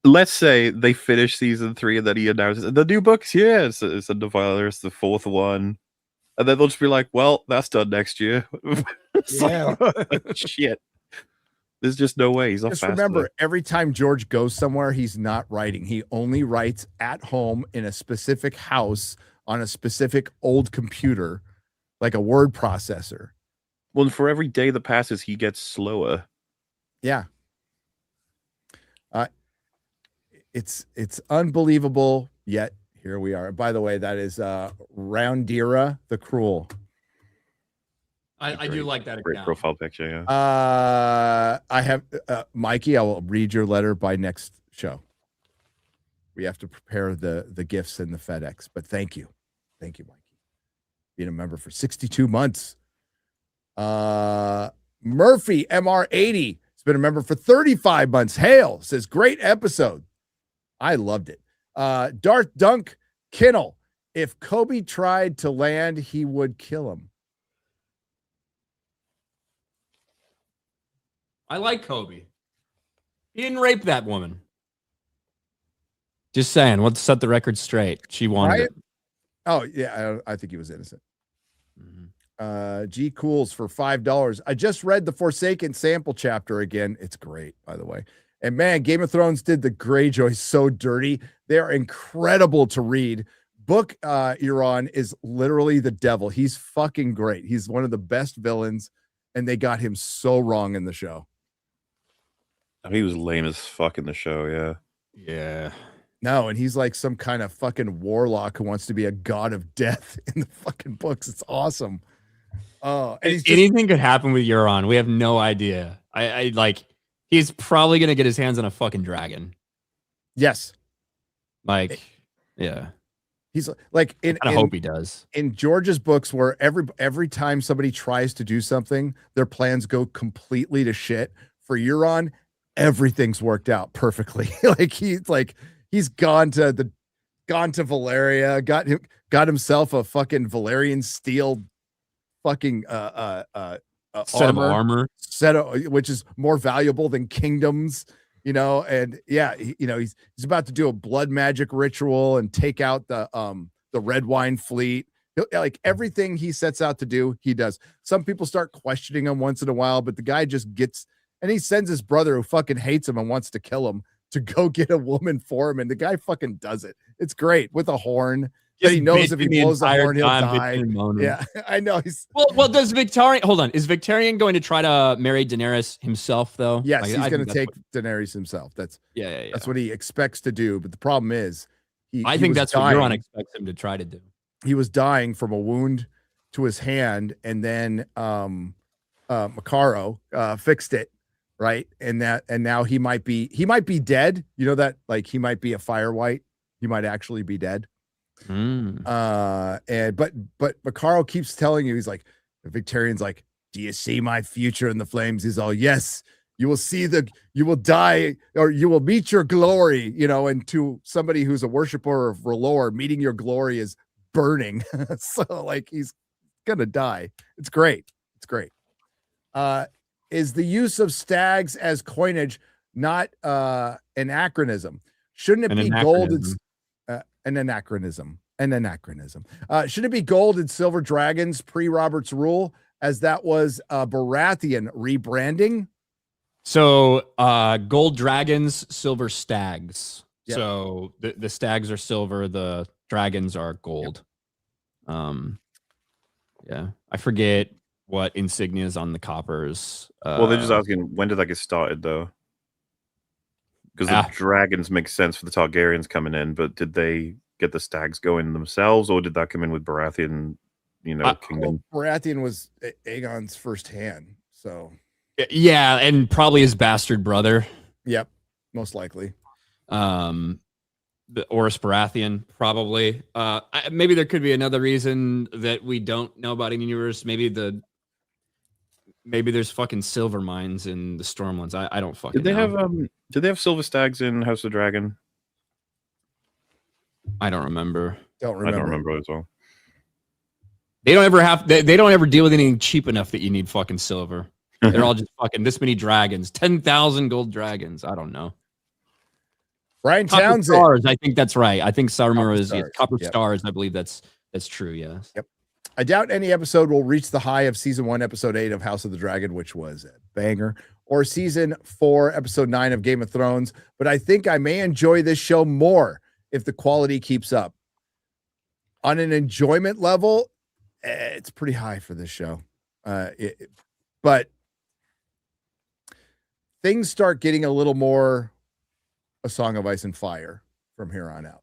let's say they finish season 3 and then he announces the new book's here. It's the Defiler, it's the 4th one. And then they'll just be like, well, that's done next year. Yeah. Shit. There's just no way. He's not Just fast remember, enough. every time George goes somewhere, he's not writing. He only writes at home in a specific house on a specific old computer, like a word processor. Well, and for every day that passes, he gets slower. Yeah. It's unbelievable, yet here we are. By the way, that is Roundira the Cruel. I do like that Great account. profile picture, yeah. I have Mikey, I will read your letter by next show. We have to prepare the gifts and the FedEx, but thank you, Mikey, being a member for 62 months. Murphy MR80 has been a member for 35 months. Hail says, great episode. I loved it. Darth Dunk Kinnell, if Kobe tried to land, he would kill him. I like Kobe. He didn't rape that woman. Just saying. Let's set the record straight. She wanted it. Oh, yeah. I think he was innocent. G Cools for $5. I just read the Forsaken sample chapter again. It's great, by the way. And man, Game of Thrones did the Greyjoys so dirty. They're incredible to read. Book you're on is literally the devil. He's fucking great. He's one of the best villains, and they got him so wrong in the show. He was lame as fuck in the show, yeah. Yeah. No, and he's like some kind of fucking warlock who wants to be a god of death in the fucking books. It's awesome. Oh, and anything could happen with Euron. We have no idea. I like. He's probably gonna get his hands on a fucking dragon. Yes. Like, yeah. He's like I hope he does. In George's books, where every time somebody tries to do something, their plans go completely to shit. For Euron, everything's worked out perfectly. He's gone to Valeria, got himself a fucking Valerian steel fucking set of armor, which is more valuable than kingdoms, and yeah, he's about to do a blood magic ritual and take out the red wine fleet. Like everything he sets out to do, he does. Some people start questioning him once in a while, but the guy just gets, and he sends his brother who fucking hates him and wants to kill him to go get a woman for him, and the guy fucking does it. It's great with a horn. But he knows if he blows the horn, he'll die. Yeah, I know. Well, does Victarion? Hold on, is Victarion going to try to marry Daenerys himself, though? Yes, he's going to take Daenerys himself. That's That's what he expects to do. But the problem is, I think that's what Euron expects him to try to do. He was dying from a wound to his hand, and then Makaro fixed it, right? And now he might be dead. You know that, like, he might be a fire white. He might actually be dead. Mm. But Makaro keeps telling you, he's like, the Victarion's like, do you see my future in the flames? He's all, yes, you will die, or you will meet your glory, and to somebody who's a worshiper of R'hllor, meeting your glory is burning. So like, he's gonna die. It's great. Is the use of stags as coinage not an anachronism? Shouldn't it be gold? An anachronism. Should it be gold and silver dragons pre-Robert's Rule, as that was Baratheon rebranding? So gold dragons, silver stags. Yep. So the stags are silver, the dragons are gold. Yep. Yeah, I forget what insignias on the coppers. Well, they're just asking, when did that get started, though? Because the dragons make sense for the Targaryens coming in, but did they get the stags going themselves, or did that come in with Baratheon, kingdom? Well, Baratheon was Aegon's first hand, so yeah, and probably his bastard brother. Yep, most likely. The Oris Baratheon, probably. Maybe there could be another reason that we don't know about in the universe. Maybe there's fucking silver mines in the Stormlands. I don't fucking know. Did they have silver stags in House of Dragon? I don't remember. I don't remember as well. They don't ever deal with anything cheap enough that you need fucking silver. They're all just fucking this many dragons, 10,000 gold dragons. I don't know. Brian Copper Townsend. Stars. I think that's right. I think Summer Copper is Stars. Copper Yep. Stars. I believe that's true. Yes. Yep. I doubt any episode will reach the high of season 1, episode 8 of House of the Dragon, which was a banger, or season 4, episode 9 of Game of Thrones. But I think I may enjoy this show more if the quality keeps up. On an enjoyment level, it's pretty high for this show. But things start getting a little more A Song of Ice and Fire from here on out.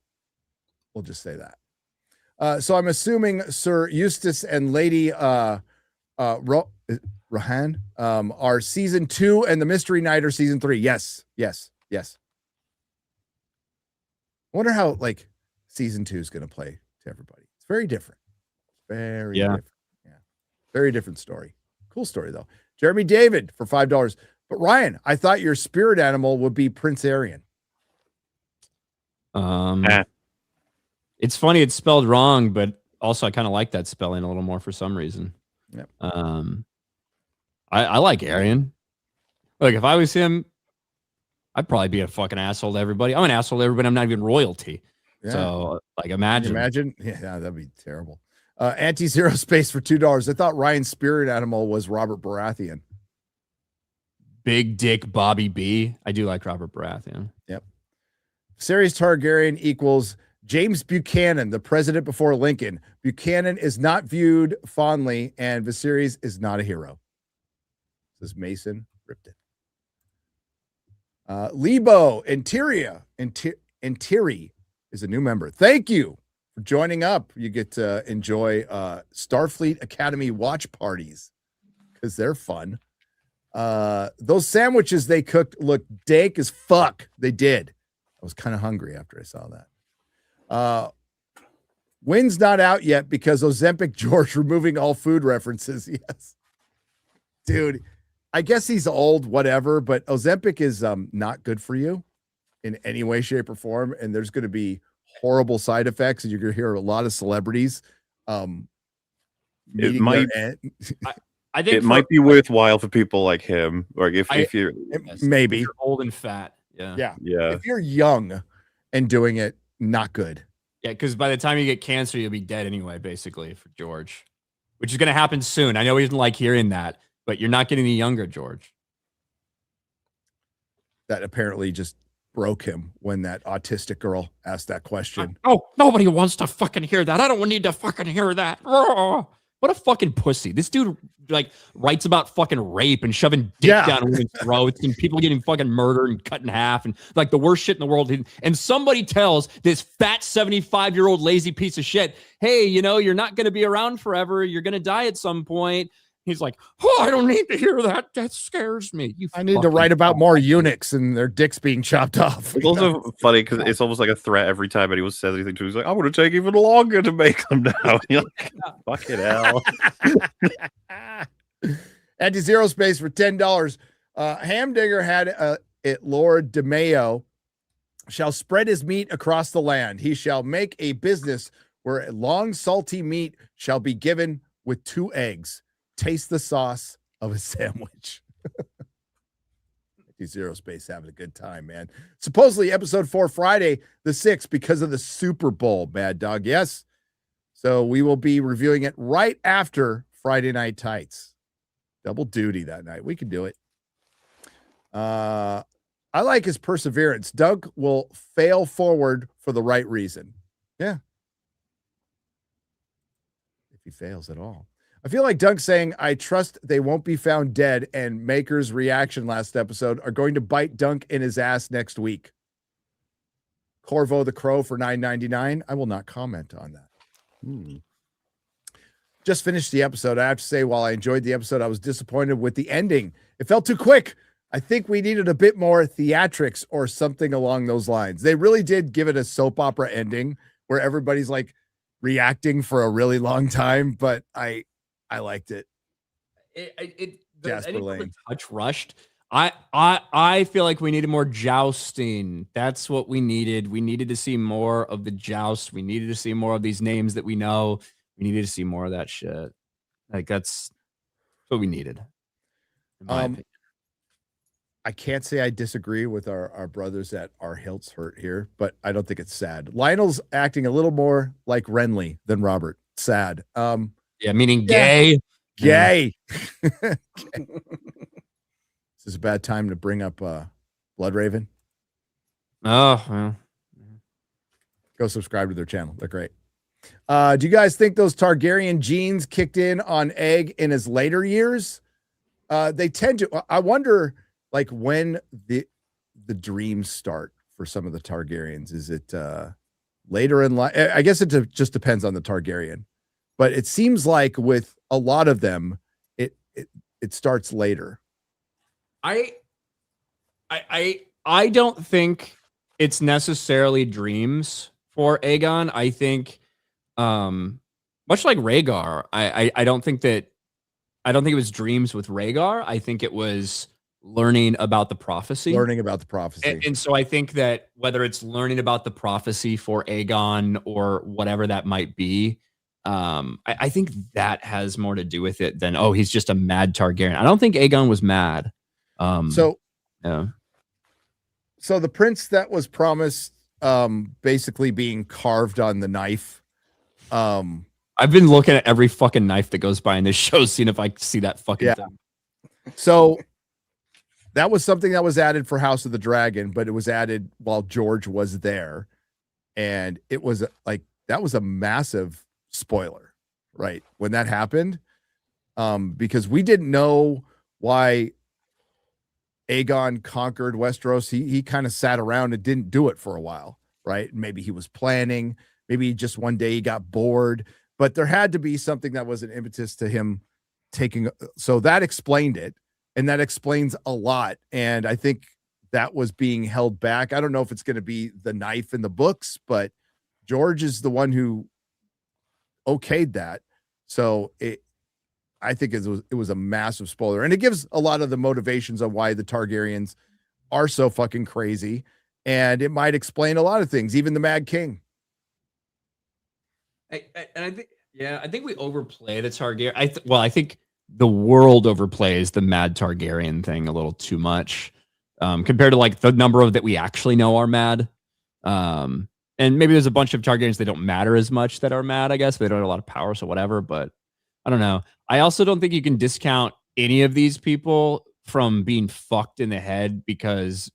We'll just say that. So I'm assuming Sir Eustace and Lady Rohan are season 2 and the Mystery Knight are season 3. Yes. I wonder how like season 2 is going to play to everybody. It's very different. Very different. Yeah. Very different story. Cool story though. Jeremy David for $5. But Ryan, I thought your spirit animal would be Prince Arian. It's funny it's spelled wrong, but also I kind of like that spelling a little more for some reason. Yep. I like Arian. Like if I was him, I'd probably be a fucking asshole to everybody. I'm an asshole to everybody. I'm not even royalty. Yeah. So like imagine. Yeah, that'd be terrible. Anti-Zero Space for $2. I thought Ryan's spirit animal was Robert Baratheon. Big Dick Bobby B. I do like Robert Baratheon. Yep. Viserys Targaryen equals James Buchanan, the president before Lincoln. Buchanan is not viewed fondly, and Viserys is not a hero. This is Mason Ripton. Lebo Interior is a new member. Thank you for joining up. You get to enjoy Starfleet Academy watch parties because they're fun. Those sandwiches they cooked look dank as fuck. They did. I was kind of hungry after I saw that. Wynn's not out yet because Ozempic George removing all food references. Yes. Dude, I guess he's old, whatever, but Ozempic is not good for you in any way, shape, or form. And there's going to be horrible side effects. And you're going to hear a lot of celebrities. It might, I think it might be worthwhile for people like him, or if you're maybe if you're old and fat. Yeah. yeah. If you're young and doing it, not good. Yeah, because by the time you get cancer, you'll be dead anyway, basically, for George, which is going to happen soon. I know he doesn't like hearing that, but you're not getting any younger, George. That apparently just broke him when that autistic girl asked that question. Oh, nobody wants to fucking hear that. I don't need to fucking hear that. What a fucking pussy. This dude like writes about fucking rape and shoving dick down women's throats and people getting fucking murdered and cut in half and like the worst shit in the world. And somebody tells this fat 75-year-old lazy piece of shit, hey, you know, you're not going to be around forever. You're going to die at some point. He's like, oh, I don't need to hear that. That scares me. I need to write about more eunuchs and their dicks being chopped off. It's also funny because it's almost like a threat every time anyone says anything to him. He's like, I'm going to take even longer to make them now. You're like, fucking hell. Anti-Zero Space for $10. Hamdinger had it. Lord DeMayo shall spread his meat across the land. He shall make a business where a long salty meat shall be given with 2 eggs. Taste the sauce of a sandwich. Zero Space having a good time, man. Supposedly episode 4 Friday the 6th because of the Super Bowl, Mad Dog. Yes. So we will be reviewing it right after Friday Night Tights. Double duty that night. We can do it. I like his perseverance. Doug will fail forward for the right reason. Yeah. If he fails at all. I feel like Doug saying, I trust they won't be found dead, and Maker's reaction last episode are going to bite Dunk in his ass next week. Corvo the Crow for $9.99. I will not comment on that. Just finished the episode. I have to say, while I enjoyed the episode, I was disappointed with the ending. It felt too quick. I think we needed a bit more theatrics or something along those lines. They really did give it a soap opera ending where everybody's like reacting for a really long time, but I liked it. Jasper Lane. Touch rushed. I feel like we needed more jousting. That's what we needed. We needed to see more of the joust. We needed to see more of these names that we know. We needed to see more of that shit. Like that's what we needed. In my opinion. I can't say I disagree with our brothers that our hilts hurt here, but I don't think it's sad. Lionel's acting a little more like Renly than Robert. Sad. Yeah, meaning Yeah. gay. Gay. This is a bad time to bring up Bloodraven. Oh, well. Go subscribe to their channel. They're great. Do you guys think those Targaryen genes kicked in on Egg in his later years? They tend to. I wonder, like, when the dreams start for some of the Targaryens. Is it later in life? I guess it just depends on the Targaryen, but it seems like with a lot of them, it starts later. I don't think it's necessarily dreams for Aegon. I think, much like Rhaegar, I don't think it was dreams with Rhaegar. I think it was learning about the prophecy. Learning about the prophecy. And so I think that whether it's learning about the prophecy for Aegon or whatever that might be, I think that has more to do with it than, oh, he's just a mad Targaryen. I don't think Aegon was mad. So yeah. So the prince that was promised, basically being carved on the knife. I've been looking at every fucking knife that goes by in this show, seeing if I see that fucking thing. So that was something that was added for House of the Dragon, but it was added while George was there. And it was like, that was a massive spoiler, right? When that happened, because we didn't know why Aegon conquered Westeros. He kind of sat around and didn't do it for a while, right? Maybe he was planning, maybe just one day he got bored, but there had to be something that was an impetus to him taking. So that explained it. And that explains a lot. And I think that was being held back. I don't know if it's going to be the knife in the books, but George is the one who okayed that. So I think it was a massive spoiler. And it gives a lot of the motivations on why the Targaryens are so fucking crazy. And it might explain a lot of things, even the Mad King. I think we overplay the Targaryen. I think the world overplays the mad Targaryen thing a little too much, compared to like the number of that we actually know are mad. And maybe there's a bunch of Targaryens that don't matter as much that are mad, I guess. They don't have a lot of power, so whatever. But I don't know. I also don't think you can discount any of these people from being fucked in the head because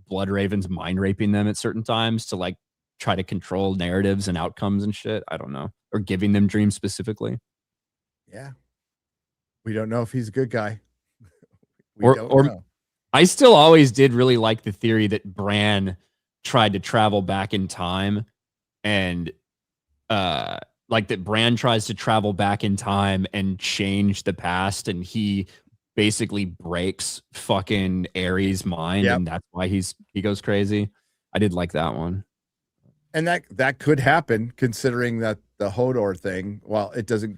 Bloodraven's mind raping them at certain times to like try to control narratives and outcomes and shit. I don't know. Or giving them dreams specifically. Yeah. We don't know if he's a good guy. Or I still always did really like the theory that Bran tried to travel back in time and like that Bran tries to travel back in time and change the past, and he basically breaks fucking Aerys' mind, and that's why he goes crazy. I did like that one. And that could happen, considering that the Hodor thing, well, it's not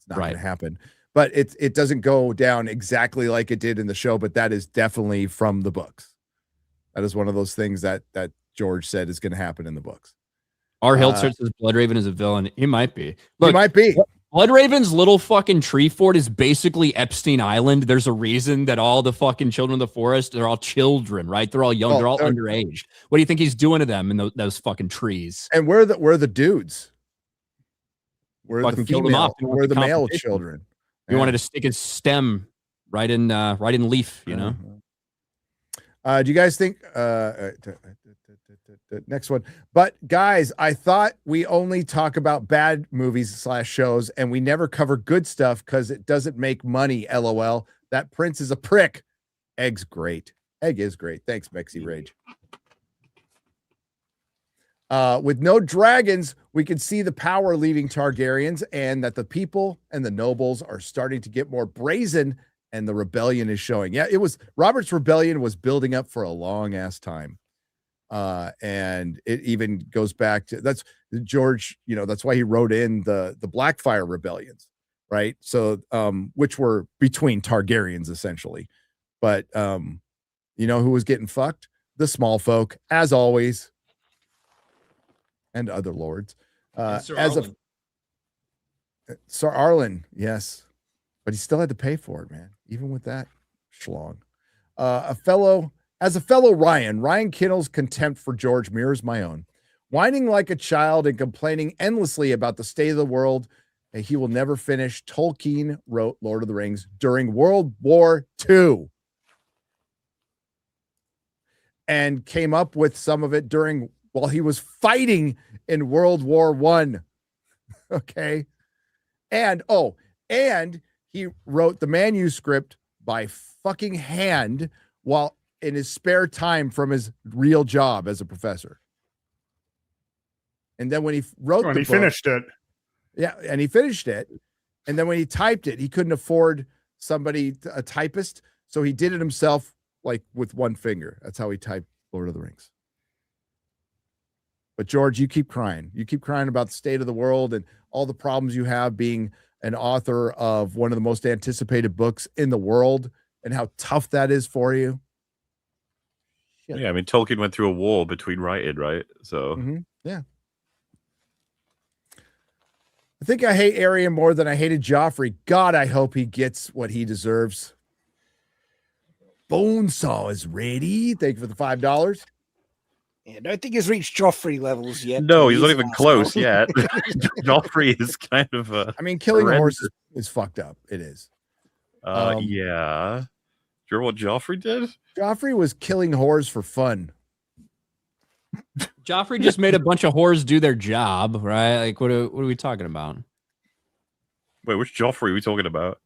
going to happen, but it doesn't go down exactly like it did in the show, but that is definitely from the books. That is one of those things that George said is going to happen in the books. Our Hiltzer says Bloodraven is a villain. He might be. Look, he might be. Bloodraven's little fucking tree fort is basically Epstein Island. There's a reason that all the fucking children of the forest, they're all children, right? They're all young. They're all underage. What do you think he's doing to them in those fucking trees? And we're the dudes. We're fucking the female. We're the male children. We wanted to stick his stem right in leaf, you know? Do you guys think next one? But guys, I thought we only talk about bad movies / shows, and we never cover good stuff because it doesn't make money. LOL. That Prince is a prick. Egg's great. Egg is great. Thanks, Mexi Rage. With no dragons, we can see the power leaving Targaryens, and that the people and the nobles are starting to get more brazen, and the rebellion is showing. Yeah, Robert's rebellion was building up for a long ass time. And it even goes back to that's George, that's why he wrote in the Blackfire rebellions, right? So which were between Targaryens essentially. But who was getting fucked? The small folk, as always, and other lords. Sir Arlen, yes. But he still had to pay for it, man. Even with that schlong. a fellow Ryan Kinnell's contempt for George mirrors my own. Whining like a child and complaining endlessly about the state of the world that he will never finish, Tolkien wrote Lord of the Rings during World War II and came up with some of it while he was fighting in World War I. Okay. And he wrote the manuscript by fucking hand while in his spare time from his real job as a professor. And then when he wrote he finished it. Yeah, and he finished it. And then when he typed it, he couldn't afford a typist, so he did it himself, like with one finger. That's how he typed Lord of the Rings. But George, you keep crying. You keep crying about the state of the world and all the problems you have being an author of one of the most anticipated books in the world and how tough that is for you. Shit. Yeah, I mean, Tolkien went through a war between writing, right? So, yeah. I think I hate Arya more than I hated Joffrey. God, I hope he gets what he deserves. Bonesaw is ready. Thank you for the $5. Yeah, I don't think he's reached Joffrey levels yet. no, he's not even close yet. Joffrey is kind of I mean, killing a horse horrendous. is fucked up. It is. Yeah. Do you remember what Joffrey did? Joffrey was killing whores for fun. Joffrey just made a bunch of whores do their job, right? Like, what are we talking about? Wait, which Joffrey are we talking about?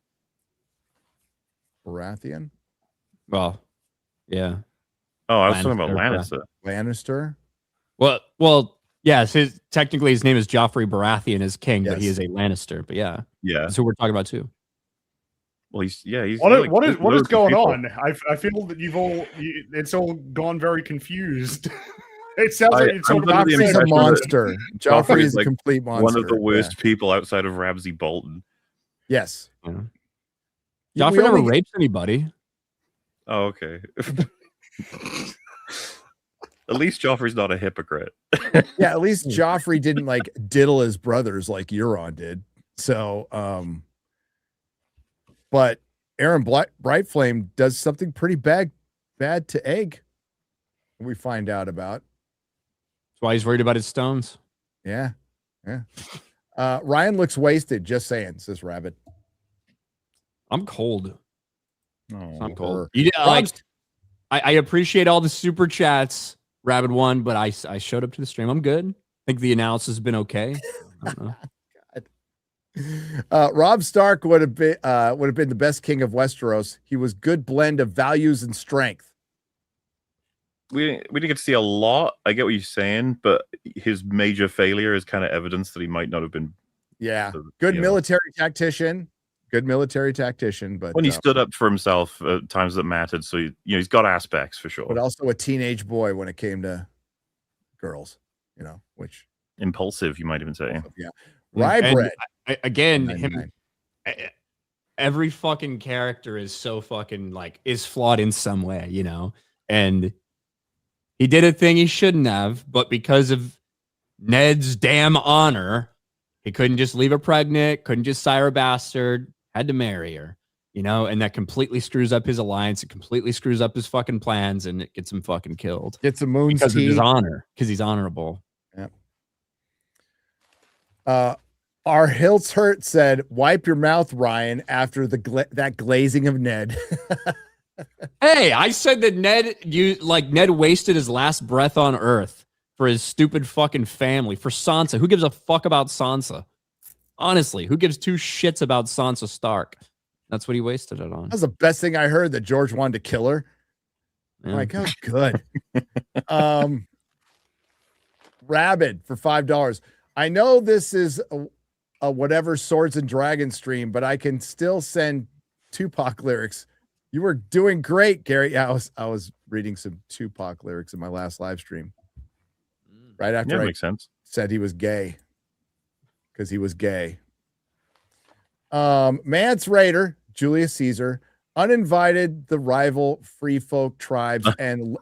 Baratheon? Well, yeah. Oh, I was talking about Lannister. Lannister. Lannister? Well, yes. Technically, his name is Joffrey Baratheon as king, but he Yes. is a Lannister. But yeah, Yeah. that's who we're talking about too. Well, he's What is loads of going people. on? I feel that it's all gone very confused. It sounds like it's I'm sort of under the Joffrey's a impression that monster. Joffrey is a like complete monster. one of the worst Yeah. people outside of Ramsay Bolton. Yes. Yeah. We Joffrey never only- rapes anybody. Oh, okay. At least Joffrey's not a hypocrite. Yeah, at least Joffrey didn't like diddle his brothers like Euron did. So, but Aaron Brightflame does something pretty bad to Egg. We find out about. That's why he's worried about his stones. Yeah. Ryan looks wasted. Just saying, says Rabbit. I'm cold. Oh, I'm cold. I appreciate all the super chats, Rabbit One, but I showed up to the stream. I'm good. I think the analysis has been okay. I don't know. Rob Stark would have been the best king of Westeros. He was good blend of values and strength. We didn't get to see a lot. I get what you're saying, but his major failure is kind of evidence that he might not have been. Yeah, good military tactician. Good military tactician, but When he stood up for himself at times that mattered, so he's got aspects for sure. but also a teenage boy when it came to girls. Which Impulsive, you might even say. yeah, Rye bread. Again, every fucking character is so fucking is flawed in some way, and he did a thing he shouldn't have, but because of Ned's damn honor, he couldn't just leave her pregnant, couldn't just sire a bastard, had to marry her, and that completely screws up his alliance. It completely screws up his fucking plans, and it gets him fucking killed. Gets a moon's because tea. of his honor, because he's honorable. Yeah. Our Hilts Hurt said, "Wipe your mouth, Ryan." After that glazing of Ned. Hey, I said that Ned wasted his last breath on Earth for his stupid fucking family, for Sansa. Who gives a fuck about Sansa? Honestly, who gives two shits about Sansa Stark? That's what he wasted it on. That's the best thing I heard, that George wanted to kill her. Yeah. I'm like, oh, good. Rabid for $5. I know this is a whatever Swords and Dragons stream, but I can still send Tupac lyrics. You were doing great, Gary. Yeah, I was reading some Tupac lyrics in my last live stream. Right after I makes sense. said he was gay. Because he was gay. Mance Raider, Julius Caesar, uninvited the rival free folk tribes, and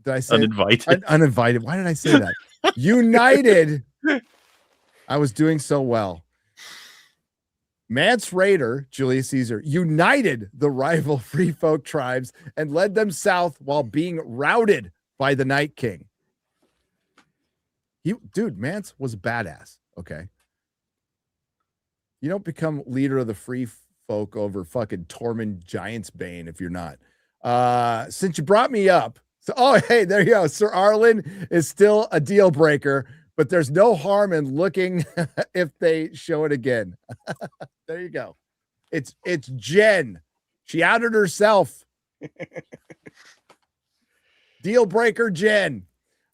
did I say Uninvited? Uninvited. Why did I say that? United. I was doing so well. Mance Raider, Julius Caesar, united the rival free folk tribes and led them south while being routed by the Night King. Dude, Mance was badass. Okay. You don't become leader of the free folk over fucking Tormund Giant's Bane if you're not. Since you brought me up, hey, there you go. Sir Arlen is still a deal breaker, but there's no harm in looking if they show it again. There you go. It's Jen. She outed herself. Deal breaker Jen.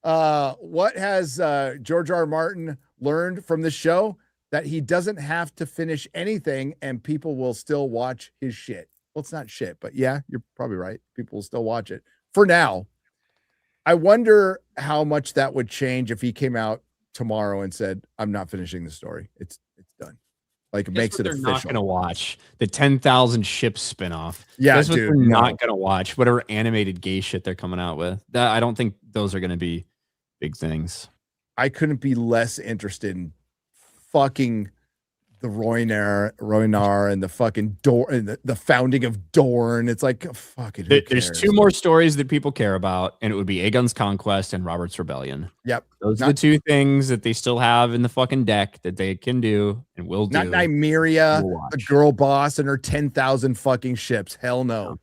What has George R. Martin learned from the show? That he doesn't have to finish anything and people will still watch his shit. Well, it's not shit, but yeah, you're probably right. People will still watch it for now. I wonder how much that would change if he came out tomorrow and said, I'm not finishing the story. It's done. Like it makes it official. They're not going to watch the 10,000 ships spinoff. Yeah, that's what dude, they're not going to watch. Whatever animated gay shit they're coming out with. I don't think those are going to be big things. I couldn't be less interested in fucking the Roinar and the fucking Dorn, the founding of Dorn. It's like fucking. There's two more stories that people care about, and it would be Aegon's Conquest and Robert's Rebellion. Yep, those are the two things that they still have in the fucking deck that they can do and will do. Not Nymeria, the girl boss, and her 10,000 fucking ships. Hell no,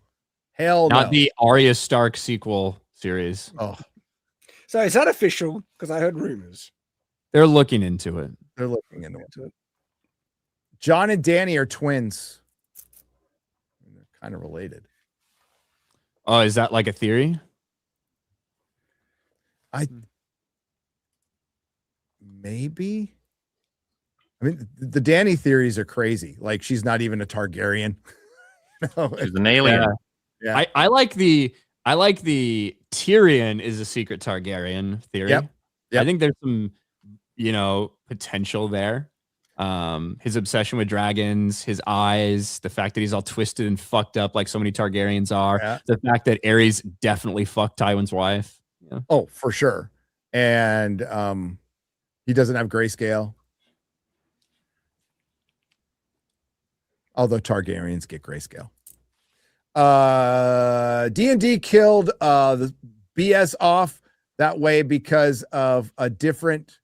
hell no. Not the Arya Stark sequel series. Oh, so is that official? Because I heard rumors. They're looking into it. They're looking into it. John and Danny are twins. They're kind of related. Oh, is that like a theory? Maybe. I mean, the Danny theories are crazy. Like she's not even a Targaryen. No, she's an alien. Yeah. I like the Tyrion is a secret Targaryen theory. Yep. I think there's some potential there. His obsession with dragons, his eyes, the fact that he's all twisted and fucked up like so many Targaryens are, the fact that Aerys definitely fucked Tywin's wife. Yeah. Oh, for sure. And he doesn't have grayscale. Although Targaryens get grayscale. D&D killed the BS off that way because of a different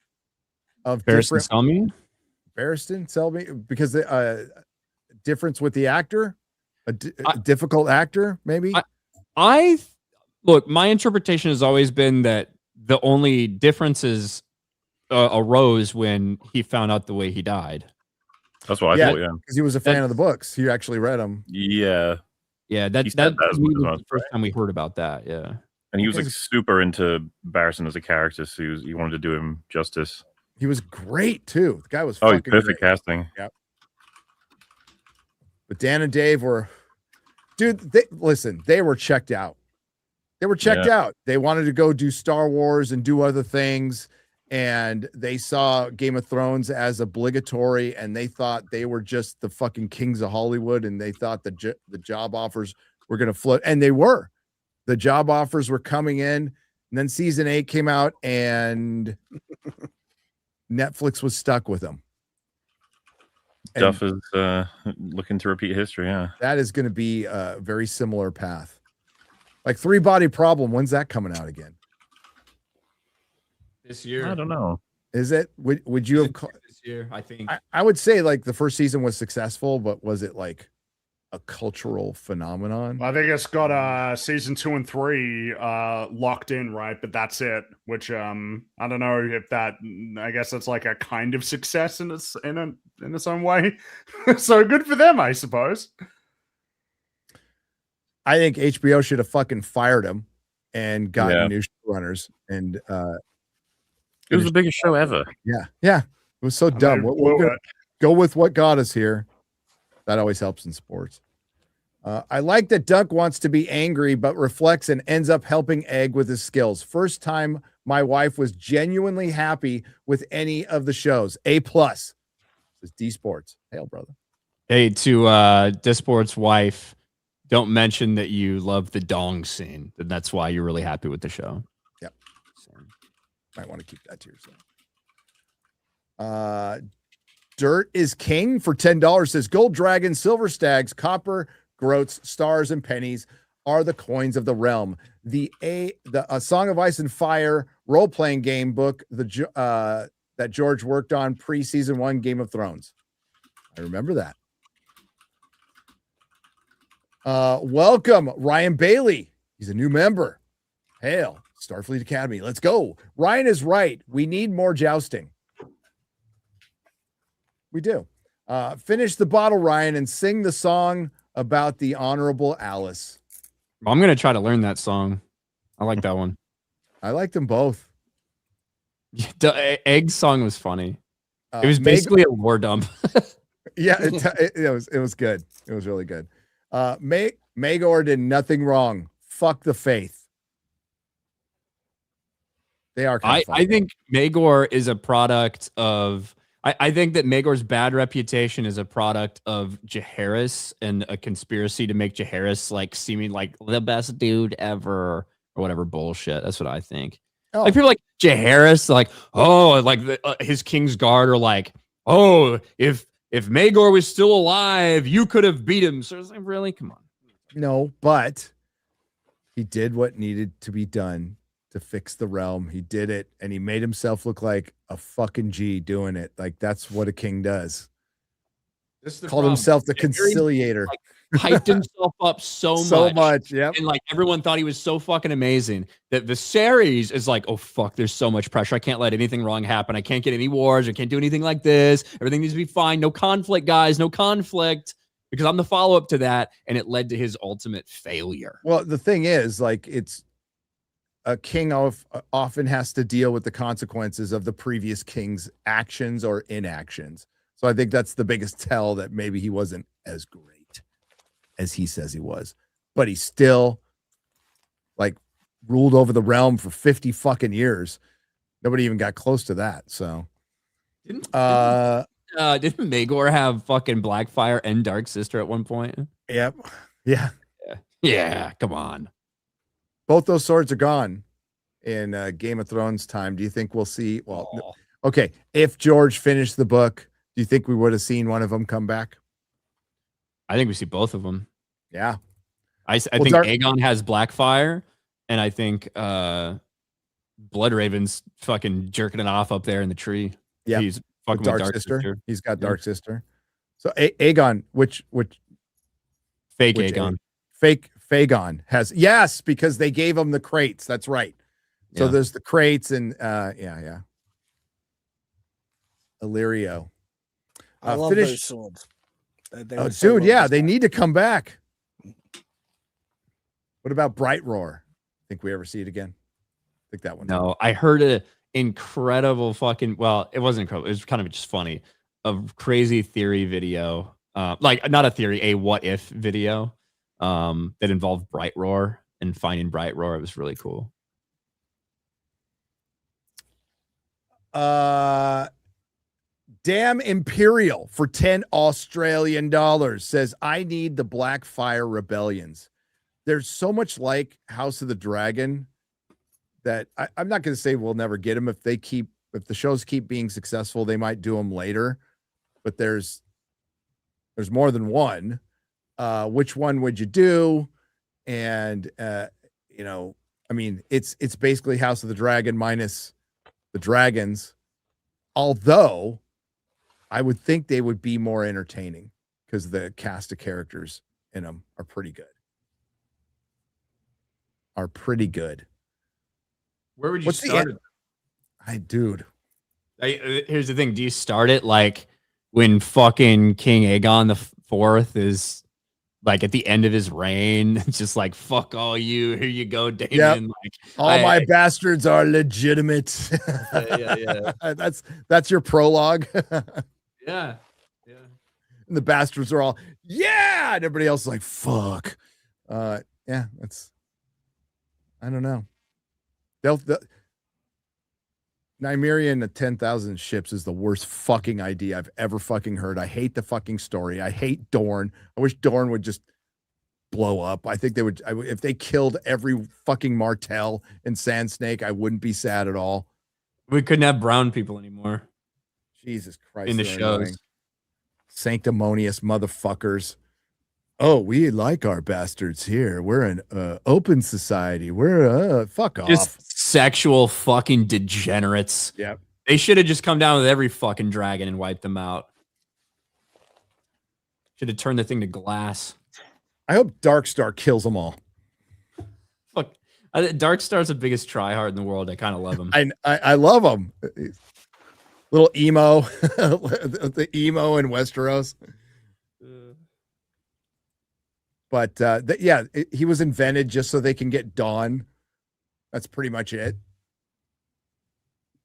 Barristan Selmy? Barristan Selmy, because the difference with the actor, a difficult actor, maybe. I look, my interpretation has always been that the only differences arose when he found out the way he died. That's what I thought, yeah. Because he was a fan of the books. He actually read them. Yeah. Yeah, that was the first time we heard about that, yeah. And he was like super into Barristan as a character, so he wanted to do him justice. He was great too. The guy was he's fucking perfect great. casting. Yep. But Dan and Dave were, dude. They were checked out. They were checked out. They wanted to go do Star Wars and do other things, and they saw Game of Thrones as obligatory, and they thought they were just the fucking kings of Hollywood, and they thought the job offers were going to float, and they were. The job offers were coming in, and then season 8 came out, and Netflix was stuck with them. Duff is looking to repeat history, yeah. That is going to be a very similar path. Like 3 Body Problem, when's that coming out again? This year. I don't know. Is it? Would you have this year? I think. I would say like the first season was successful, but was it like a cultural phenomenon? I think it's got season 2 and 3 locked in, right? But that's it. Which I don't know if that. I guess it's like a kind of success in its own way. So good for them, I suppose. I think HBO should have fucking fired him and gotten new showrunners. And it was the biggest show ever. Yeah, it was so dumb. We're gonna go with what got us here. That always helps in sports. I like that Duck wants to be angry, but reflects and ends up helping Egg with his skills. First time my wife was genuinely happy with any of the shows. A+. This is D Sports. Hail, brother. Hey, to D Sports' wife, don't mention that you love the dong scene. That's why you're really happy with the show. Yep. So, might want to keep that to yourself. Dirt is King for $10 says gold dragons, silver stags, copper groats, stars, and pennies are the coins of the realm. The Song of Ice and Fire role-playing game book that George worked on pre-season 1 Game of Thrones. I remember that. Welcome, Ryan Bailey. He's a new member. Hail, Starfleet Academy. Let's go. Ryan is right. We need more jousting. We do. Finish the bottle, Ryan, and sing the song about the Honorable Alice. I'm going to try to learn that song. I like that one. I like them both. The Egg song was funny. It was basically a war dump. Yeah, it was good. It was really good. Magor did nothing wrong. Fuck the faith. They are. I think Magor is a product of. I think that Magor's bad reputation is a product of Jaehaerys and a conspiracy to make Jaehaerys like seeming like the best dude ever or whatever bullshit. That's what I think. Oh. Like people like Jaehaerys, like his King's Guard are like, oh, if Magor was still alive, you could have beat him. So it's like, really, come on. No, but he did what needed to be done to fix the realm. He did it, and he made himself look like a fucking G doing it. Like that's what a king does. Called himself the conciliator. Hyped himself up so much. Yep. And like everyone thought he was so fucking amazing that Viserys is like, oh fuck, there's so much pressure. I can't let anything wrong happen. I can't get any wars. I can't do anything like this. Everything needs to be fine. No conflict, guys. No conflict. Because I'm the follow-up to that, and it led to his ultimate failure. Well, the thing is, like, it's a king often has to deal with the consequences of the previous king's actions or inactions. So I think that's the biggest tell that maybe he wasn't as great as he says he was, but he still like ruled over the realm for 50 fucking years. Nobody even got close to that. So didn't Magor have fucking Blackfire and Dark Sister at one point? Yep. Yeah. Come on. Both those swords are gone in Game of Thrones time. Do you think we'll see? Well, okay. If George finished the book, do you think we would have seen one of them come back? I think we see both of them. Yeah. I think Aegon has Blackfire, and I think Bloodraven's fucking jerking it off up there in the tree. Yeah. He's fucking with Dark Sister. He's got Dark Sister. So Aegon, which fake Aegon. Fake Fagon has, yes, because they gave him the crates. That's right. So there's the crates and Illyrio. I love those swords. Oh, dude, yeah, they need to come back. What about Bright Roar? Think we ever see it again? I think that one. No, I heard an incredible fucking. Well, it wasn't incredible. It was kind of just funny. A crazy theory video, like not a theory, a what if video, that involved Bright Roar and finding Bright Roar. It was really cool. Damn Imperial for 10 Australian dollars says, I need the Blackfire Rebellions. There's so much like House of the Dragon that I'm not going to say we'll never get them. If the shows keep being successful, they might do them later, but there's more than one. Which one would you do? And, I mean, it's basically House of the Dragon minus the dragons, although I would think they would be more entertaining because the cast of characters in them are pretty good. Where would you start it? Dude. Here's the thing. Do you start it like when fucking King Aegon the Fourth is like at the end of his reign, just like, fuck all you, here you go, Damon. Yep. Like all my bastards are legitimate. Yeah. That's your prologue. Yeah. And the bastards are all, yeah, and everybody else is like, fuck. That's, I don't know. Nymerian at 10,000 ships is the worst fucking idea I've ever fucking heard. I hate the fucking story. I hate Dorne. I wish Dorne would just blow up. I think they would, if they killed every fucking Martell and Sand Snake, I wouldn't be sad at all. We couldn't have brown people anymore Jesus Christ. in the shows. Sanctimonious motherfuckers. Oh, we like our bastards here. We're an open society. We're fuck off. Just sexual fucking degenerates. Yep. They should have just come down with every fucking dragon and wiped them out. Should have turned the thing to glass. I hope Darkstar kills them all. Fuck. Darkstar's the biggest tryhard in the world. I kind of love him. I love him. Little emo, the emo in Westeros. But yeah, he was invented just so they can get Dawn. That's pretty much it.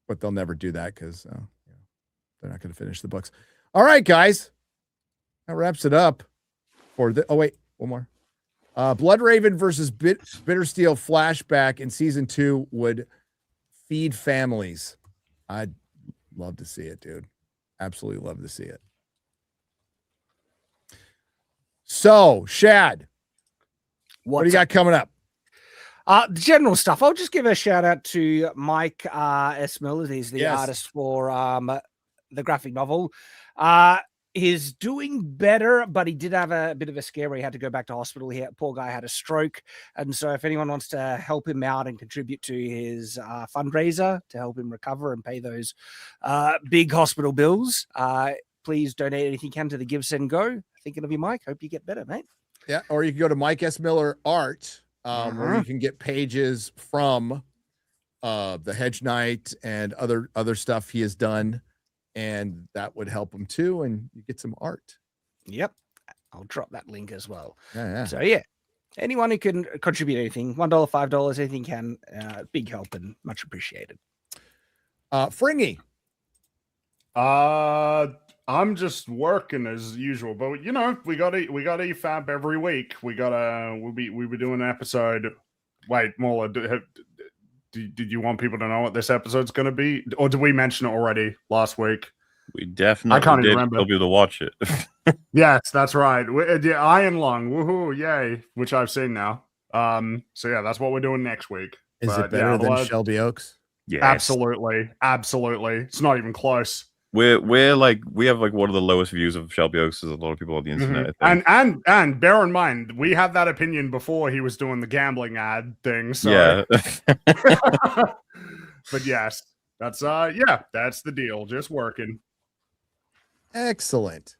But they'll never do that because they're not going to finish the books. All right, guys. That wraps it up for the. Oh, wait, one more. Bloodraven versus Bittersteel flashback in season 2 would feed families. I'd love to see it, dude. Absolutely love to see it. So, Shad, what do you got coming up? The general stuff. I'll just give a shout out to Mike S. Miller. He's the artist for the graphic novel. He's doing better, but he did have a bit of a scare where he had to go back to hospital. Poor guy had a stroke. And so if anyone wants to help him out and contribute to his fundraiser to help him recover and pay those big hospital bills, please donate anything you can to the Give, Send, Go. Thinking of you, Mike. Hope you get better, mate. Yeah, or you can go to Mike S. Miller Art, where you can get pages from the Hedge Knight and other stuff he has done, and that would help him too, and you get some art. Yep, I'll drop that link as well. Yeah. So yeah, anyone who can contribute anything, $1, $5, anything can, big help and much appreciated. Fringy. I'm just working as usual, but you know, we got EFAP every week. We'll be doing an episode. Wait, Mola, did you want people to know what this episode's going to be, or did we mention it already last week? We definitely I can't did remember. tell people to watch it. Yes, that's right. Iron Lung, woohoo, yay! Which I've seen now. So yeah, that's what we're doing next week. Is it better than Shelby Oaks? Yes. Absolutely. It's not even close. We have like one of the lowest views of Shelby Oaks as a lot of people on the internet. I think. And bear in mind, we had that opinion before he was doing the gambling ad thing. So yeah. But yes, that's that's the deal. Just working. Excellent.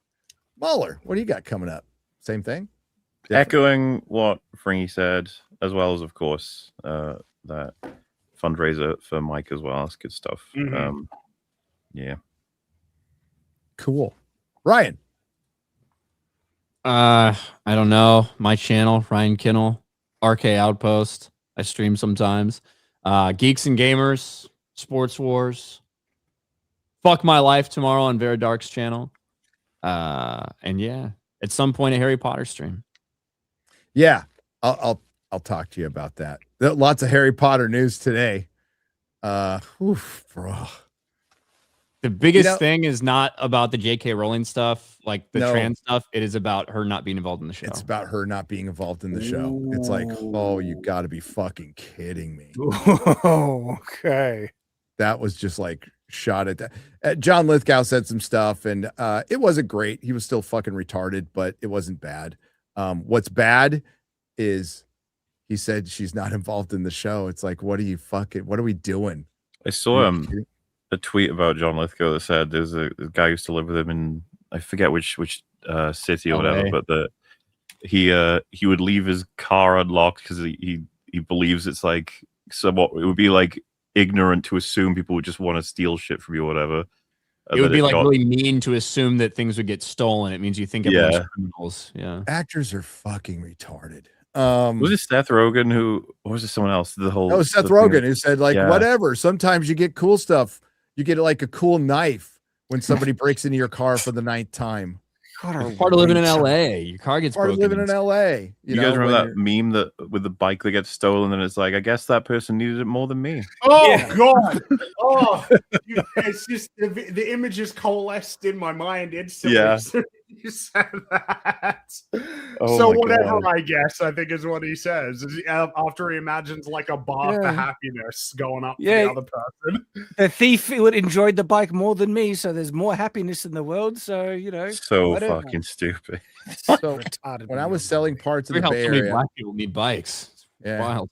Muller, what do you got coming up? Same thing? Echoing what Fringy said, as well as of course that fundraiser for Mike as well. That's good stuff. Yeah. Cool. Ryan. I don't know. My channel, Ryan Kinnell, RK Outpost. I stream sometimes. Geeks and Gamers, Sports Wars. Fuck My Life tomorrow on Vera Dark's channel. And yeah, at some point a Harry Potter stream. Yeah, I'll talk to you about that. Lots of Harry Potter news today. Bro. The biggest thing is not about the J.K. Rowling stuff, like the trans stuff. It is about her not being involved in the show. It's about her not being involved in the show. Ooh. It's like, oh, you got to be fucking kidding me. Oh, okay. That was just like shot at that. John Lithgow said some stuff, and it wasn't great. He was still fucking retarded, but it wasn't bad. What's bad is he said she's not involved in the show. It's like, what are we doing? I saw a tweet about John Lithgow that said there's a guy who used to live with him in, I forget which city or whatever, but he would leave his car unlocked because he believes it's like somewhat, it would be like ignorant to assume people would just want to steal shit from you or whatever. It would be like really mean to assume that things would get stolen. It means you think everyone's criminals. Yeah, actors are fucking retarded. Was it Seth Rogen or was it someone else? Seth Rogen who said like, whatever. Sometimes you get cool stuff. You get like a cool knife when somebody breaks into your car for the 9th time. God, part of living in LA. Your car gets part broken. of living in LA. You guys remember that meme that with the bike that gets stolen and it's like, I guess that person needed it more than me. Oh God! Oh, it's just the images coalesced in my mind instantly. Yeah. You said that. Oh So my whatever, God. I guess, I think is what he says. After he imagines like a bar for Yeah. happiness going up Yeah. for the other person. The thief would enjoyed the bike more than me, so there's more happiness in the world. So So whatever. fucking stupid. So Retarded when I beyond was selling belief. parts in Look the how Bay so many Area, black people need bikes. It's Yeah. wild.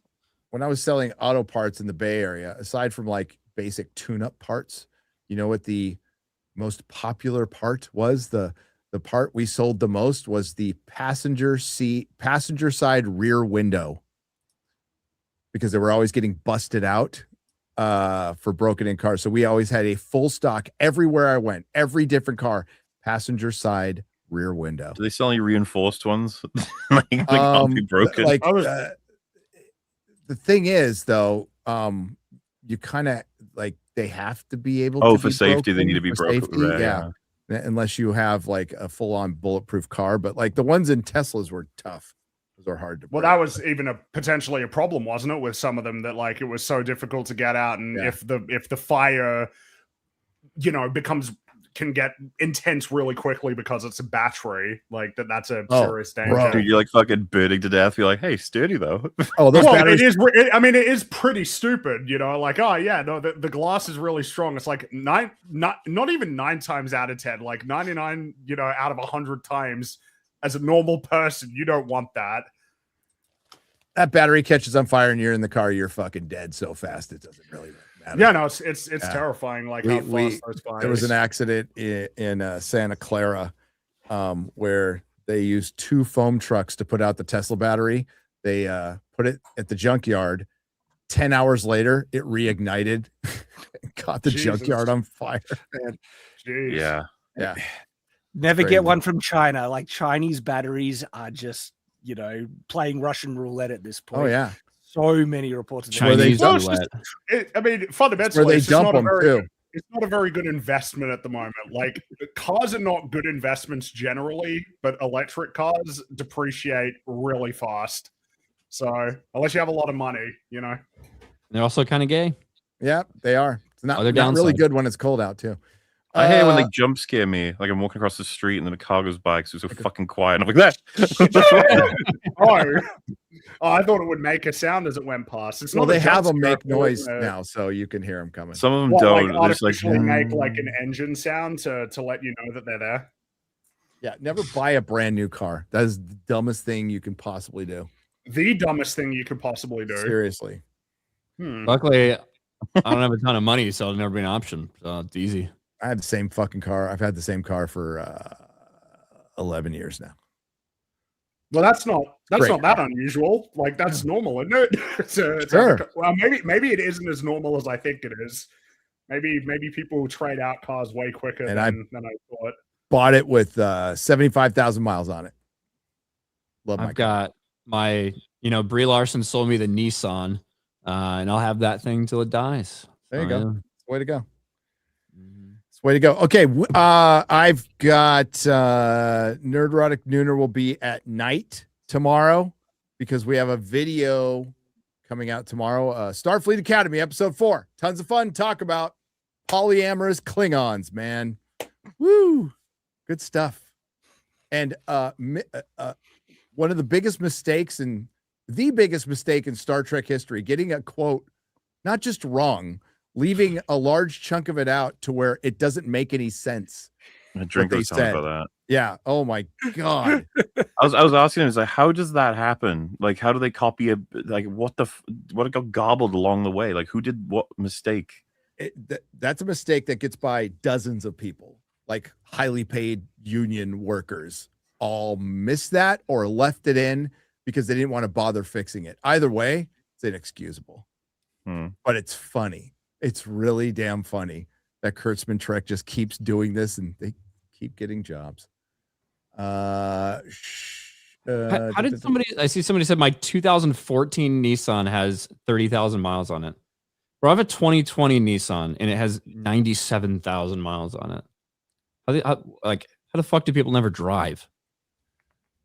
when I was selling auto parts in the Bay Area, aside from like basic tune-up parts, you know what the most popular part was? The part we sold the most was the passenger side rear window, because they were always getting busted out for broken in cars. So we always had a full stock everywhere I went, every different car, passenger side rear window. Do they sell any reinforced ones? Like they can't be broken. Like the thing is though, you kind of like they have to be able to for be safety, they broken need to be for broken. safety, Right, yeah. Unless you have like a full-on bulletproof car, but like the ones in Teslas were tough. Those are hard to Well, break. that was even potentially a problem, wasn't it, with some of them, that like it was so difficult to get out, and Yeah. if the fire, can get intense really quickly because it's a battery, like that's a serious danger. bro. Dude, you're like fucking burning to death. You're like, hey, sturdy though. Oh, those Well, batteries. it is pretty stupid, like, oh yeah, no, the glass is really strong. It's like not even 9 times out of 10, like 99, out of 100 times, as a normal person, you don't want that. That battery catches on fire and you're in the car, you're fucking dead so fast it doesn't really matter. Yeah, no, it's terrifying. Like how fast those fires. There was an accident in Santa Clara where they used 2 foam trucks to put out the Tesla battery. They put it at the junkyard. 10 hours later, it reignited and caught the junkyard on fire. Man. Jeez. Yeah. Never Crazy. get one from China. Like Chinese batteries are just, playing Russian roulette at this point. Oh yeah. So many reports. Of Chinese Well, roulette. Fundamentally, Where they it's just dump not a them very too. it's not a very good investment at the moment. Like cars are not good investments generally, but electric cars depreciate really fast. So unless you have a lot of money, They're also kind of gay. Yeah, they are. It's not Other really downside. good when it's cold out too. I hate it when they jump scare me. Like I'm walking across the street and then a car goes by because it's so fucking quiet. And I'm like, that. I thought it would make a sound as it went past. It's Well, not a they have jump them scare, make noise uh, now, so you can hear them coming. Some of them What, don't. like They're just like, artificially make like an engine sound to let you know that they're there. Yeah, never buy a brand new car. That is the dumbest thing you can possibly do. The dumbest thing you could possibly do. Seriously. Luckily, I don't have a ton of money, so it'll never be an option. So it's easy. I have the same fucking car. I've had the same car for 11 years now. Well, that's not Great. that unusual. Like that's normal, isn't it? Sure. Well, maybe it isn't as normal as I think it is. Maybe people trade out cars way quicker And than I thought. Bought it with 75,000 miles on it. Love my I've got my, Brie Larson sold me the Nissan, and I'll have that thing till it dies. There you So, go. yeah. Way to go. It's way to go. Okay. I've got Nerdrotic Nooner will be at night tomorrow because we have a video coming out tomorrow. Starfleet Academy, episode 4. Tons of fun. Talk about polyamorous Klingons, man. Woo. Good stuff. And one of the biggest mistakes and the biggest mistake in Star Trek history, getting a quote, not just wrong, leaving a large chunk of it out to where it doesn't make any sense. Drink they was telling said. about that. Yeah. Oh my God. I was asking him, like, how does that happen? Like, how do they copy what got gobbled along the way? Like, who did what mistake? That's a mistake that gets by dozens of people, like highly paid union workers, all missed that or left it in because they didn't want to bother fixing it. Either way, it's inexcusable. But it's funny. It's really damn funny that Kurtzman Trek just keeps doing this and they keep getting jobs. How did somebody? I see somebody said my 2014 Nissan has 30,000 miles on it. Bro, I have a 2020 Nissan and it has 97,000 miles on it. How the fuck do people never drive?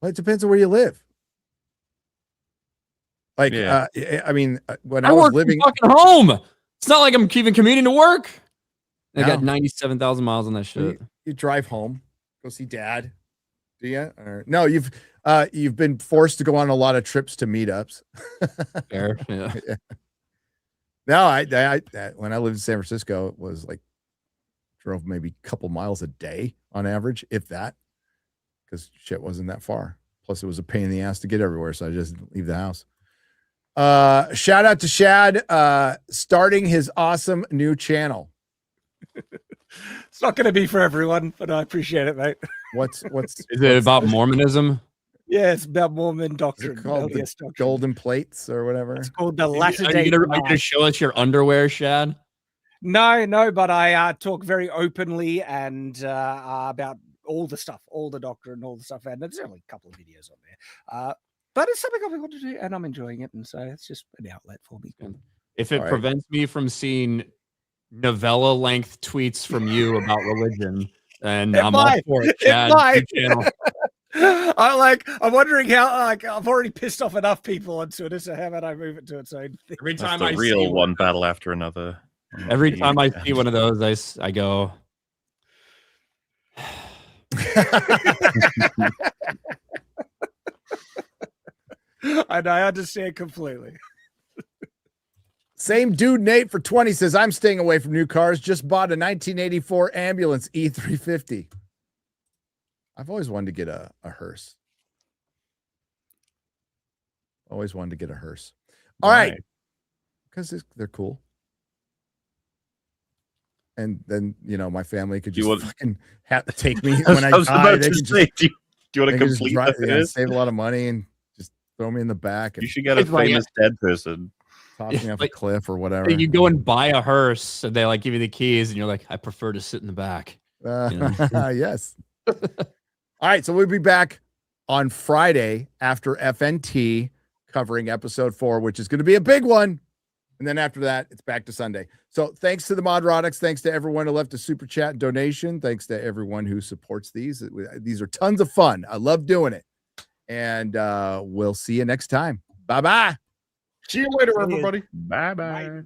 Well, it depends on where you live. Like, Yeah. I mean, when I I was work living, from fucking home. It's not like I'm even commuting to work. I No. got 97,000 miles on that shit. you drive home, go see dad, Do you? Or, no, you've been forced to go on a lot of trips to meetups. Fair, yeah. Yeah. No, I when I lived in San Francisco, it was like drove maybe a couple miles a day on average, if that, because shit wasn't that far. Plus, it was a pain in the ass to get everywhere, so I just leave the house. Shout out to Shad, starting his awesome new channel. It's not going to be for everyone, but I appreciate it, mate. What's Is it about Mormonism? Yeah, it's about Mormon is doctrine. it called? The LDS doctrine. Golden Plates or whatever? It's called the Are Latter you Day. gonna show us your underwear, Shad? No, but I talk very openly and about all the stuff, all the doctrine, all the stuff, and there's only a couple of videos on there. But it's something I want to do, and I'm enjoying it, and so it's just an outlet for me. If it All right. prevents me from seeing novella-length tweets from you about religion, and I'm all for it, Chad. might. New channel. I'm wondering how I've already pissed off enough people on Twitter, so how about I move it to its own thing? Every That's time the I real see one battle after another. Every time I see one of those, I go. And I understand completely. Same dude, Nate, for 20 says, I'm staying away from new cars. Just bought a 1984 ambulance E350. I've always wanted to get a hearse. Always wanted to get a hearse. All right. Because they're cool. And then, my family could just fucking take me when I die. They could say, do you want to complete save a lot of money and just throw me in the back. You should get a famous dead person. Toss me off a cliff or whatever. You go and buy a hearse, and they give you the keys, and you're like, I prefer to sit in the back. Yes. All right, so we'll be back on Friday after FNT covering episode 4, which is going to be a big one. And then after that, it's back to Sunday. So thanks to the Modrotics. Thanks to everyone who left a super chat donation. Thanks to everyone who supports these. These are tons of fun. I love doing it. And we'll see you next time. Bye-bye. See you later, everybody. Bye-bye.